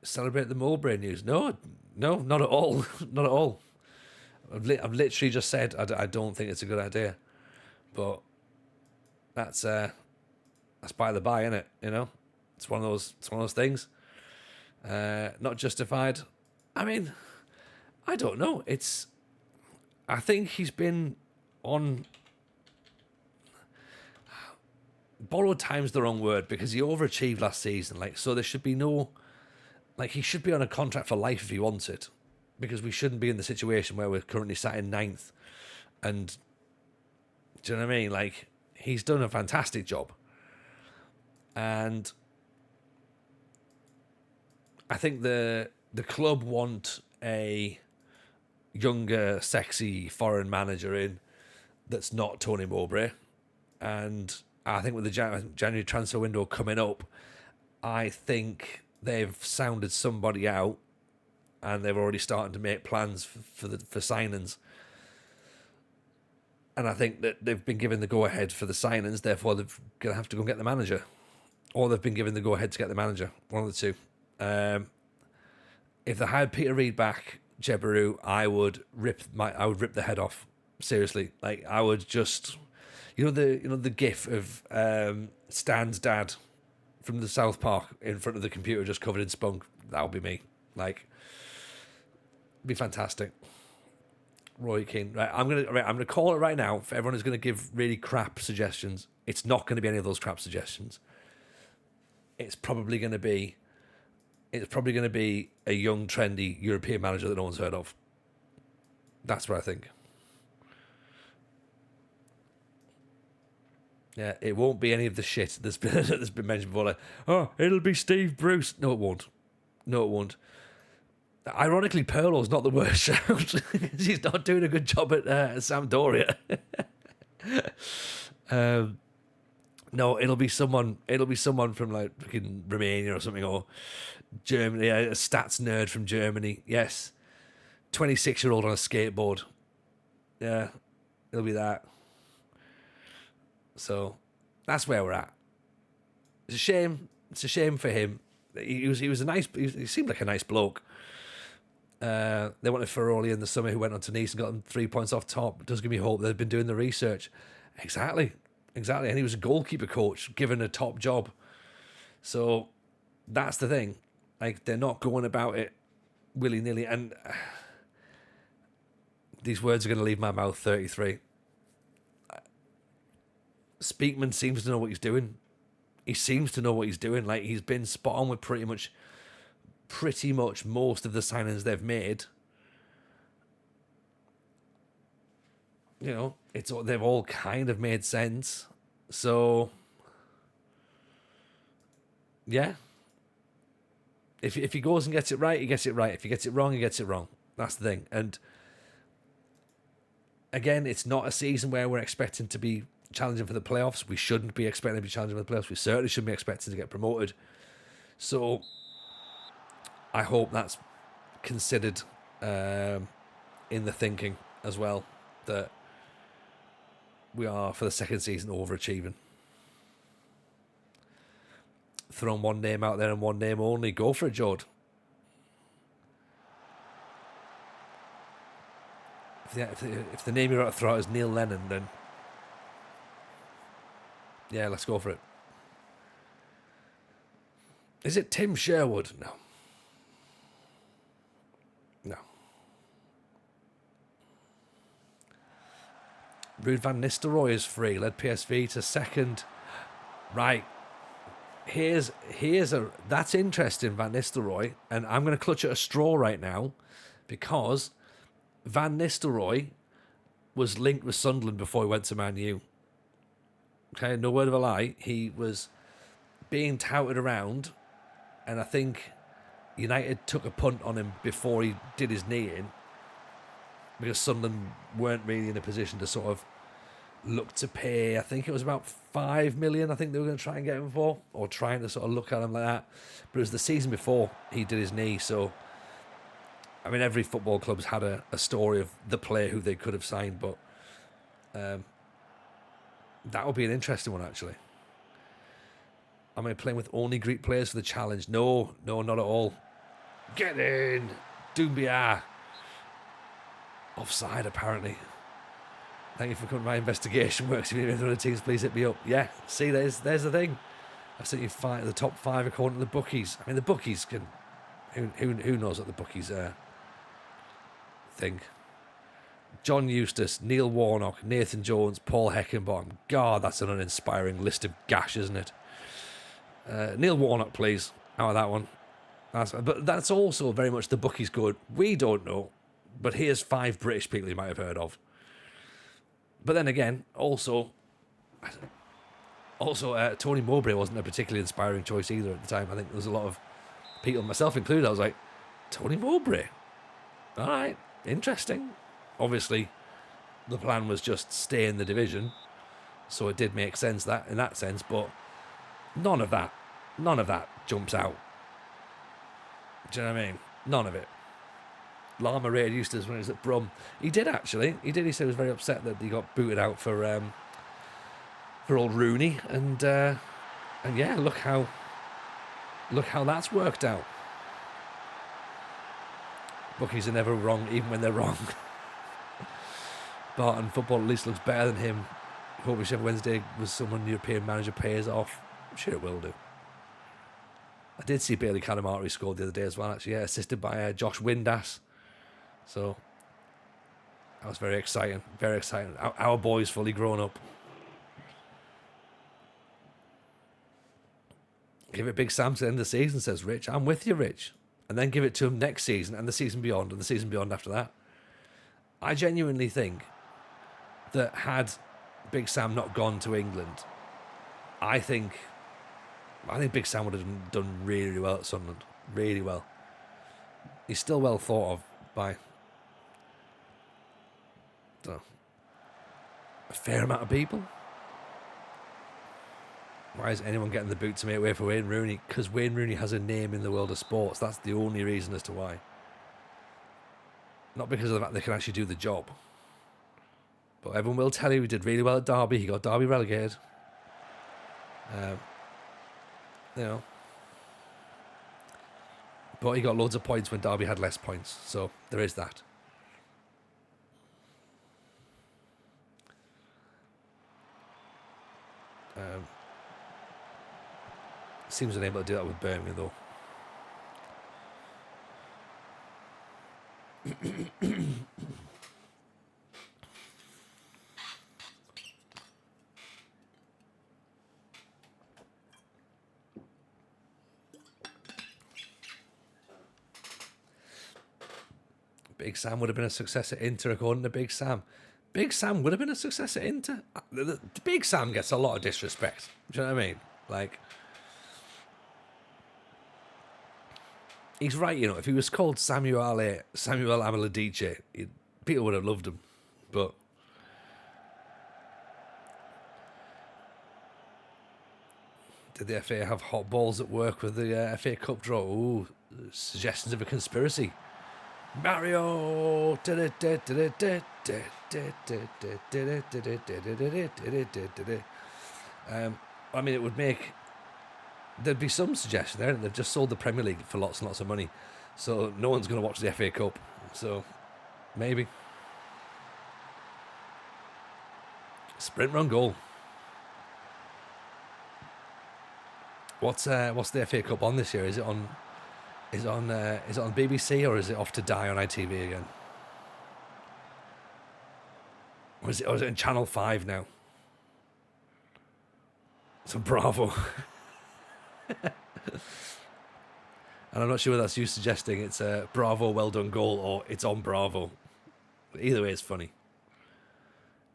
Celebrate the Mowbray news. No, not at all. Not at all. I've literally just said I don't think it's a good idea, but that's by the by, isn't it? It's one of those things. Not justified. I mean, I don't know. I think he's been on. Borrowed time's the wrong word, because he overachieved last season. So there should be no. He should be on a contract for life if he wants it, because we shouldn't be in the situation where we're currently sat in 9th. And do you know what I mean? He's done a fantastic job. And I think the club want a younger, sexy foreign manager in that's not Tony Mowbray. And I think with the January transfer window coming up, I think they've sounded somebody out, and they've already started to make plans for signings. And I think that they've been given the go-ahead for the signings, therefore they're going to have to go and get the manager. Or they've been given the go-ahead to get the manager. One of the two. If they had Peter Reid back, Jebaru, I would rip the head off. Seriously. I would just... the gif of Stan's dad from the South Park in front of the computer just covered in spunk. That would be me. It'd be fantastic. Roy Keane. Right, I'm gonna call it right now. For everyone who's gonna give really crap suggestions, it's not gonna be any of those crap suggestions. It's probably gonna be a young, trendy European manager that no one's heard of. That's what I think. Yeah, it won't be any of the shit that's been mentioned before. It'll be Steve Bruce. No, it won't. Ironically, Pirlo's not the worst shout. He's not doing a good job at Sampdoria. No, it'll be someone from freaking Romania or something, or Germany. A stats nerd from Germany. Yes, 26-year-old on a skateboard. Yeah, it'll be that. So that's where we're at. It's a shame. It's a shame for him. He seemed like a nice bloke. They wanted Ferroli in the summer, who went on to Nice and got them 3 points off top. It does give me hope they've been doing the research. Exactly. And he was a goalkeeper coach, given a top job. So that's the thing. Like, they're not going about it willy-nilly. And these words are going to leave my mouth 33. Speakman seems to know what he's doing. He seems to know what he's doing. Like, he's been spot on with pretty much most of the signings they've made. You know, they've all kind of made sense. So, yeah. If he goes and gets it right, he gets it right. If he gets it wrong, he gets it wrong. That's the thing. And again, it's not a season where we're expecting to be challenging for the playoffs. We shouldn't be expecting to be challenging for the playoffs. We certainly shouldn't be expecting to get promoted. So I hope that's considered in the thinking as well, that we are, for the second season, overachieving. Throwing one name out there and one name only. Go for it, Jord. If the name you're about to throw out is Neil Lennon, then yeah, let's go for it. Is it Tim Sherwood? No. No. Ruud van Nistelrooy is free. Led PSV to second. Right. That's interesting, Van Nistelrooy, and I'm going to clutch at a straw right now, because Van Nistelrooy was linked with Sunderland before he went to Man U. Okay, no word of a lie. He was being touted around, and I think United took a punt on him before he did his knee in, because Sunderland weren't really in a position to sort of look to pay. I think it was about 5 million. I think they were going to try and get him for, or trying to sort of look at him like that. But it was the season before he did his knee. So, I mean, every football club's had a story of the player who they could have signed, but that would be an interesting one, actually. Am I playing with only Greek players for the challenge? No, not at all. Get in, Doumbia. Offside, apparently. Thank you for coming to my investigation works. If you have other teams, please hit me up. Yeah, see, there's the thing. I think you fight the top 5 according to the bookies. I mean, the bookies can... Who knows what the bookies think? John Eustace, Neil Warnock, Nathan Jones, Paul Heckenbottom. God, that's an uninspiring list of gash, isn't it? Neil Warnock, please. How about that one? But that's also very much the bookies good. We don't know, but here's 5 British people you might have heard of. But then again, also, Tony Mowbray wasn't a particularly inspiring choice either at the time. I think there was a lot of people, myself included, I was like, Tony Mowbray? All right, interesting. Obviously, the plan was just stay in the division, so it did make sense that in that sense, but none of that jumps out. Do you know what I mean? None of it. Lama rated Eustace when he was at Brum. He did, actually. He said he was very upset that he got booted out for old Rooney, and yeah, look how that's worked out. Bookies are never wrong, even when they're wrong. Barton football at least looks better than him. Hope whichever Wednesday was someone European manager pays off. I'm sure it will do. I did see Bailey Calamari scored the other day as well, actually, yeah, assisted by Josh Windass. So that was very exciting. Very exciting. Our boy's fully grown up. Give it Big Sam to the end of the season, says Rich. I'm with you, Rich. And then give it to him next season and the season beyond and the season beyond after that. I genuinely think that had Big Sam not gone to England, I think Big Sam would have done really, really well at Sunderland. Really well. He's still well thought of by a fair amount of people. Why is anyone getting the boot to make way for Wayne Rooney? Because Wayne Rooney has a name in the world of sports. That's the only reason as to why. Not because of the fact they can actually do the job. But everyone will tell you he did really well at Derby. He got Derby relegated. You know. But he got loads of points when Derby had less points. So there is that. Seems unable to do that with Birmingham, though. Big Sam would have been a success at Inter, according to Big Sam. Big Sam would have been a success at Inter. Big Sam gets a lot of disrespect. Do you know what I mean? Like, he's right, you know. If he was called Samuel Ameladice, people would have loved him. But did the FA have hot balls at work with the FA Cup draw? Ooh, suggestions of a conspiracy. Mario. I mean, it would make. There'd be some suggestion there, and they've just sold the Premier League for lots and lots of money, so no one's going to watch the FA Cup. So maybe sprint run goal. What's the FA Cup on this year? Is it on BBC, or is it off to die on ITV again? Or is it in Channel 5 now? So Bravo. And I'm not sure whether that's you suggesting it's a Bravo well done goal or it's on Bravo. But either way, it's funny.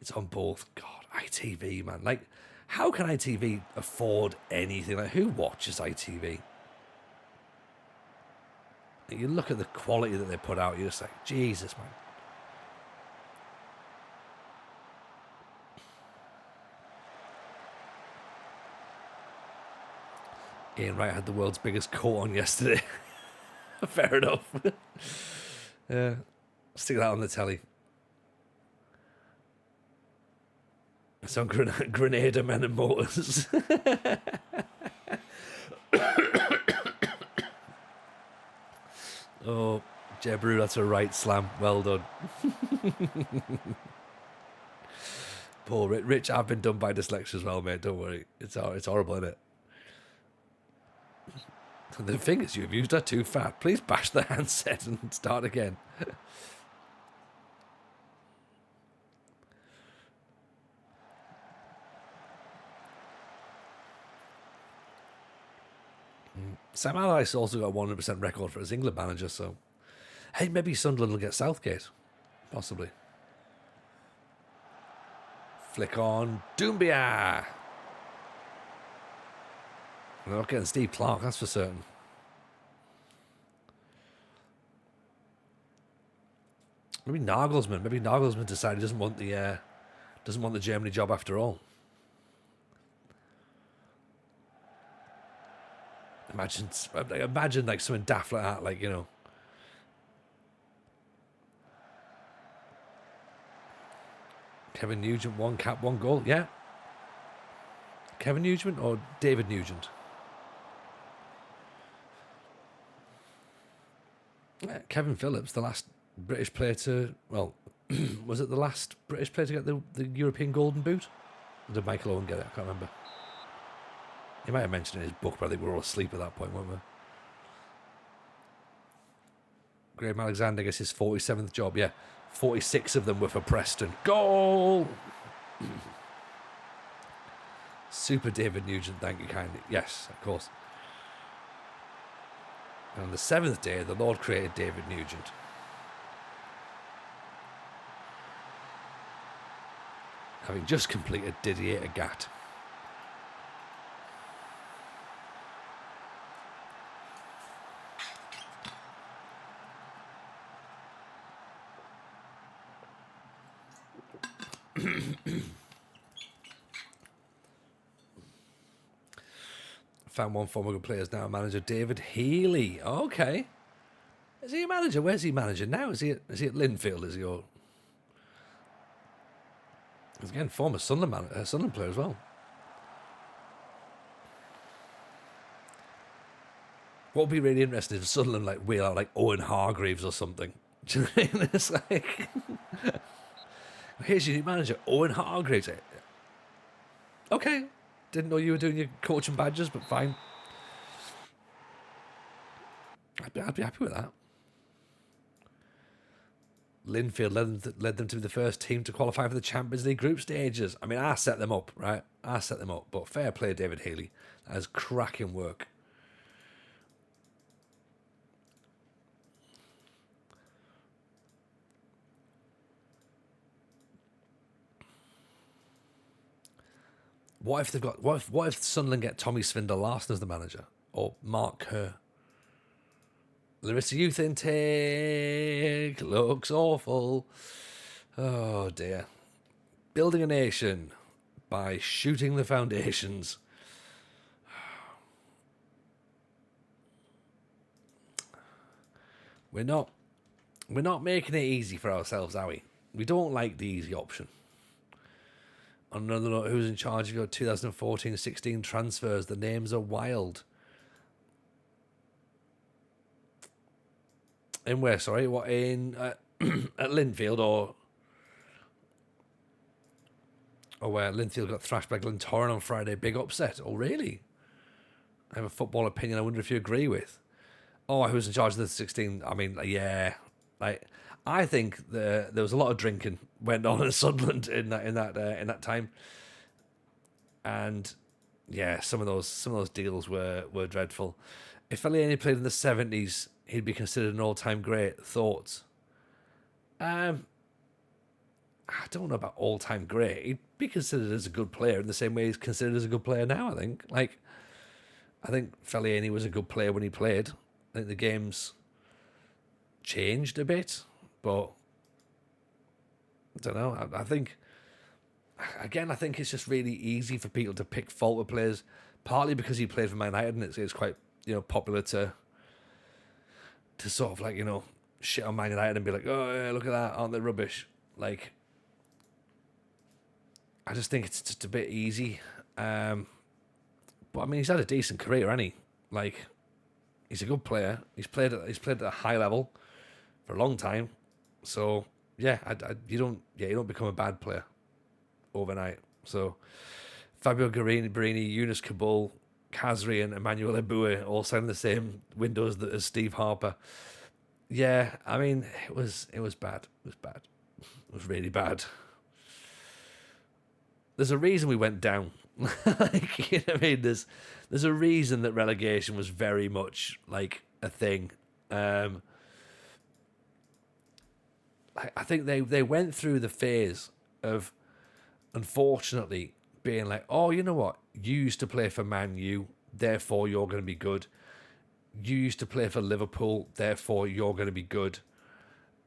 It's on both. God, ITV, man. Like, how can ITV afford anything? Like, who watches ITV? You look at the quality that they put out, you're just like, Jesus, man. Ian Wright had the world's biggest coat on yesterday. Fair enough. Yeah, stick that on the telly. It's on Grenada Men and Motors. Oh, Jebru, that's a right slam. Well done. Poor Rich, I've been done by dyslexia as well, mate. Don't worry. It's horrible, isn't it? The thing is, you've used her too fat. Please bash the handset and start again. Sam Allardyce also got a 100% record for his England manager, so hey, maybe Sunderland will get Southgate. Possibly. Flick on Doumbia. They're not getting Steve Clark, that's for certain. Maybe Nagelsmann. Maybe Nagelsmann decided he doesn't want the Germany job after all. Imagine like something daft like that, like, you know. Kevin Nugent, 1 cap, 1 goal. Yeah. Kevin Nugent or David Nugent? Kevin Phillips, the last British player to, well, was it the last British player to get the European Golden Boot? Or did Michael Owen get it? I can't remember. He might have mentioned it in his book, but I think we were all asleep at that point, weren't we? Graham Alexander gets his 47th job, yeah. 46 of them were for Preston. Goal! Super David Nugent, thank you kindly. Yes, of course. And on the 7th day, the Lord created David Nugent. Having just completed Didier Agathe. Found one former good player is now manager, David Healy. Okay. Is he a manager? Where's he managing now? Is he at Linfield? Is he or... He's again former Sunderland player as well. What would be really interesting if Sunderland like wheel out like Owen Hargreaves or something. Do you know what I mean? It's like, here's your new manager, Owen Hargreaves. Okay, didn't know you were doing your coaching badges, but fine. I'd be happy with that. Linfield led them to be the first team to qualify for the Champions League group stages. I mean, I set them up, right? I set them up. But fair play, David Haley. That is cracking work. What if they've got? What if Sunderland get Tommy Svindal Larsen as the manager, or Mark Kerr? Larisa youth intake looks awful. Oh dear. Building a nation by shooting the foundations. We're not making it easy for ourselves, are we? We don't like the easy option. On another note, who's in charge of your 2014-16 transfers? The names are wild. In where, sorry? What, in at Linfield or where? Linfield got thrashed by Glentoran on Friday. Big upset. Oh, really? I have a football opinion I wonder if you agree with. Oh, who's in charge of the 16? I mean, yeah. Like, I think there was a lot of drinking went on in Sunderland in that time. And yeah, some of those deals were dreadful. If Fellaini played in the 70s, he'd be considered an all-time great. Thoughts? I don't know about all-time great. He'd be considered as a good player in the same way he's considered as a good player now, I think. I think Fellaini was a good player when he played. I think the game's changed a bit, but I don't know. I think it's just really easy for people to pick fault with players, partly because he played for Man United and it's quite, popular to sort of shit on Man United and be like, oh yeah, look at that, aren't they rubbish? Like, I just think it's just a bit easy. But I mean, he's had a decent career, hasn't he? Like, he's a good player. He's played at a high level for a long time. So yeah, you don't become a bad player overnight. So Fabio Barini, Yunus Kabul, Kazri and Emmanuel Eboué all signed the same windows as Steve Harper. Yeah, I mean, it was bad. It was bad. It was really bad. There's a reason we went down. Like, you know what I mean? There's a reason that relegation was very much like a thing. I think they went through the phase of, unfortunately, being like, oh, you know what? You used to play for Man U, therefore you're going to be good. You used to play for Liverpool, therefore you're going to be good.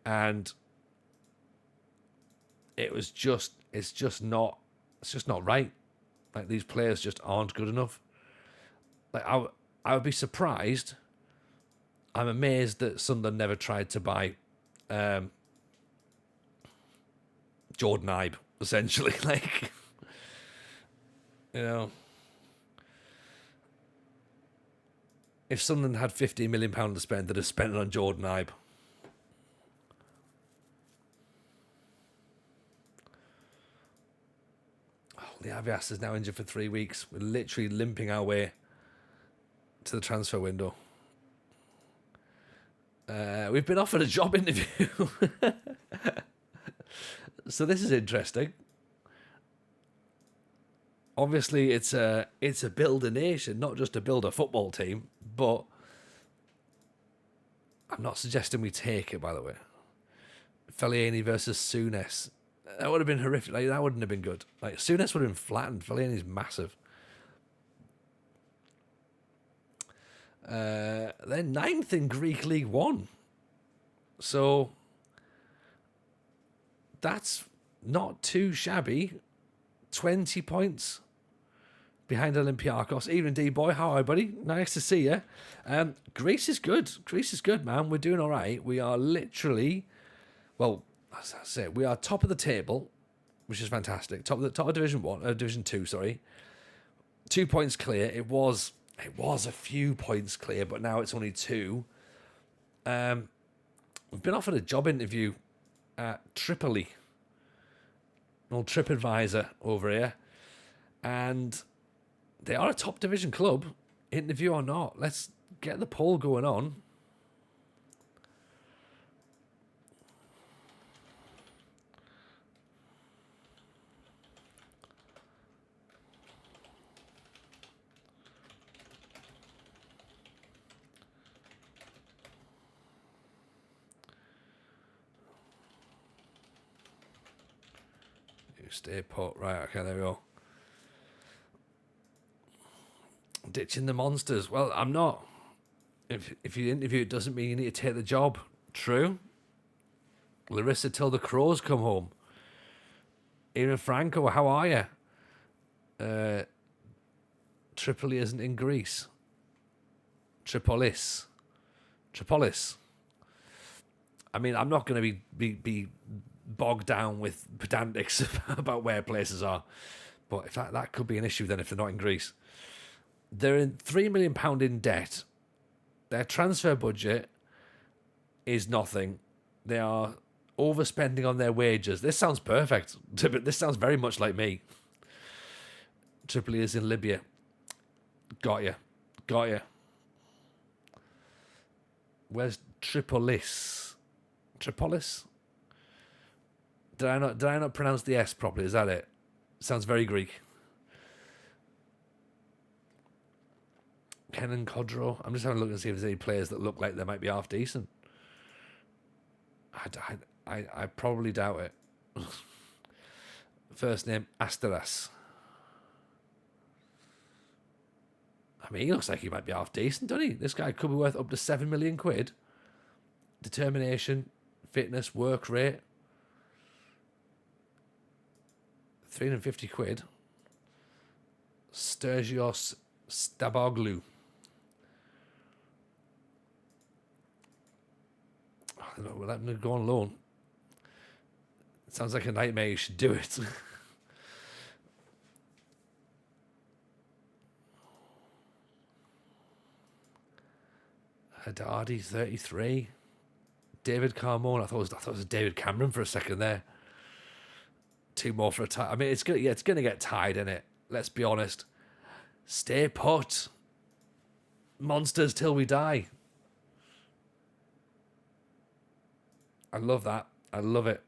And it's just not right. Like, these players just aren't good enough. Like, I would be surprised. I'm amazed that Sunderland never tried to buy Jordan Ibe, essentially. Like, if Sunderland had £15 million to spend, they'd have spent it on Jordan Ibe. Liavias is now injured for 3 weeks. We're literally limping our way to the transfer window. We've been offered a job interview. So this is interesting. Obviously, it's a build a nation, not just to build a football team. But I'm not suggesting we take it, by the way. Fellaini versus Souness. That would have been horrific. Like, that wouldn't have been good. Like, Souness would have been flattened. Fellaini's massive. They're 9th in Greek League One. So that's not too shabby. 20 points behind Olympiacos. Evening, D-boy. How are you, buddy? Nice to see you. Greece is good. Greece is good, man. We're doing all right. We are literally, well, as I say, we are top of the table, which is fantastic. Top of Division 2, sorry. 2 points clear. It was a few points clear, but now it's only 2. We've been offered a job interview at Tripoli, an old TripAdvisor over here, and they are a top division club. Interview or not, let's get the poll going on. Stay put. Right, okay, there we go. Ditching the monsters. Well, I'm not. If you interview, it doesn't mean you need to take the job. True. Larisa till the crows come home. Ian Franco, how are you? Tripoli isn't in Greece. Tripolis. I mean, I'm not going to be bogged down with pedantics about where places are. But if that could be an issue then if they're not in Greece. They're in £3 million in debt. Their transfer budget is nothing. They are overspending on their wages. This sounds perfect. This sounds very much like me. Tripoli is in Libya. Got you. Where's Tripolis? Tripolis? Did I not pronounce the S properly? Is that it? Sounds very Greek. Ken and Codro. I'm just having a look and see if there's any players that look like they might be half decent. I probably doubt it. First name Asteras. I mean, he looks like he might be half decent, doesn't he? This guy could be worth up to £7 million. Determination, fitness, work rate. £350. Sturgios Staboglu. We'll let him go on loan. It sounds like a nightmare. You should do it. Haddadi, 33. David Carmona. I thought it was David Cameron for a second there. 2 more for a tie. I mean, it's gonna get tied, innit? Let's be honest. Stay put. Monsters till we die. I love that. I love it.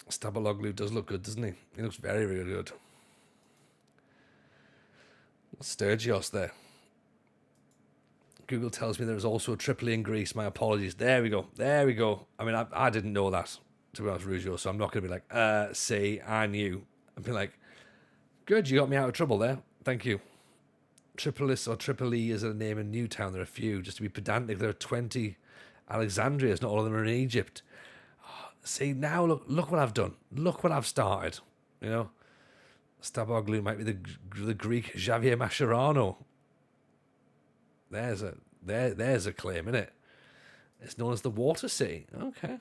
Stabaloglu does look good, doesn't he? He looks very, very good. Sturgios there. Google tells me there is also a Tripoli in Greece. My apologies. There we go. I mean, I didn't know that, to be honest, Rugio, so I'm not going to be like, see, I knew. I'd be like, good, you got me out of trouble there. Thank you. Tripolis or Tripoli is a name in Newtown. There are a few. Just to be pedantic, there are 20 Alexandrias. Not all of them are in Egypt. See, now look what I've done. Look what I've started. You know, Staboglu might be the Greek Javier Mascherano. There's a claim, isn't it? It's known as the Water City. Okay.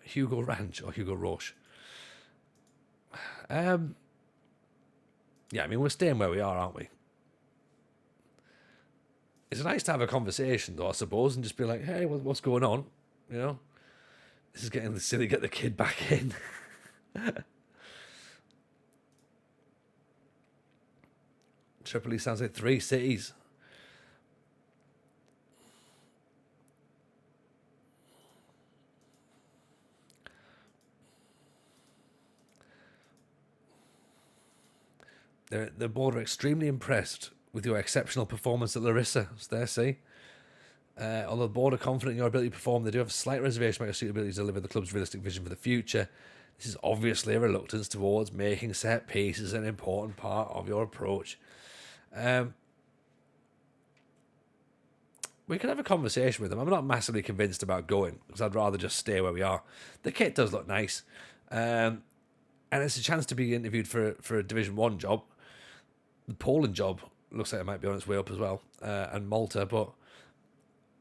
Hugo Ranch or Hugo Roche. Yeah, I mean, we're staying where we are, aren't we? It's nice to have a conversation, though, I suppose, and just be like, hey, what's going on? You know? This is getting silly. Get the kid back in. Tripoli sounds like 3 cities. The board are extremely impressed with your exceptional performance at Larisa. It's there, see? Although the board are confident in your ability to perform, they do have a slight reservation about your suitability to deliver the club's realistic vision for the future. This is obviously a reluctance towards making set pieces an important part of your approach. We could have a conversation with them. I'm not massively convinced about going because I'd rather just stay where we are. The kit does look nice. And it's a chance to be interviewed for a Division 1 job. The Poland job looks like it might be on its way up as well. And Malta, but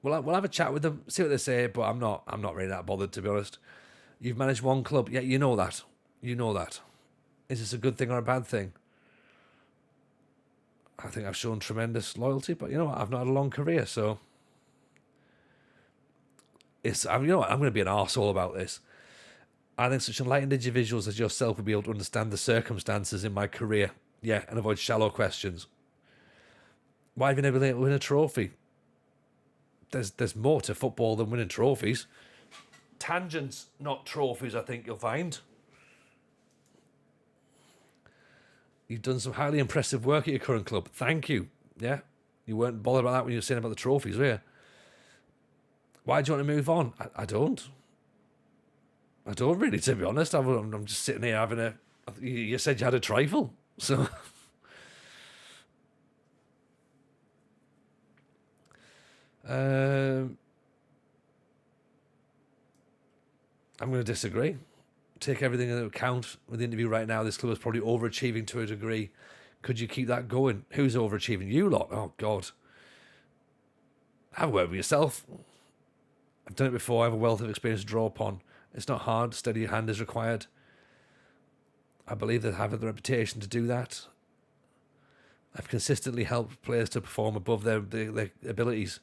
we'll have a chat with them, see what they say, but I'm not really that bothered, to be honest. You've managed one club. Yeah, you know that. Is this a good thing or a bad thing? I think I've shown tremendous loyalty, but you know what? I've not had a long career, so I'm going to be an arsehole about this. I think such enlightened individuals as yourself would be able to understand the circumstances in my career. Yeah, and avoid shallow questions. Why have you never been able to win a trophy? There's more to football than winning trophies. Tangents, not trophies, I think you'll find. You've done some highly impressive work at your current club. Thank you. Yeah, you weren't bothered about that when you were saying about the trophies, were you? Why do you want to move on? I don't. I don't really, to be honest. I'm just sitting here having a... You said you had a trifle, so... I'm going to disagree. Take everything into account with the interview right now. This club is probably overachieving to a degree. Could you keep that going? Who's overachieving? You lot? Oh, God. Have a word with yourself. I've done it before. I have a wealth of experience to draw upon. It's not hard. Steady your hand is required. I believe they have the reputation to do that. I've consistently helped players to perform above their abilities.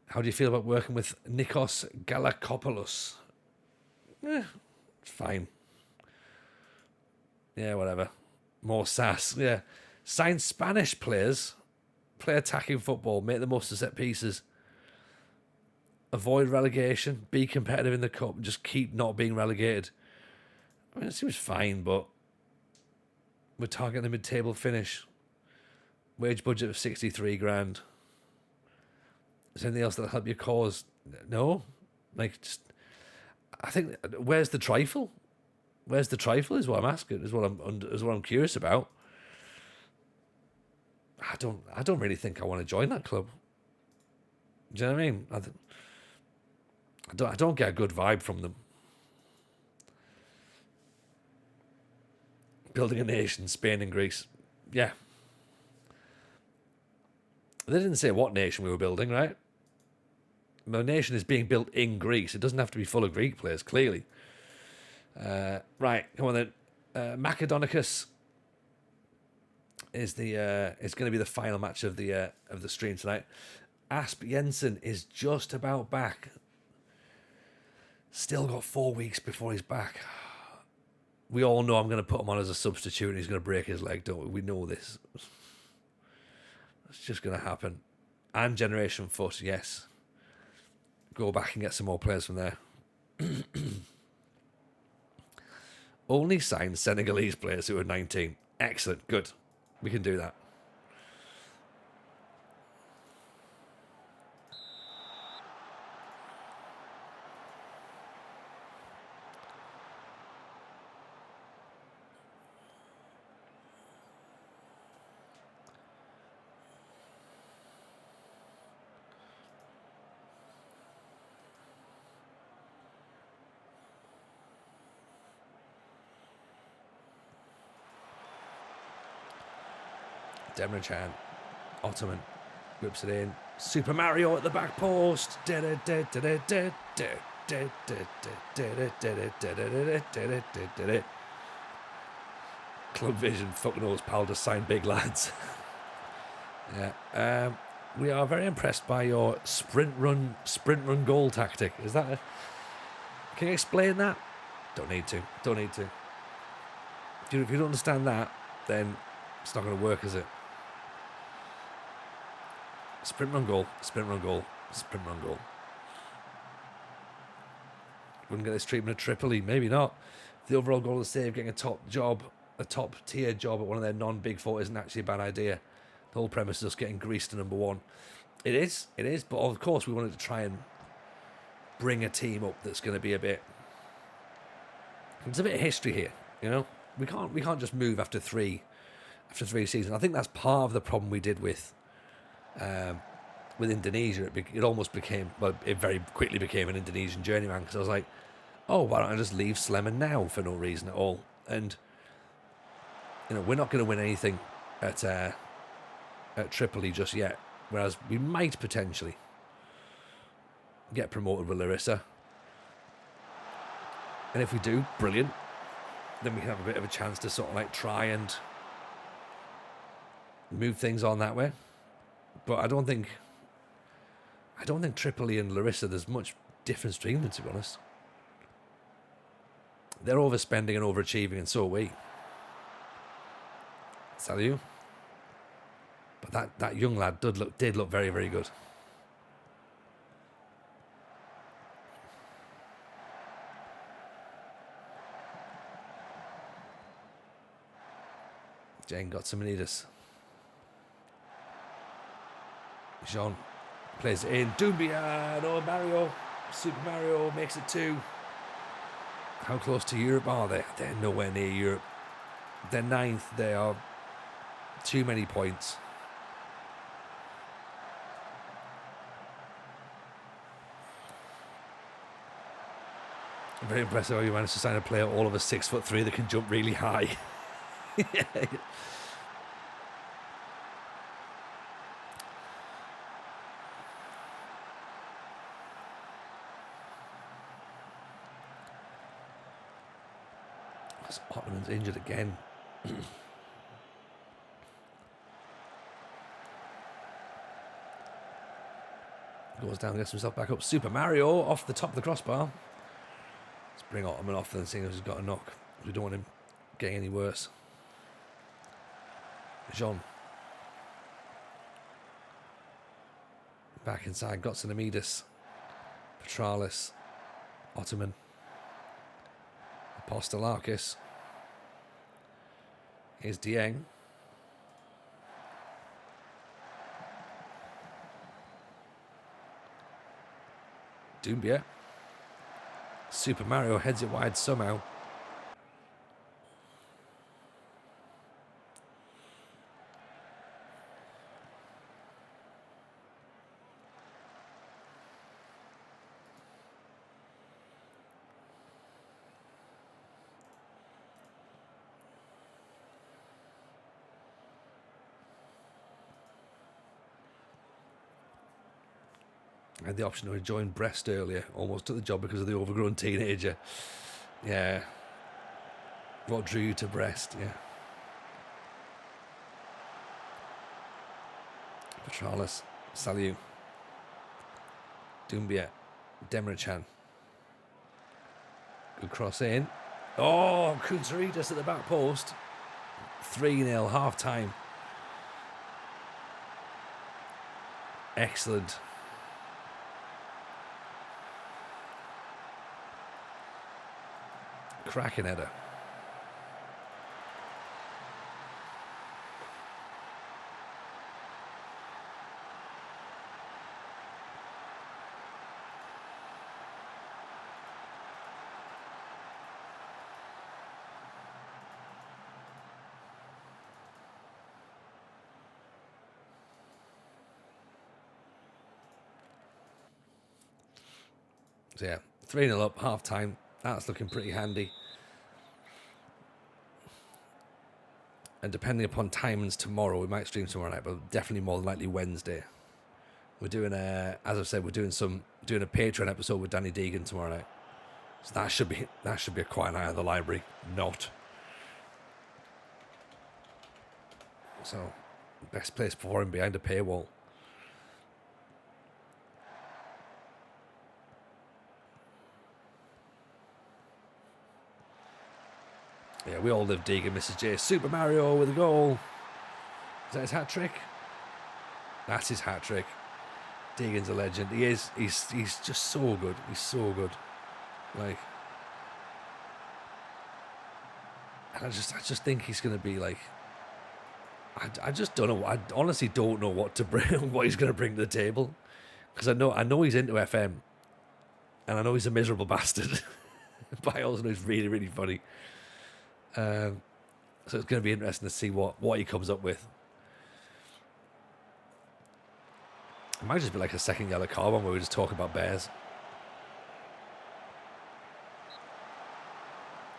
How do you feel about working with Nikos Galakopoulos? Fine. Yeah, whatever. More sass. Yeah. Sign Spanish players. Play attacking football. Make the most of set pieces. Avoid relegation. Be competitive in the cup. And just keep not being relegated. I mean, it seems fine, but we're targeting the mid-table finish. Wage budget of 63 grand. Is there anything else that'll help your cause? No. Like, just... I think... Where's the trifle? Where's the trifle is what I'm asking. Is what I'm curious about. I don't really think I want to join that club. Do you know what I mean? I don't get a good vibe from them. Building a nation, Spain and Greece. Yeah. They didn't say what nation we were building, right? The nation is being built in Greece. It doesn't have to be full of Greek players, clearly. Right, come on then. Macedonicus is going to be the final match of the stream tonight. Asp Jensen is just about back. Still got 4 weeks before he's back. We all know I'm going to put him on as a substitute and he's going to break his leg, don't we? We know this. It's just going to happen. And Generation Foot, yes. Go back and get some more players from there. Only signed Senegalese players who are 19. Excellent, good. We can do that. Demirchan, Ottoman, whips it in. Super Mario at the back post. Club Vision, fuck knows, pal, just sign big lads. Yeah. We are very impressed by your sprint run goal tactic. Is that Can you explain that? Don't need to. If you don't understand that, then it's not going to work, is it? Sprint run goal. Wouldn't get this treatment at Tripoli, maybe not. The overall goal of the save, getting a top tier job at one of their non-Big Four isn't actually a bad idea. The whole premise is us getting Greece to number one. It is, but of course we wanted to try and bring a team up that's going to be a bit... There's a bit of history here, you know? We can't just move after three seasons. I think that's part of the problem we did with Indonesia. It almost became, well, it very quickly became an Indonesian journeyman, because I was like, oh, why don't I just leave Sleman now for no reason at all? And you know, we're not going to win anything at Tripoli just yet, whereas we might potentially get promoted with Larisa. And if we do, brilliant. Then we can have a bit of a chance to sort of like try and move things on that way. But I don't think I don't think Tripoli and Larisa, there's much difference between them, to be honest. They're overspending and overachieving, and so are we. Salut. But that young lad did look very, very good. Jane got some Anitas. Jean plays it in. Doumbia. No, Mario. Super Mario makes it 2. How close to Europe are they? They're nowhere near Europe. They're 9th. They are too many points. Very impressive how you managed to sign a player all of a 6'3" that can jump really high. Yeah. Ottoman's injured again. Goes down, gets himself back up. Super Mario off the top of the crossbar. Let's bring Ottoman off then, seeing as he's got a knock. We don't want him getting any worse. Jean. Back inside, Gotsanamidis. Petralis. Ottoman. Apostolakis. Here's Dieng. Doumbia. Super Mario heads it wide somehow. I had the option to join Brest earlier. Almost took the job because of the overgrown teenager. Yeah. What drew you to Brest? Yeah. Petralis. Saliu. Doumbia. Demirchan. Good cross in. Oh, Kuntaritas at the back post. 3-0, half time. Excellent. Cracking header. So yeah, 3-0 up, half time. That's looking pretty handy. And depending upon timings tomorrow, we might stream tomorrow night, but definitely more than likely Wednesday. We're doing as I've said, we're doing a Patreon episode with Danny Deegan tomorrow night. So that should be a quiet night at the library. Not. So best place for him behind a paywall. Yeah, we all love Deegan, Mrs. J. Super Mario with a goal. Is that his hat trick? That's his hat trick. Deegan's a legend. He is. He's just so good. He's so good. Like, and I just think he's going to be like. I just don't know. I honestly don't know what to bring. What he's going to bring to the table, because I know he's into FM, and I know he's a miserable bastard. But I also know he's really, really funny. So it's going to be interesting to see what he comes up with. It might just be like a second yellow card one where we just talk about bears.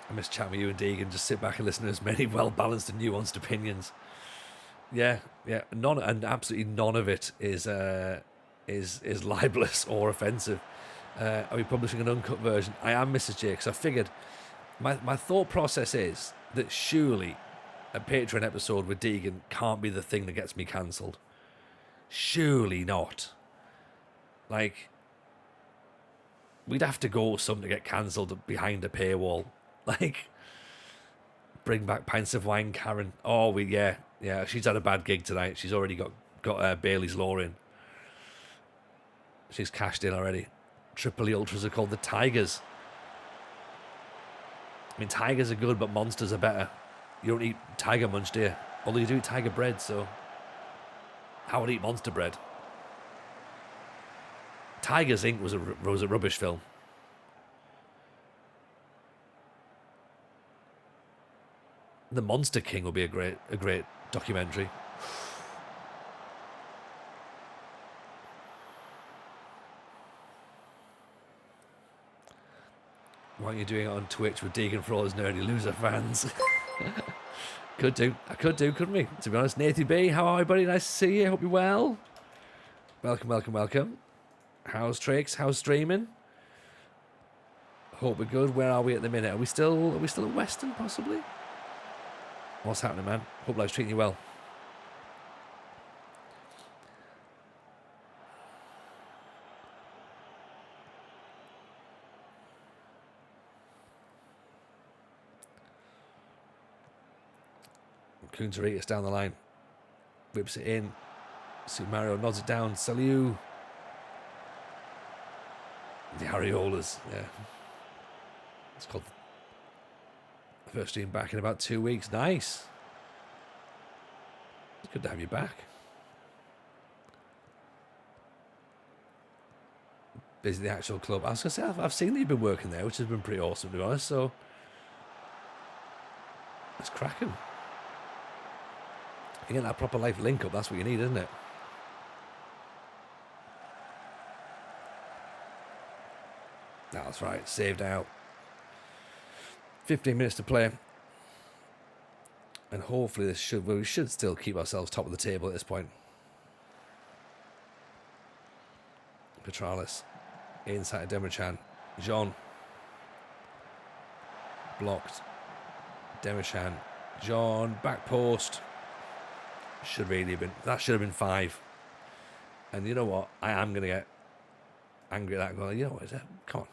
I miss chatting with you and Deegan. Just sit back and listen to as many well-balanced and nuanced opinions. Yeah. Absolutely none of it is libelous or offensive. Are we publishing an uncut version? I am Mrs. J, because I figured my thought process is that surely a Patreon episode with Deegan can't be the thing that gets me cancelled. Surely not. Like, we'd have to go something to get cancelled behind a paywall. Like, bring back pints of wine, Karen. Oh, yeah. She's had a bad gig tonight. She's already got Bailey's Law in. She's cashed in already. Tripoli Ultras are called the Tigers. I mean, tigers are good, but monsters are better. You don't eat tiger munch, do you? Although you do eat tiger bread, so how would I eat monster bread? Tigers Inc. was a rubbish film. The Monster King would be a great documentary. Why aren't you doing it on Twitch with Deegan for all his nerdy loser fans? I could do, couldn't we? To be honest, Nathan B, how are you, buddy? Nice to see you. Hope you're well. Welcome. How's Tricks? How's streaming? Hope we're good. Where are we at the minute? Are we still at Western, possibly? What's happening, man? Hope life's treating you well. Kunteritas down the line. Whips it in. Super Mario nods it down. Salute. The Areolas, yeah. It's called first stream back in about 2 weeks. Nice. It's good to have you back. Busy the actual club. I was going to say, I've seen that you've been working there, which has been pretty awesome, to be honest. So, it's cracking. You get that proper life link up, that's what you need, isn't it? That's right, saved out. 15 minutes to play. And hopefully we should still keep ourselves top of the table at this point. Petralis. Inside Demichan. Jean. Blocked. Demichan. Jean. Back post. That should have been 5. And you know what? I am going to get angry at that. Going, you know what? Come on.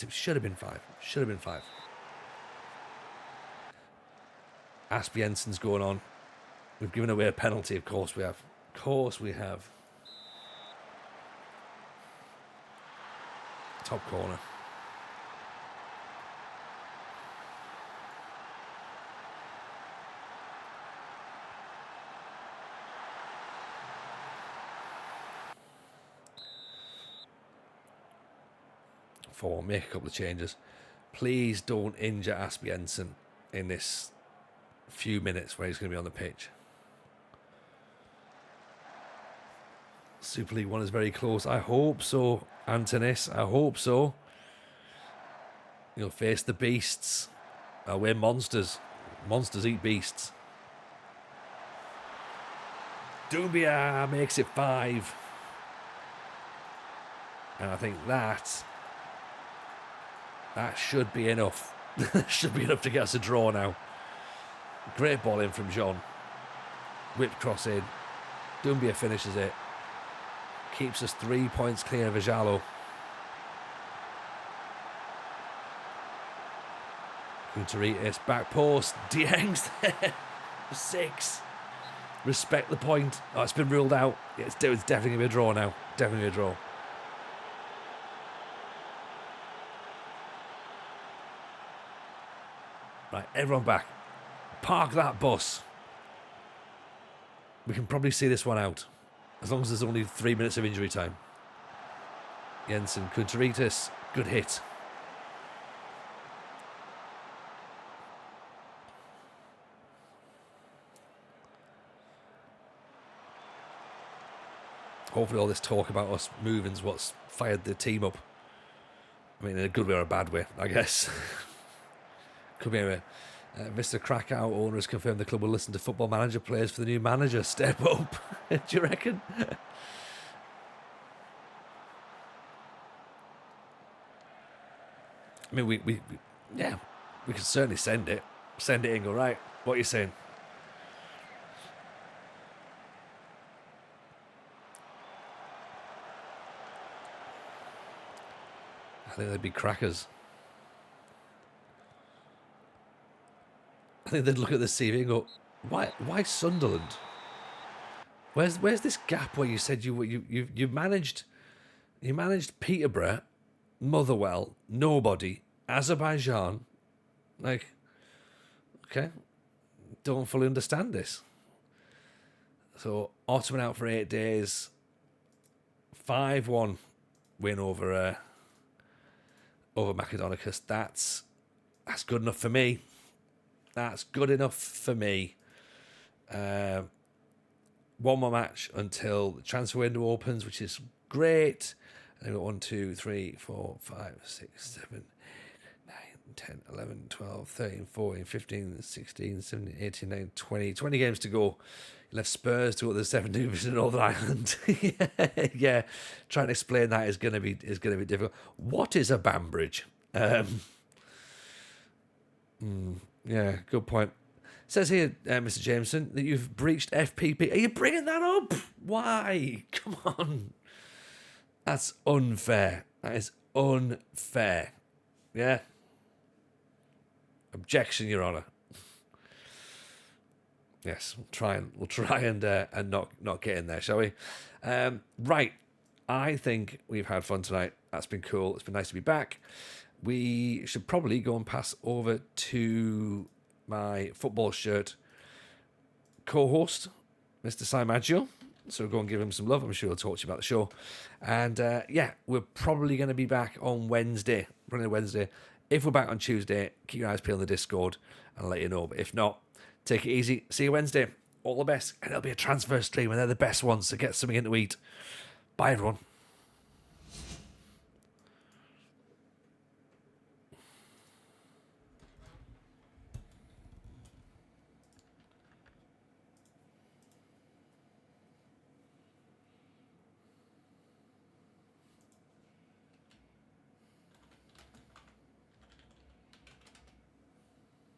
Should have been 5. Should have been 5. Asp-Jensen's going on. We've given away a penalty. Of course we have. Top corner. Make a couple of changes. Please don't injure Asp-Jensen in this few minutes where he's going to be on the pitch. Super League 1 is very close. I hope so, Antonis. I hope so. You'll face the beasts. We're monsters. Monsters eat beasts. Doumbia makes it 5. And I think that should be enough. Should be enough to get us a draw now. Great ball in from Jean. Whip cross in. Doumbia finishes it. Keeps us 3 points clear of Ajalo. Kunteritas, back post. Dieng's there. 6. Respect the point. Oh, it's been ruled out. Yeah, it's definitely going to be a draw now. Definitely a draw. Right, everyone back. Park that bus. We can probably see this one out. As long as there's only 3 minutes of injury time. Jensen, Kunteritas, good hit. Hopefully all this talk about us moving's what's fired the team up. I mean, in a good way or a bad way, I guess. Come here, Mr. Krakow owner has confirmed the club will listen to Football Manager players for the new manager. Step up. Do you reckon? I mean, we could certainly send it. Send it and go, right, what are you saying? think they'd be crackers. I think they'd look at the CV and go, "Why Sunderland? Where's this gap where you said you managed Peterborough, Motherwell, nobody, Azerbaijan, like, okay, don't fully understand this." So Ottoman out for 8 days, 5-1 win over Macedonicus. That's good enough for me. That's good enough for me. One more match until the transfer window opens, which is great. And we've got 1, 2, 3, 4, 5, 6, 7, 9, 10, 11, 12, 13, 14, 15, 16, 17, 18, 19, 20. 20 games to go. You left Spurs to go to the 7th division in Northern Ireland. Yeah. Trying to explain that is going to be difficult. What is a Banbridge? Yeah, good point. It says here, Mr. Jameson, that you've breached FPP. Are you bringing that up? Why? Come on. That's unfair. That is unfair. Yeah. Objection, Your Honour. Yes, we'll try and not get in there, shall we? Right. I think we've had fun tonight. That's been cool. It's been nice to be back. We should probably go and pass over to my football shirt co-host, Mr. Simaggio. So we'll go and give him some love. I'm sure he'll talk to you about the show. And yeah, we're probably going to be back on Wednesday. If we're back on Tuesday, keep your eyes peeled on the Discord and I'll let you know. But if not, take it easy. See you Wednesday. All the best. And it'll be a transfer stream and they're the best ones, so get something in to eat. Bye, everyone.